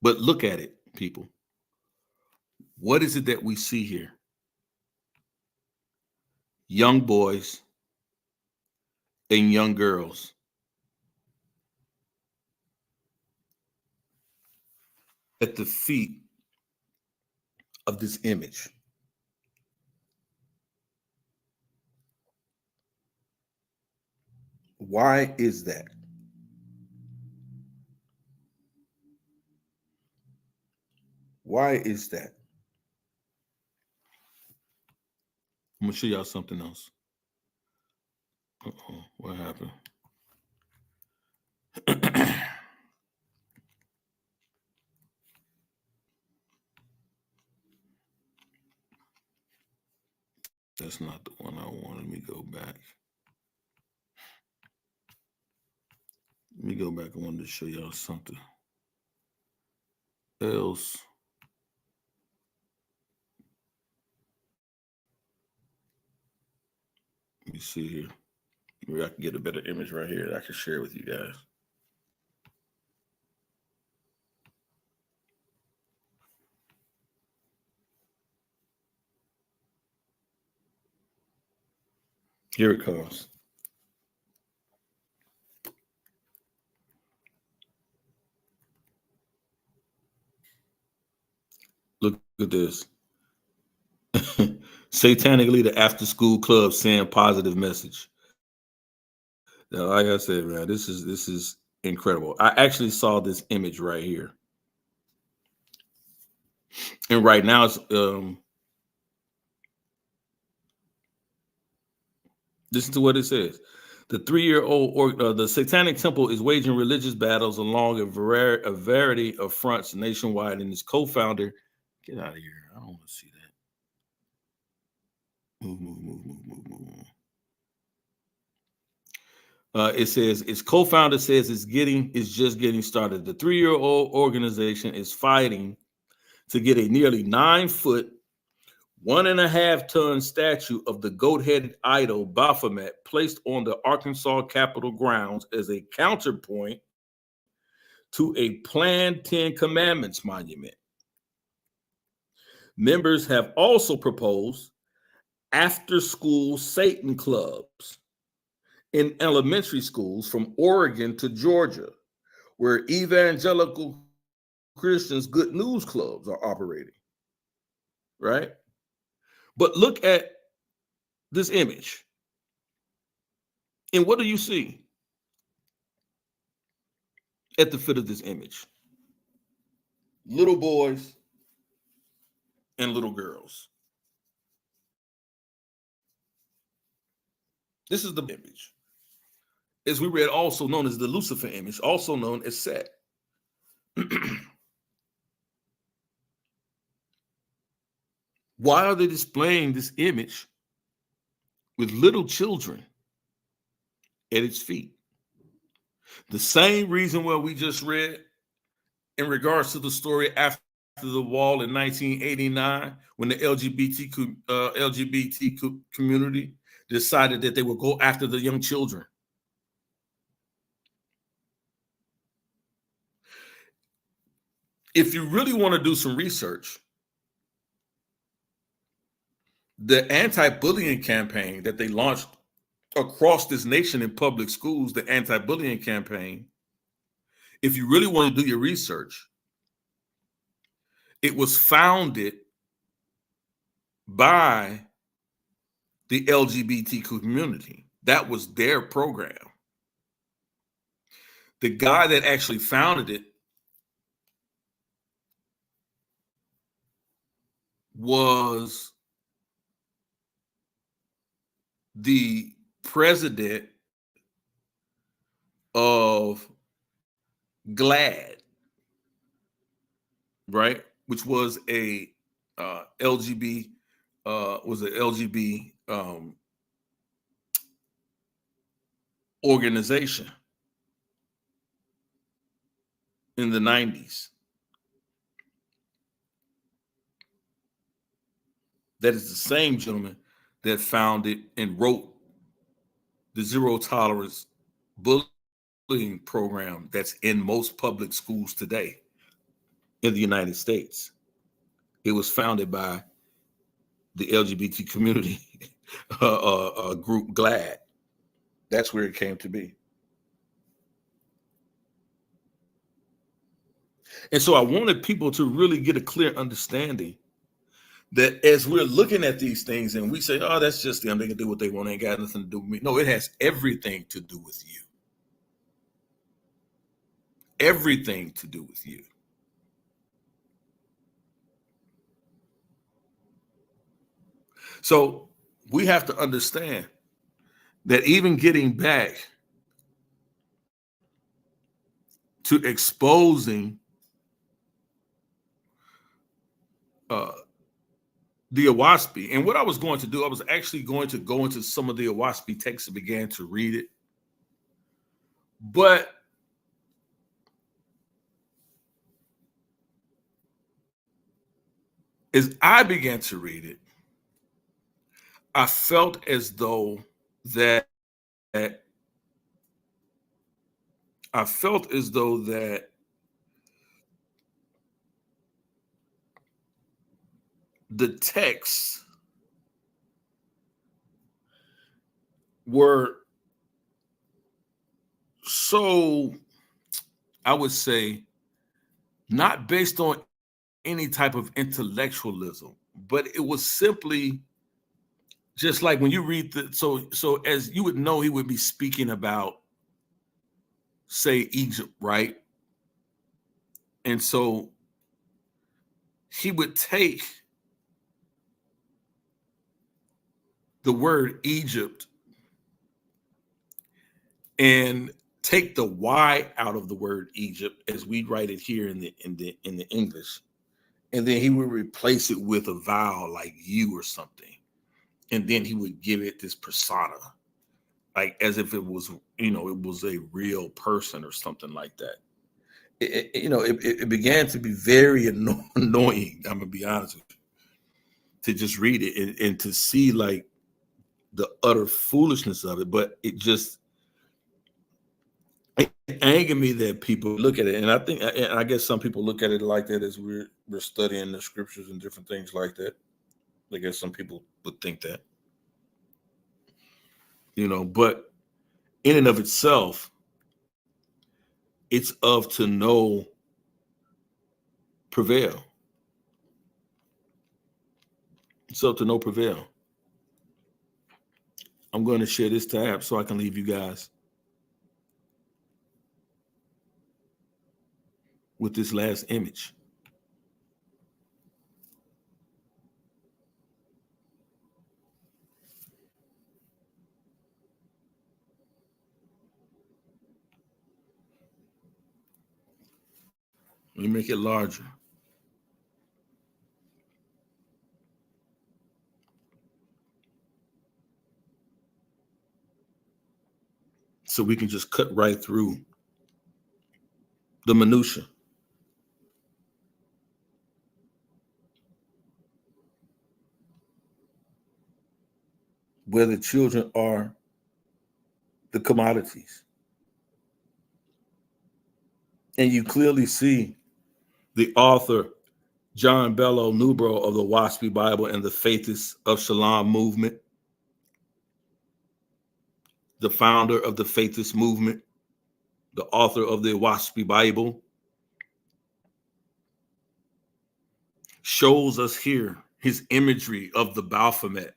Speaker 1: But look at it, people. What is it that we see here? Young boys and young girls at the feet of this image. Why is that? Why is that? I'm gonna show y'all something else. Uh-oh, what happened? That's not the one I wanted. Let me go back. Let me go back. I wanted to show y'all something else. Let me see here. Maybe I can get a better image right here that I can share with you guys. Here it comes. Look at this. Satanic leader after school club saying positive message. Now, like I said, man, this is incredible. I actually saw this image right here. And right now it's listen to what it says. The 3-year-old the Satanic Temple is waging religious battles along a variety of fronts nationwide, and its co-founder, get out of here. I don't want to see that. Move. It says its co-founder says it's just getting started. The 3-year-old organization is fighting to get a nearly 9-foot, 1.5-ton statue of the goat-headed idol Baphomet placed on the Arkansas Capitol grounds as a counterpoint to a planned 10 Commandments monument. Members have also proposed after-school Satan clubs in elementary schools from Oregon to Georgia, where evangelical Christians' good news clubs are operating, right? But look at this image. And what do you see at the foot of this image? Little boys and little girls. This is the image. As we read, also known as the Lucifer image, also known as Set. Why are they displaying this image with little children at its feet? The same reason why we just read in regards to the story after the wall in 1989, when the LGBT community decided that they would go after the young children. If you really want to do some research, the anti-bullying campaign that they launched across this nation in public schools, the anti-bullying campaign, if you really want to do your research, it was founded by the LGBT community. That was their program. The guy that actually founded it was the president of GLAAD, right? Which was a LGBT organization in the 90s. That is the same gentleman that founded and wrote the zero tolerance bullying program that's in most public schools today in the United States. It was founded by the LGBT community group GLAAD. That's where it came to be. And so I wanted people to really get a clear understanding that as we're looking at these things and we say, oh, that's just them, they can do what they want, ain't got nothing to do with me. No, it has everything to do with you. Everything to do with you. So we have to understand that even getting back to exposing the Oahspe, and what I was going to do, I was actually going to go into some of the Oahspe texts and began to read it. But as I began to read it, I felt as though that the texts were so, I would say, not based on any type of intellectualism, but it was simply just like when you read so as you would know, he would be speaking about, say, Egypt, right? And so he would take the word Egypt and take the Y out of the word Egypt as we write it here in the English, and then he would replace it with a vowel like you or something, and then he would give it this persona, like as if it was, it was a real person or something like that. It began to be very annoying. I'm gonna be honest with you, to just read it and to see like the utter foolishness of it, but it angered me that people look at it, and I guess some people look at it like that as we're studying the scriptures and different things like that. I guess some people would think that, but in and of itself, it's of to know prevail. It's up to no prevail. I'm going to share this tab so I can leave you guys with this last image. Let me make it larger. So we can just cut right through the minutia. Where the children are the commodities. And you clearly see the author, John Bello Newbro of the Oahspe Bible and the Faithist of Shalom movement, the founder of the Faithist movement, the author of the Oahspe Bible, shows us here his imagery of the Baphomet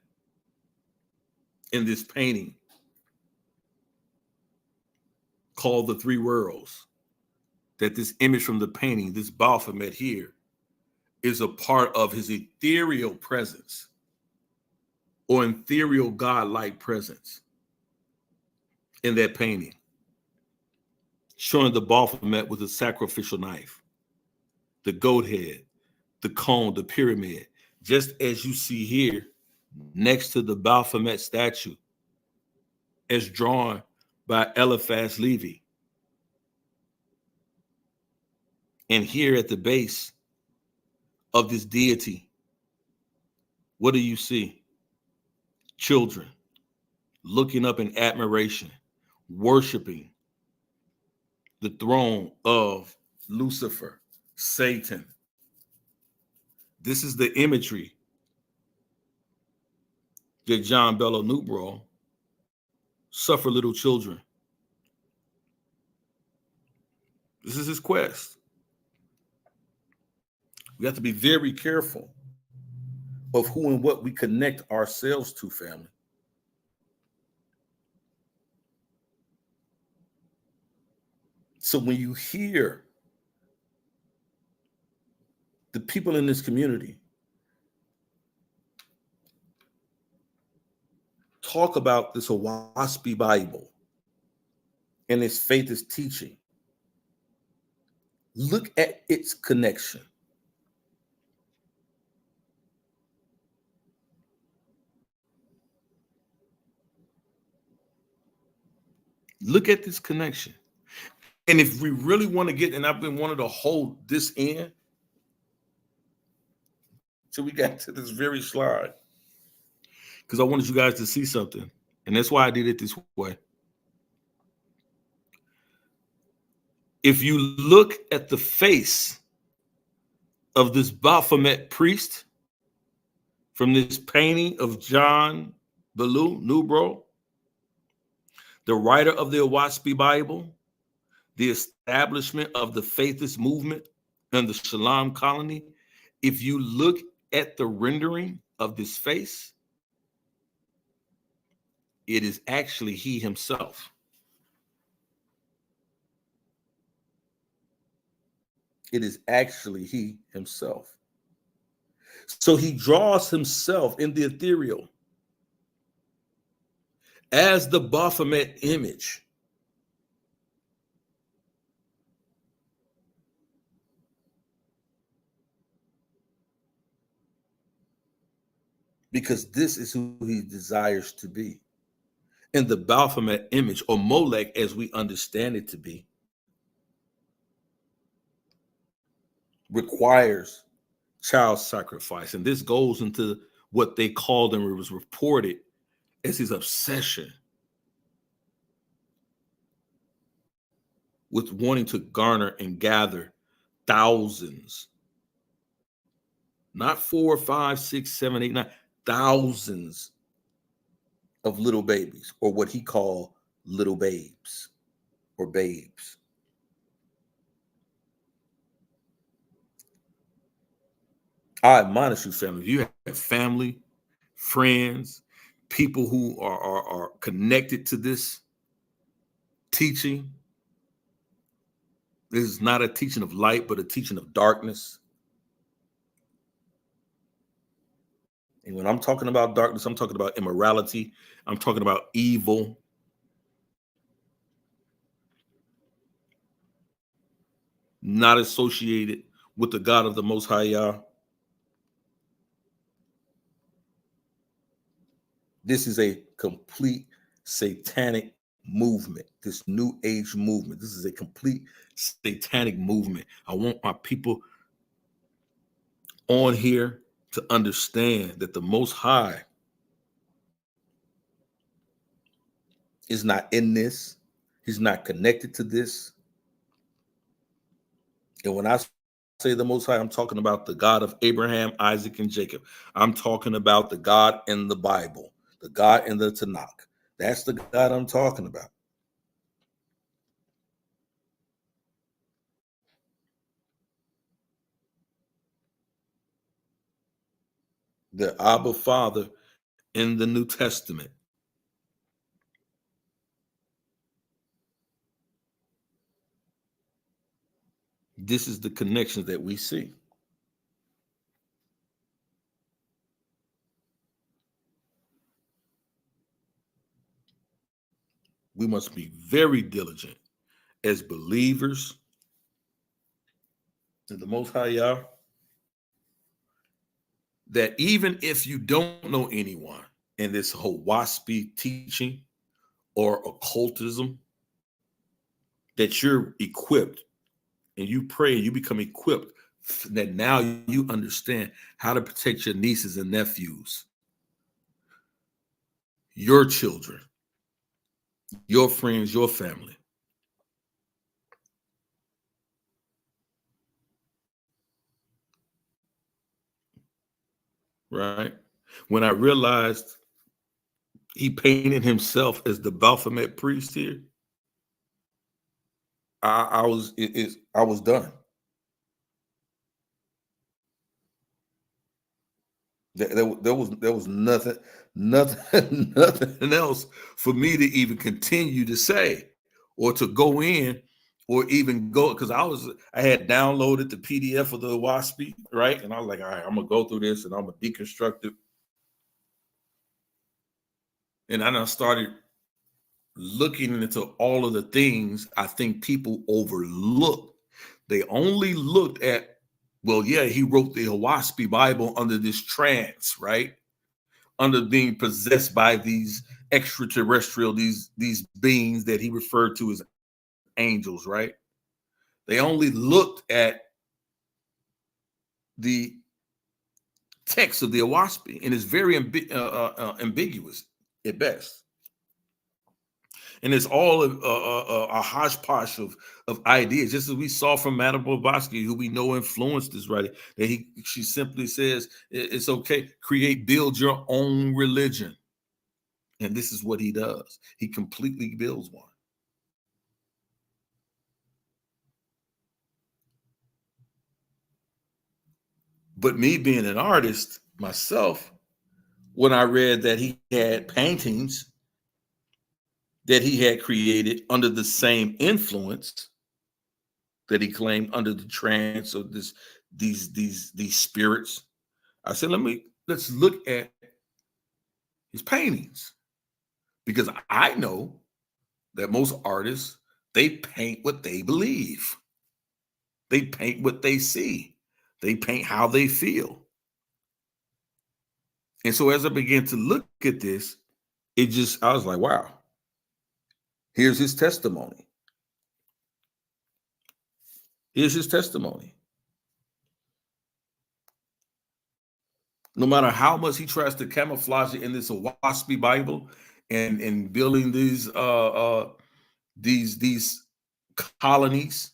Speaker 1: in this painting called The Three Worlds. That this image from the painting, this Baphomet here, is a part of his ethereal presence or ethereal godlike presence in that painting, showing the Baphomet with a sacrificial knife, the goat head, the cone, the pyramid, just as you see here next to the Baphomet statue as drawn by Eliphaz Levi. And here at the base of this deity, what do you see? Children looking up in admiration, worshiping the throne of Lucifer, Satan. This is the imagery that John Bello Newbro suffer little children. This is his quest. We have to be very careful of who and what we connect ourselves to, family. So when you hear the people in this community talk about this Oahspe Bible and its Faithist teaching, look at its connection. Look at this connection. And if we really want to get, and I've been wanting to hold this in till we got to this very slide, because I wanted you guys to see something. And that's why I did it this way. If you look at the face of this Baphomet priest from this painting of John Bellew, Nubro, the writer of the Oahspe Bible, the establishment of the Faithist movement and the Shalom colony, if you look at the rendering of this face, it is actually he himself. It is actually he himself. So he draws himself in the ethereal as the Baphomet image. Because this is who he desires to be. And the Baphomet image, or Molech as we understand it to be, requires child sacrifice. And this goes into what they called, and it was reported as his obsession with wanting to garner and gather thousands, not 4, 5, 6, 7, 8, 9, thousands of little babies, or what he called little babes or babes. I admonish you, family. If you have family, friends, people who are connected to this teaching, this is not a teaching of light, but a teaching of darkness. And when I'm talking about darkness, I'm talking about immorality. I'm talking about evil. Not associated with the God of the Most High Yah. This is a complete satanic movement, this new age movement. This is a complete satanic movement. I want my people on here to understand that the Most High is not in this. He's not connected to this. And when I say the Most High, I'm talking about the God of Abraham, Isaac, and Jacob. I'm talking about the God in the Bible, the God in the Tanakh. That's the God I'm talking about. The Abba Father in the New Testament. This is the connections that we see. We must be very diligent as believers in the Most High Yah, that even if you don't know anyone in this whole Oahspe teaching or occultism, that you're equipped and you pray and you become equipped, that now you understand how to protect your nieces and nephews, your children, your friends, your family. Right? When I realized he painted himself as the Baphomet priest here, I was done. There was nothing nothing else for me to even continue to say or to go in or even go, because I had downloaded the PDF of the Oahspe, right? And I was like, all right, I'm gonna go through this and I'm gonna deconstruct it. And I started looking into all of the things I think people overlooked. They only looked at, well, yeah, he wrote the Oahspe Bible under this trance, right? Under being possessed by these extraterrestrial, these beings that he referred to as angels, right? They only looked at the text of the Oahspe, and it's very ambiguous at best. And it's all a hodgepodge of ideas, just as we saw from Madame Blavatsky, who we know influenced this writing. That she simply says it's okay, build your own religion, and this is what he does. He completely builds one. But me being an artist myself, when I read that he had paintings that he had created under the same influence that he claimed under the trance of these spirits, I said, let's look at his paintings, because I know that most artists, they paint what they believe. They paint what they see. They paint how they feel. And so as I began to look at this, I was like, wow, here's his testimony. Here's his testimony. No matter how much he tries to camouflage it in this Oahspe Bible and building these colonies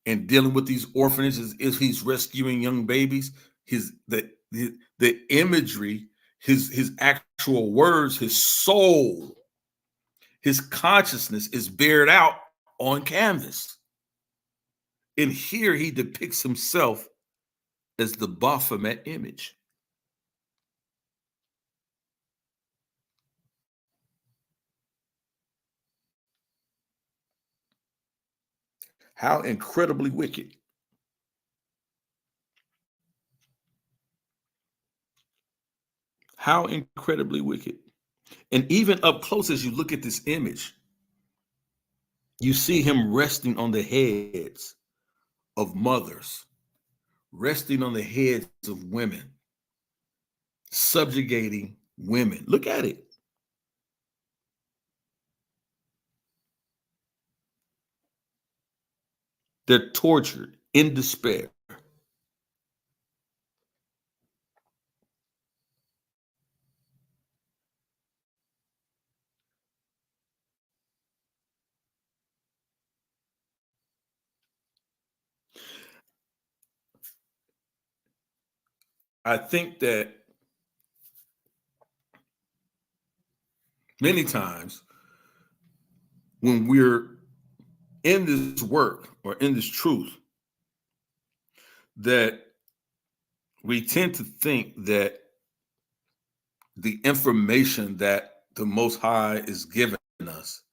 Speaker 1: and dealing with these orphanages, if he's rescuing young babies, the imagery, his actual words, his soul, his consciousness is bared out on canvas. And here he depicts himself as the Baphomet image. How incredibly wicked. How incredibly wicked. And even up close, as you look at this image, you see him resting on the heads of mothers, resting on the heads of women, subjugating women. Look at it. They're tortured in despair. I think that many times when we're in this work or in this truth, that we tend to think that the information that the Most High is giving us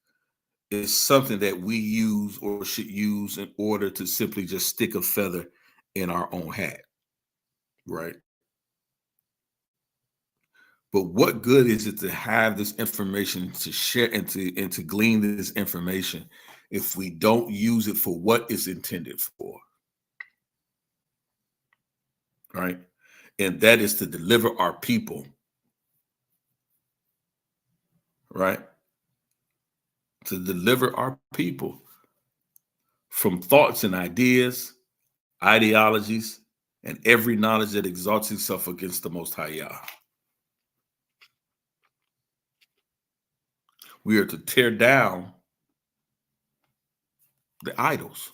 Speaker 1: is something that we use or should use in order to simply just stick a feather in our own hat, right? But what good is it to have this information to share and to glean this information if we don't use it for what it's intended for? Right? And that is to deliver our people, right? To deliver our people from thoughts and ideas, ideologies, and every knowledge that exalts itself against the Most High Yah. We are to tear down the idols.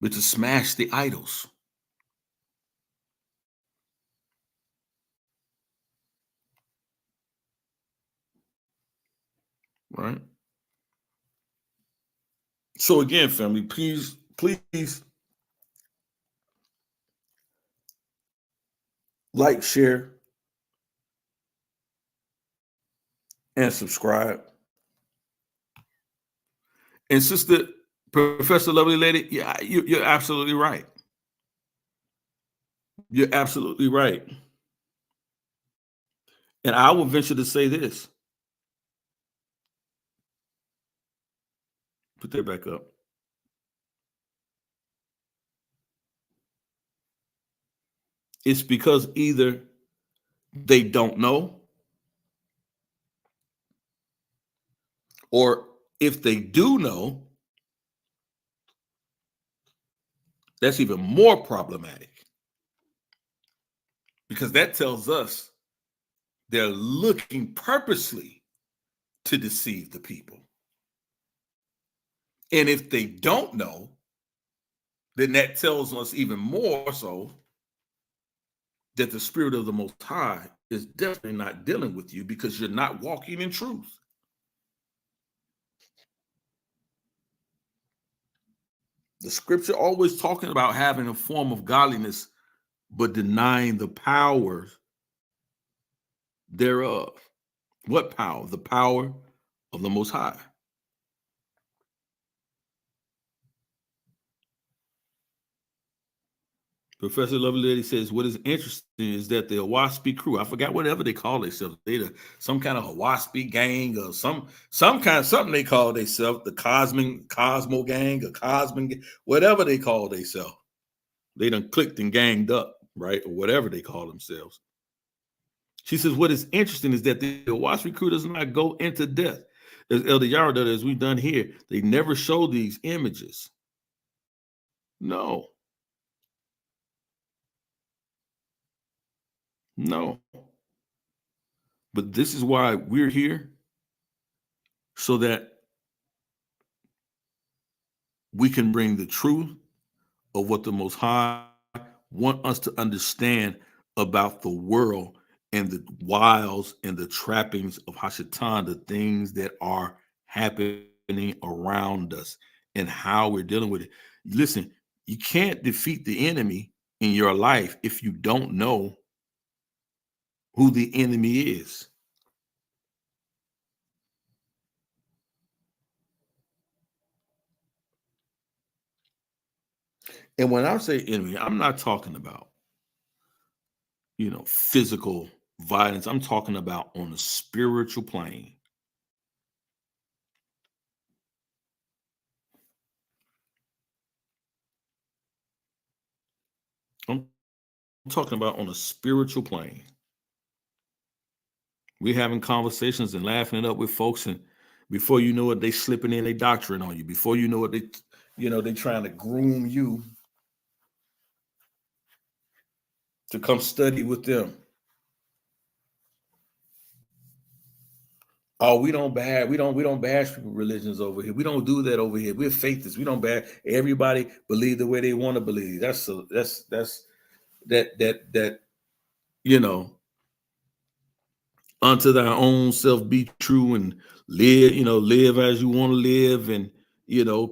Speaker 1: We're to smash the idols. Right? So again, family, please like, share, and subscribe. And Sister Professor Lovely Lady, yeah, you're absolutely right. You're absolutely right. And I will venture to say this. Put that back up. It's because either they don't know, or if they do know, that's even more problematic because that tells us they're looking purposely to deceive the people. And if they don't know, then that tells us even more so that the Spirit of the Most High is definitely not dealing with you because you're not walking in truth. The scripture always talking about having a form of godliness, but denying the power thereof. What power? The power of the Most High. Professor Lovely Lady says, what is interesting is that the Oahspe crew, I forgot whatever they call themselves, some kind of Oahspe gang or some kind of something they call themselves, the Cosmo gang or Cosmin, whatever they call themselves. They done clicked and ganged up, right? Or whatever they call themselves. She says, what is interesting is that the Oahspe crew does not go into death. As Elder Yara does, as we've done here, they never show these images. No. No. But this is why we're here, so that we can bring the truth of what the Most High want us to understand about the world and the wiles and the trappings of Hashatan, the things that are happening around us and how we're dealing with it. Listen, you can't defeat the enemy in your life if you don't know who the enemy is. And when I say enemy, I'm not talking about, physical violence. I'm talking about on a spiritual plane. I'm talking about on a spiritual plane. We're having conversations and laughing it up with folks, and before you know it, they slipping in a doctrine on you. Before you know it, they trying to groom you to come study with them. Oh, we don't bash people religions over here. We don't do that over here. We're Faithists. We don't bash. Everybody believe the way they want to believe. That's that unto thy own self be true and live as you want to live, and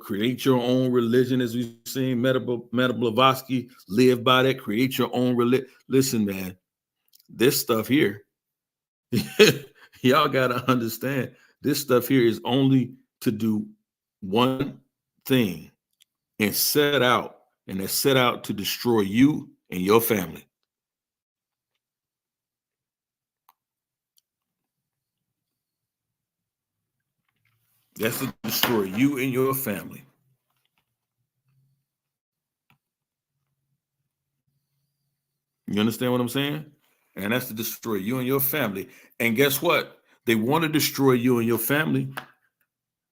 Speaker 1: create your own religion, as we've seen Meta Blavatsky live by that. Create your own religion. Listen, man, this stuff here, y'all gotta understand, this stuff here is only to do one thing, and set out to destroy you and your family. That's to destroy you and your family. You understand what I'm saying? And that's to destroy you and your family. And guess what? They want to destroy you and your family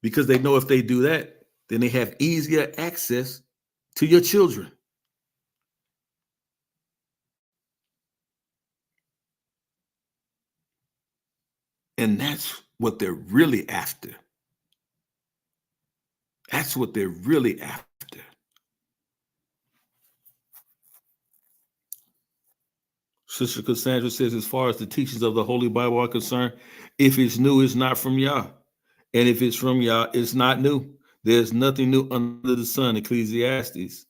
Speaker 1: because they know if they do that, then they have easier access to your children. And that's what they're really after. That's what they're really after. Sister Cassandra says, as far as the teachings of the Holy Bible are concerned, if it's new, it's not from Yah. And if it's from Yah, it's not new. There's nothing new under the sun. Ecclesiastes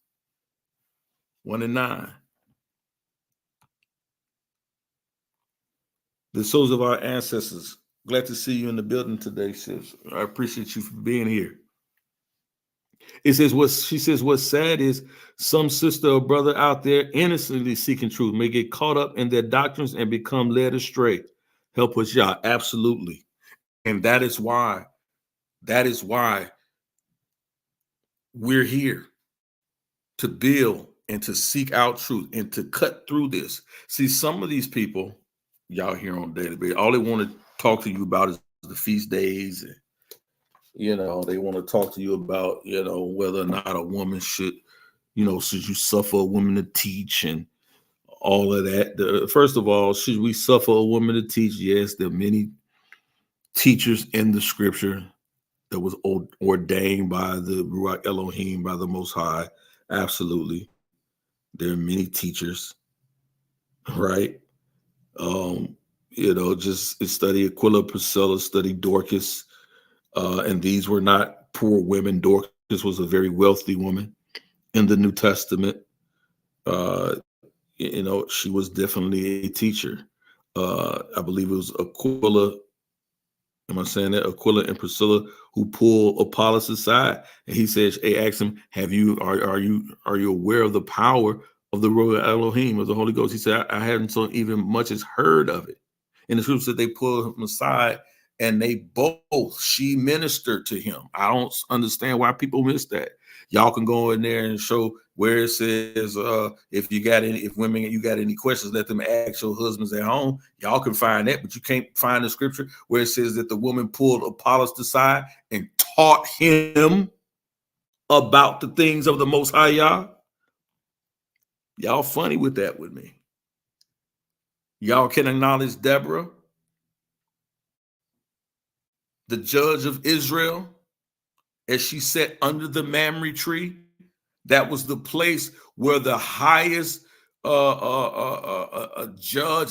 Speaker 1: 1:9. The souls of our ancestors. Glad to see you in the building today, sis. I appreciate you for being here. It says what she says. What's sad is some sister or brother out there innocently seeking truth may get caught up in their doctrines and become led astray. Help us, Yah. Absolutely, and that is why. That is why we're here to build and to seek out truth and to cut through this. See, some of these people, y'all here on daily basis, all they want to talk to you about is the feast days. And, they want to talk to you about, whether or not a woman should, should you suffer a woman to teach and all of that. First of all, should we suffer a woman to teach? Yes, there are many teachers in the scripture that was ordained by the Ruach Elohim, by the Most High. Absolutely. There are many teachers, right? Just study Aquila, Priscilla, study Dorcas. And these were not poor women. Dorcas was a very wealthy woman in the New Testament. She was definitely a teacher. I believe it was Aquila. Am I saying that? Aquila and Priscilla who pulled Apollos aside, and he says, "Hey, ask him, are you aware of the power of the Royal Elohim of the Holy Ghost?" He said, "I haven't so even much as heard of it." And the scripture said they pulled him aside, and she ministered to him. I don't understand why people miss that. Y'all can go in there and show where it says, if women, you got any questions, let them ask your husbands at home. Y'all can find that, but you can't find the scripture where it says that the woman pulled Apollos aside and taught him about the things of the Most High Yah. Y'all funny with that with me. Y'all can acknowledge Deborah, the judge of Israel, as she sat under the Mamre tree. That was the place where the highest judge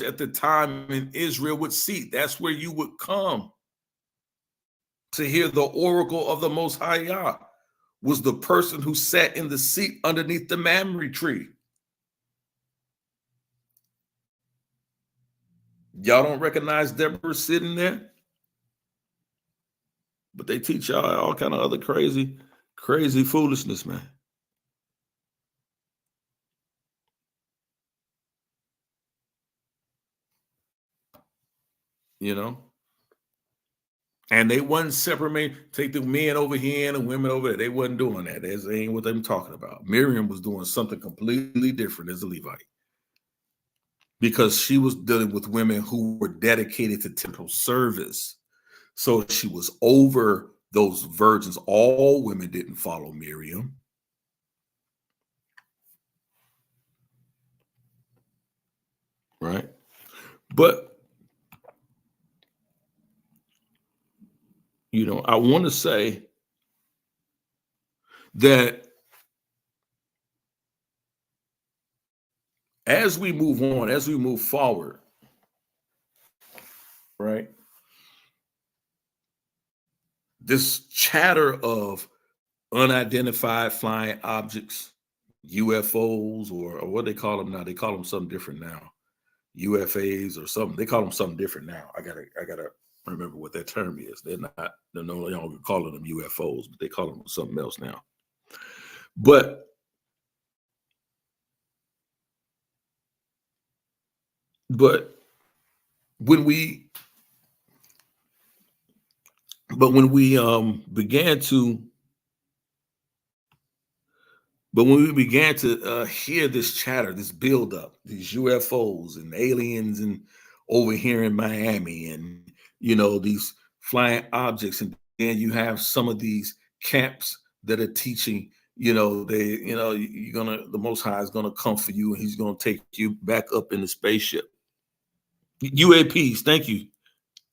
Speaker 1: at the time in Israel would sit. That's where you would come to hear the oracle of the Most High Yah, was the person who sat in the seat underneath the Mamre tree. Y'all don't recognize Deborah sitting there? But they teach y'all all kind of other crazy foolishness, man. And they wasn't separating, take the men over here and the women over there. They wasn't doing that. That ain't what I'm talking about. Miriam was doing something completely different as a Levite, because she was dealing with women who were dedicated to temple service. So she was over those virgins. All women didn't follow Miriam. Right? But, I want to say that as we move on, as we move forward, right, this chatter of unidentified flying objects, UFOs, or what they call them now. They call them something different now. UFAs or something. They call them something different now. I gotta remember what that term is. They're no longer calling them UFOs, but they call them something else now. But when we began to hear this chatter, this buildup, these UFOs and aliens, and over here in Miami, and these flying objects, and then you have some of these camps that are teaching, the Most High is gonna come for you, and He's gonna take you back up in the spaceship. UAPs, thank you,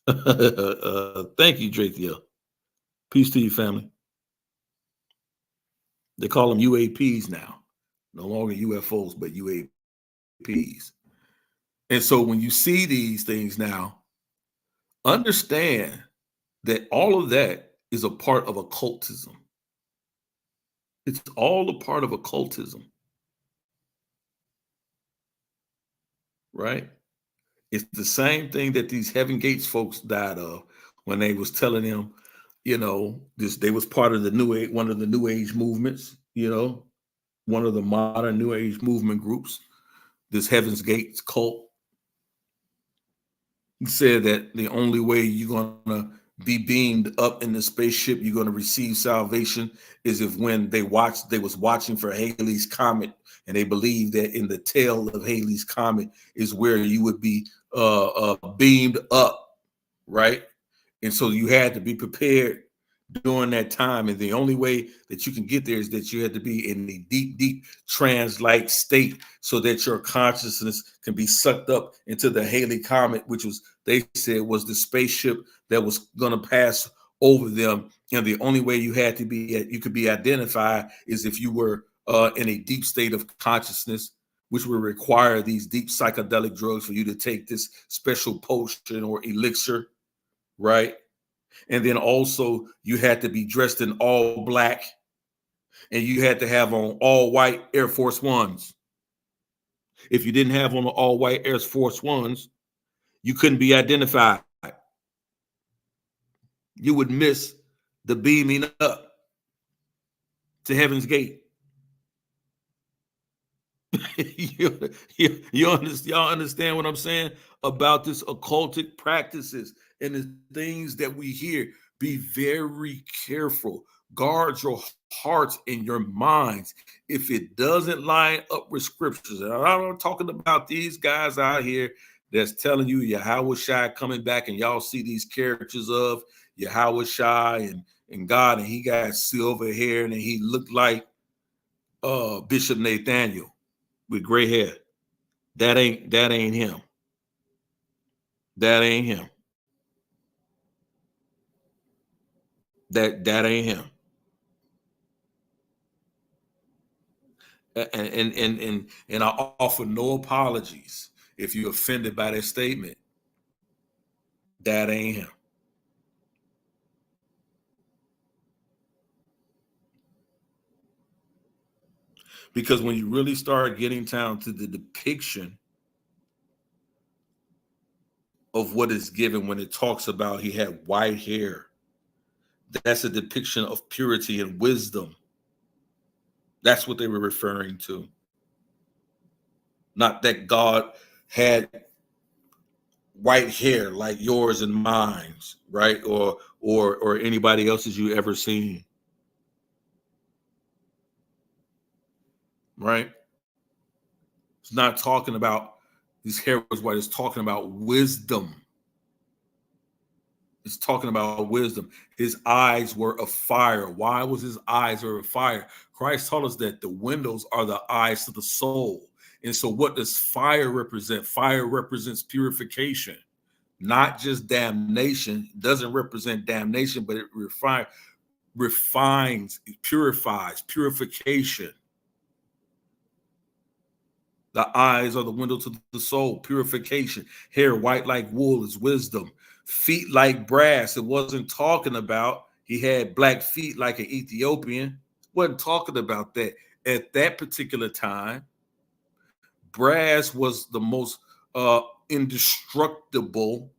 Speaker 1: thank you, Drakiel. Peace to you, family. They call them UAPs now. No longer UFOs, but UAPs. And so when you see these things now, understand that all of that is a part of occultism. It's all a part of occultism. Right? It's the same thing that these Heaven Gates folks died of when they was telling them, this they was part of the New Age, one of the New Age movements, one of the modern New Age movement groups, this Heaven's Gates cult. He said that the only way you're gonna be beamed up in the spaceship, you're gonna receive salvation, is if when they was watching for Halley's Comet, and they believe that in the tail of Halley's Comet is where you would be beamed up, right? And so you had to be prepared during that time. And the only way that you can get there is that you had to be in a deep, deep trance-like state so that your consciousness can be sucked up into the Halley Comet, which was, they said, was the spaceship that was going to pass over them. And the only way you could be identified is if you were in a deep state of consciousness, which would require these deep psychedelic drugs for you to take this special potion or elixir, right? And then also you had to be dressed in all black, and you had to have on all white Air Force Ones. If you didn't have on the all white Air Force Ones, you couldn't be identified. You would miss the beaming up to Heaven's Gate. Y'all understand what I'm saying about this occultic practices and the things that we hear? Be very careful. Guard your hearts and your minds. If it doesn't line up with scriptures, and I'm not talking about these guys out here that's telling you Yahweh Shai coming back, and y'all see these characters of Yahweh Shai and God, and he got silver hair and he looked like Bishop Nathaniel with gray hair. That ain't him. That ain't him. That ain't him. And I offer no apologies if you're offended by that statement. That ain't him. Because when you really start getting down to the depiction of what is given, when it talks about he had white hair, that's a depiction of purity and wisdom. That's what they were referring to. Not that God had white hair like yours and mine, right? Or anybody else's you ever seen. Right? It's not talking about his hair was white, it's talking about wisdom. It's talking about wisdom. His eyes were of fire. Why was his eyes of fire? Christ taught us that the windows are the eyes to the soul. And so what does fire represent? Fire represents purification, not just damnation. It doesn't represent damnation, but it refines, it purifies, purification. The eyes are the window to the soul, purification. Hair white like wool is wisdom. Feet like brass. It wasn't talking about he had black feet like an Ethiopian. Wasn't talking about that. At that particular time, brass was the most indestructible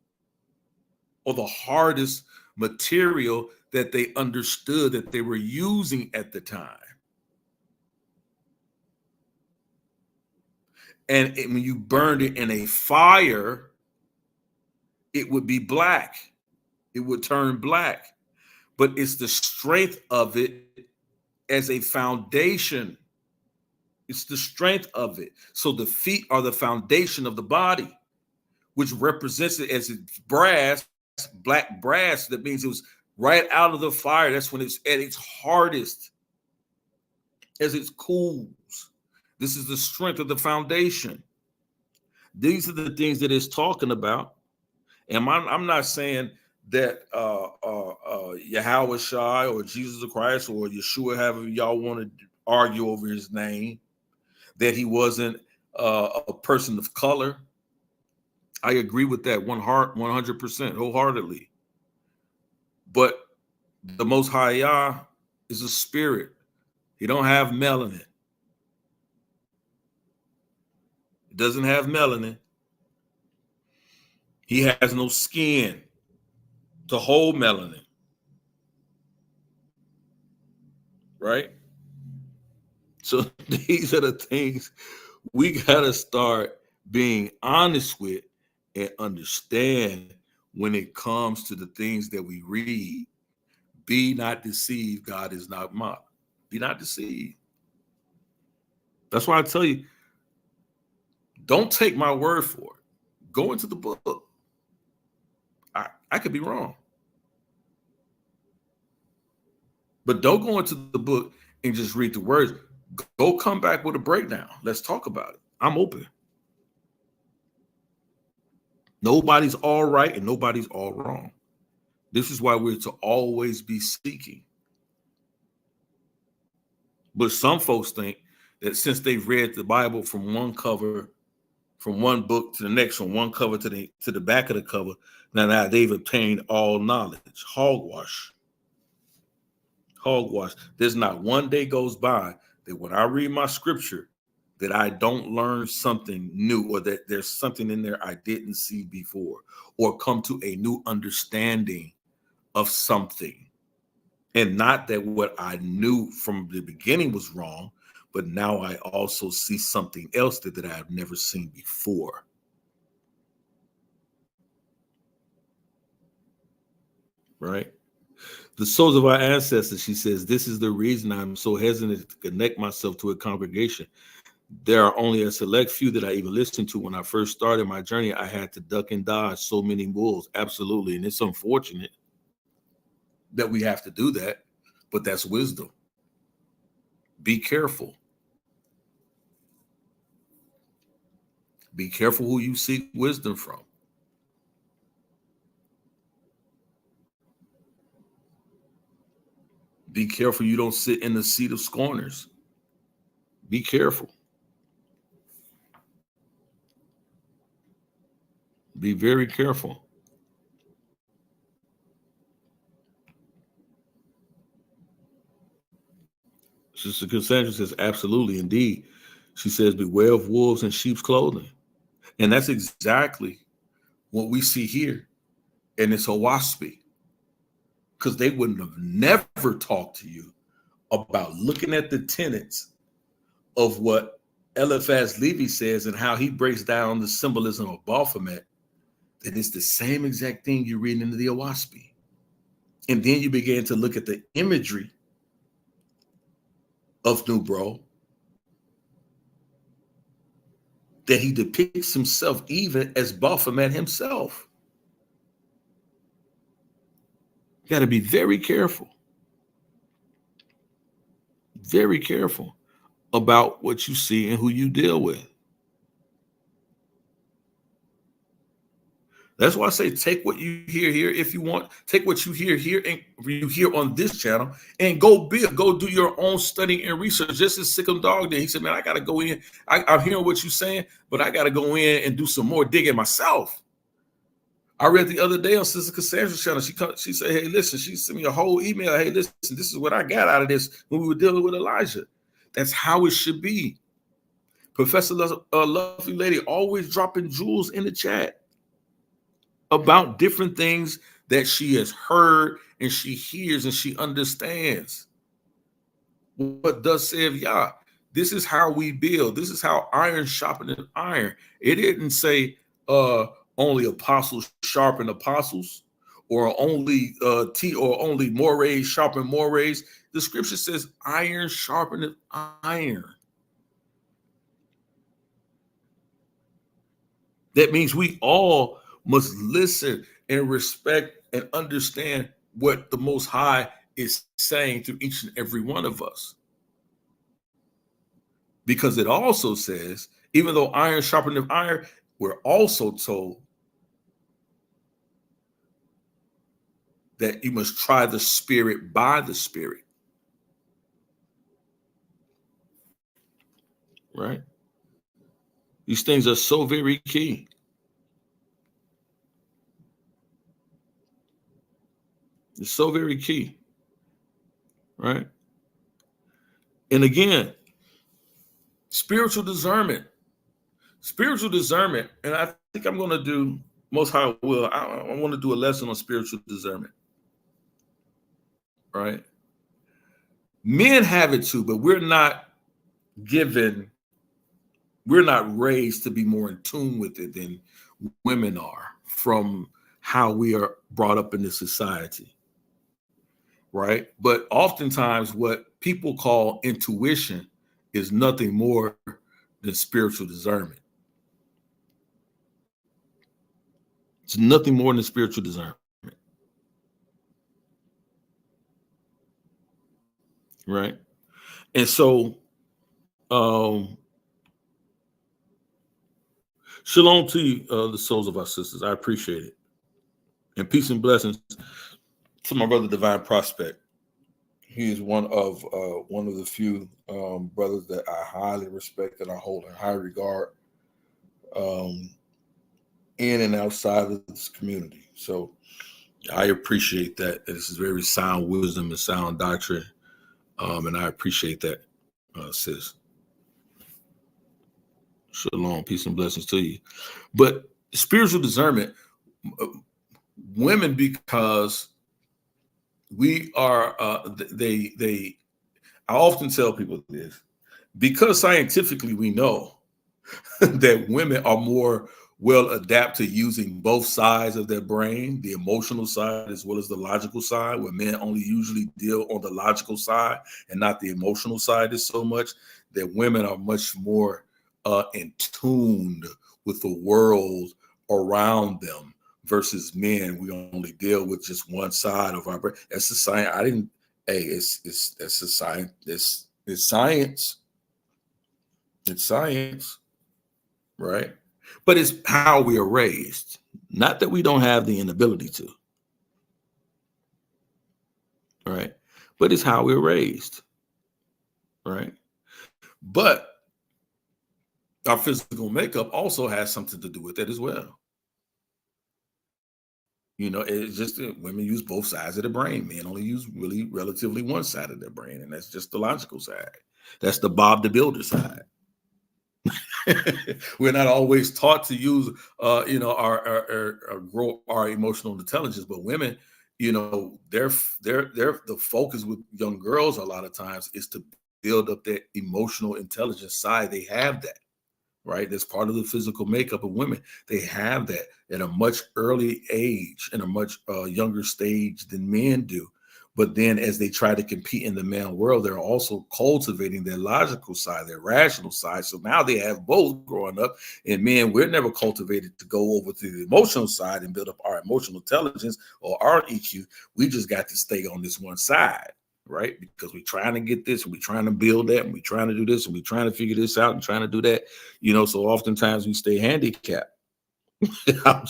Speaker 1: or the hardest material that they understood that they were using at the time. And when you burned it in a fire, it would be black. It would turn black. But it's the strength of it as a foundation. It's the strength of it. So the feet are the foundation of the body, which represents it as it's brass, black brass. That means it was right out of the fire. That's when it's at its hardest, as it cools. This is the strength of the foundation. These are the things that it's talking about. And I'm not saying that Yahweh Shai or Jesus Christ or Yeshua, however y'all want to argue over his name, that he wasn't a person of color. I agree with that 100% wholeheartedly. But the Most High Yah is a spirit. He don't have melanin. It doesn't have melanin. He has no skin to hold melanin, right? So these are the things we got to start being honest with and understand when it comes to the things that we read. Be not deceived, God is not mocked. Be not deceived. That's why I tell you, don't take my word for it. Go into the book. I could be wrong. But don't go into the book and just read the words. Go come back with a breakdown. Let's talk about it. I'm open. Nobody's all right and nobody's all wrong. This is why we're to always be seeking. But some folks think that since they've read the Bible from one cover, from one book to the next, from one cover to the back of the cover, now they've obtained all knowledge. Hogwash. Hogwash. There's not one day goes by that when I read my scripture that I don't learn something new, or that there's something in there I didn't see before, or come to a new understanding of something. And not that what I knew from the beginning was wrong, but now I also see something else that I have never seen before. Right? The souls of our ancestors, she says, this is the reason I'm so hesitant to connect myself to a congregation. There are only a select few that I even listened to. When I first started my journey, I had to duck and dodge so many wolves. Absolutely. And it's unfortunate that we have to do that, but that's wisdom. Be careful. Be careful who you seek wisdom from. Be careful you don't sit in the seat of scorners. Be careful. Be very careful. Sister Cassandra says, absolutely, indeed. She says, beware of wolves in sheep's clothing. And that's exactly what we see here in this Oahspe. Because they wouldn't have never talked to you about looking at the tenets of what Eliphaz Levi says and how he breaks down the symbolism of Baphomet, that it's the same exact thing you're reading into the Oahspe. And then you begin to look at the imagery of Nubro, that he depicts himself even as Baphomet himself. You got to be very careful about what you see and who you deal with. That's why I say take what you hear here if you want. Take what you hear here and you hear on this channel and go do your own study and research. Just as Sikkim Dog did. He said, man, I got to go in. I'm hearing what you're saying, but I got to go in and do some more digging myself. I read the other day on Sister Cassandra's channel. She said, hey, listen, she sent me a whole email. Hey, listen, this is what I got out of this when we were dealing with Elijah. That's how it should be. Professor Lovely Lady always dropping jewels in the chat about different things that she has heard and she hears and she understands. What does say of Yah? This is how we build. This is how iron sharpened iron. It didn't say only apostles sharpen apostles, or only only mores sharpen mores. The scripture says iron sharpened iron. That means we all must listen and respect and understand what the Most High is saying to each and every one of us. Because it also says, even though iron sharpeneth iron, we're also told that you must try the spirit by the spirit. Right? These things are so very key. It's so very key. Right? And again, spiritual discernment. And I think I'm going to do Most High will. I want to do a lesson on spiritual discernment, right? Men have it too, but given, we're not raised to be more in tune with it than women are from how we are brought up in this society, right? But oftentimes, what people call intuition is nothing more than spiritual discernment. It's nothing more than spiritual discernment, right? And so, um, shalom to you, the souls of our sisters. I appreciate it. And peace and blessings to my brother Divine Prospect. He is one of the few brothers that I highly respect and I hold in high regard, um, in and outside of this community. So I appreciate that. This is very sound wisdom and sound doctrine, and I appreciate that, sis. Shalom, peace and blessings to you. But spiritual discernment, uh, women, because we are, they. I often tell people this because scientifically we know that women are more well adapted to using both sides of their brain, the emotional side as well as the logical side, where men only usually deal on the logical side and not the emotional side is so much, that women are much more in tune with the world around them versus men. We only deal with just one side of our brain. That's the science. I didn't, hey, it's a science. It's science. It's science, right? But it's how we are raised. Not that we don't have the inability to, right? But it's how we're raised, right? But our physical makeup also has something to do with that as well. You know, it's just that women use both sides of the brain. Men only use really relatively one side of their brain, and that's just the logical side. That's the Bob the Builder side. We're not always taught to use, our grow our emotional intelligence, but women, they're the focus with young girls a lot of times is to build up that emotional intelligence side. They have that, right? That's part of the physical makeup of women. They have that at a much early age, in a much younger stage than men do. But then as they try to compete in the male world, they're also cultivating their logical side, their rational side. So now they have both growing up. And men, we're never cultivated to go over to the emotional side and build up our emotional intelligence or our EQ. We just got to stay on this one side, right? Because we're trying to get this, and we're trying to build that, and we're trying to do this, and we're trying to figure this out and trying to do that. So oftentimes we stay handicapped. I'm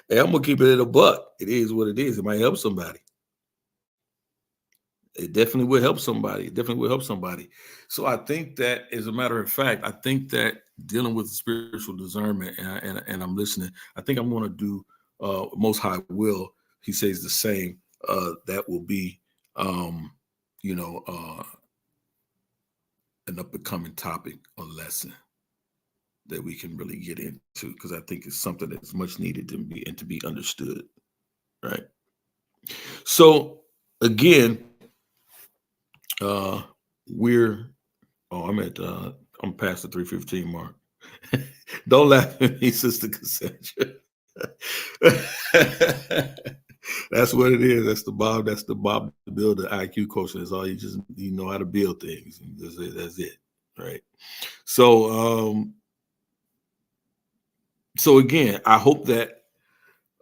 Speaker 1: gonna keep it at a buck. It is what it is. It might help somebody. It definitely will help somebody. It definitely will help somebody. So I think that, as a matter of fact, I think that dealing with spiritual discernment, and I'm listening, I think I'm going to do, Most High will. He says the same. That will be, um, you know, uh, an up and coming topic or lesson that we can really get into, because I think it's something that's much needed to be understood. Right. So again, uh, we're I'm past the 3:15 mark. Don't laugh at me, Sister Cassandra. That's what it is. That's the Bob to build the IQ quotient. That's all you know how to build things. That's it. Right. So again, I hope that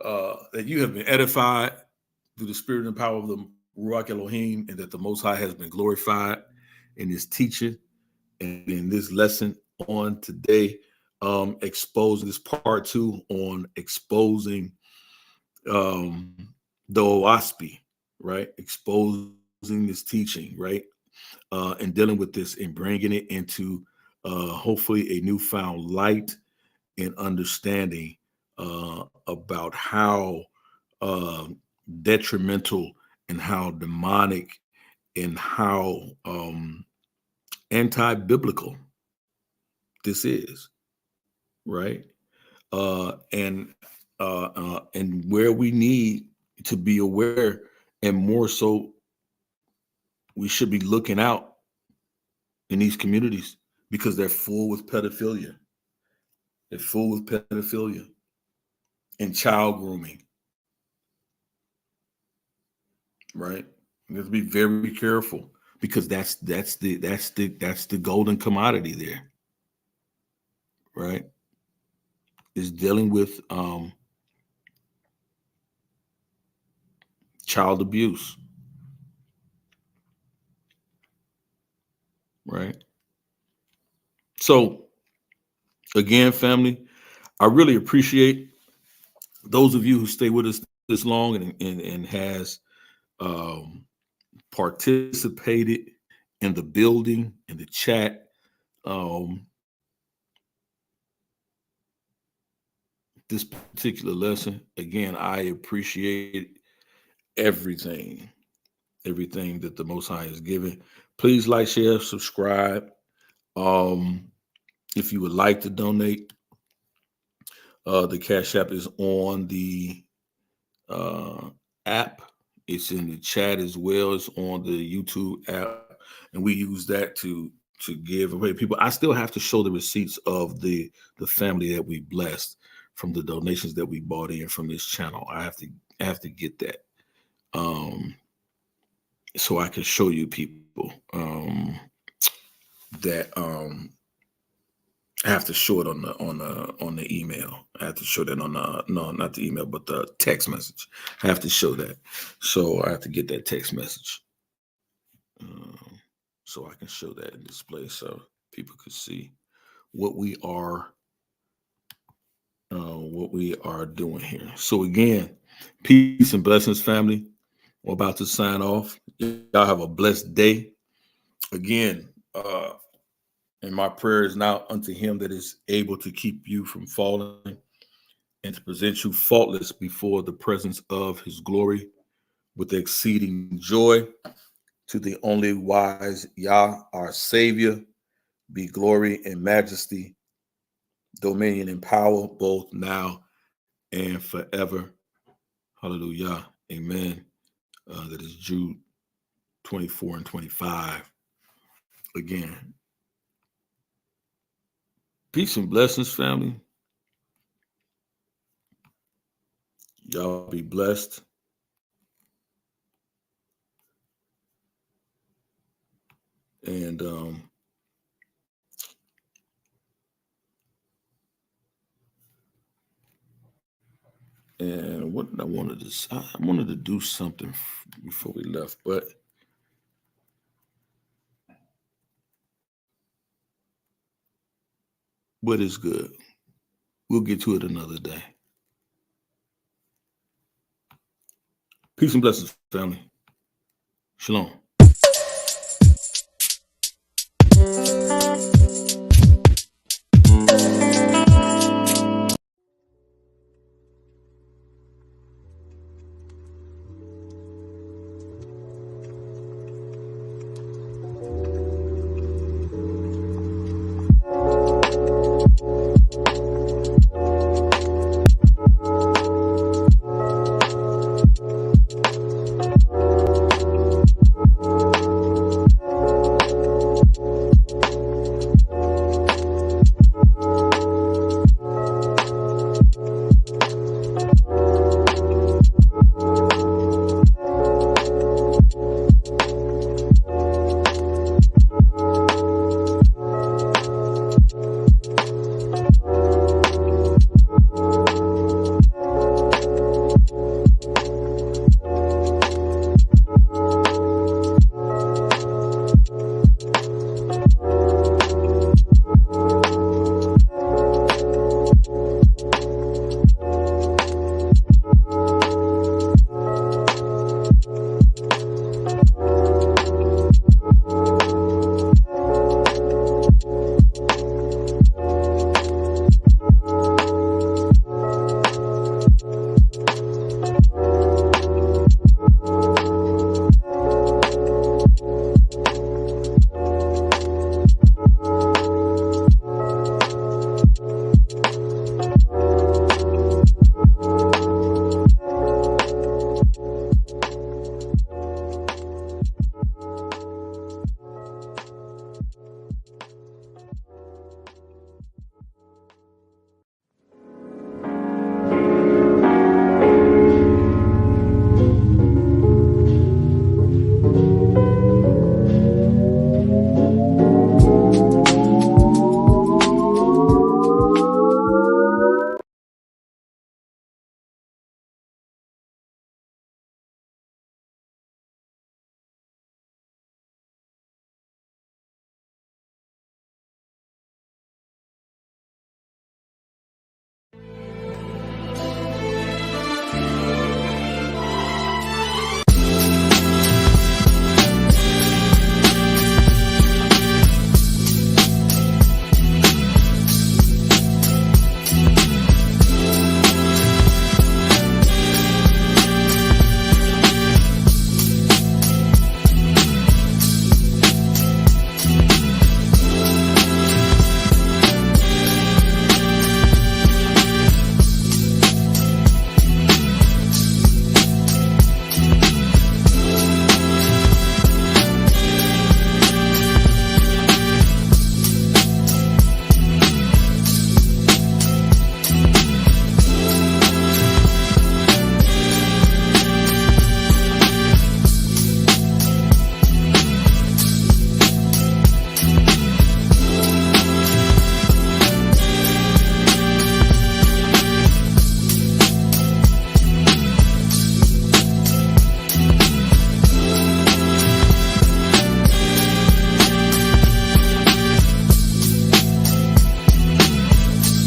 Speaker 1: that you have been edified through the spirit and power of the Ruach Elohim, and that the Most High has been glorified in His teaching and in this lesson on today. Exposing this part 2 on exposing the Oahspe, right? Exposing this teaching, right? And dealing with this and bringing it into hopefully a newfound light and understanding about how detrimental and how demonic and how anti-biblical this is, right? And and where we need to be aware, and more so, we should be looking out in these communities because they're full with pedophilia. They're full with pedophilia and child grooming, right? We have to be very careful because that's the golden commodity there, right? Is dealing with child abuse, right? So again, family, I really appreciate those of you who stay with us this long and has um, participated in the building, in the chat. Um, this particular lesson, again, I appreciate everything, everything that the Most High has given. Please like, share, subscribe. Um, if you would like to donate, the Cash App is on the uh, app. It's in the chat as well. It's on the YouTube app, and we use that to give away people. I still have to show the receipts of the family that we blessed from the donations that we bought in from this channel. I have to get that, so I can show you people that I have to show it on the email. I have to show that on the no, not the email, but the text message. I have to show that. So I have to get that text message, so I can show that and display so people could see what we are doing here. So again, peace and blessings, family. We're about to sign off. Y'all have a blessed day. Again, and my prayer is now unto him that is able to keep you from falling and to present you faultless before the presence of his glory with exceeding joy. To the only wise Yah, our Savior, be glory and majesty, dominion and power, both now and forever. Hallelujah. Amen. That is Jude 24 and 25. Again, peace and blessings, family. Y'all be blessed. And what I wanted to do something before we left, but is good. We'll get to it another day. Peace and blessings, family. Shalom.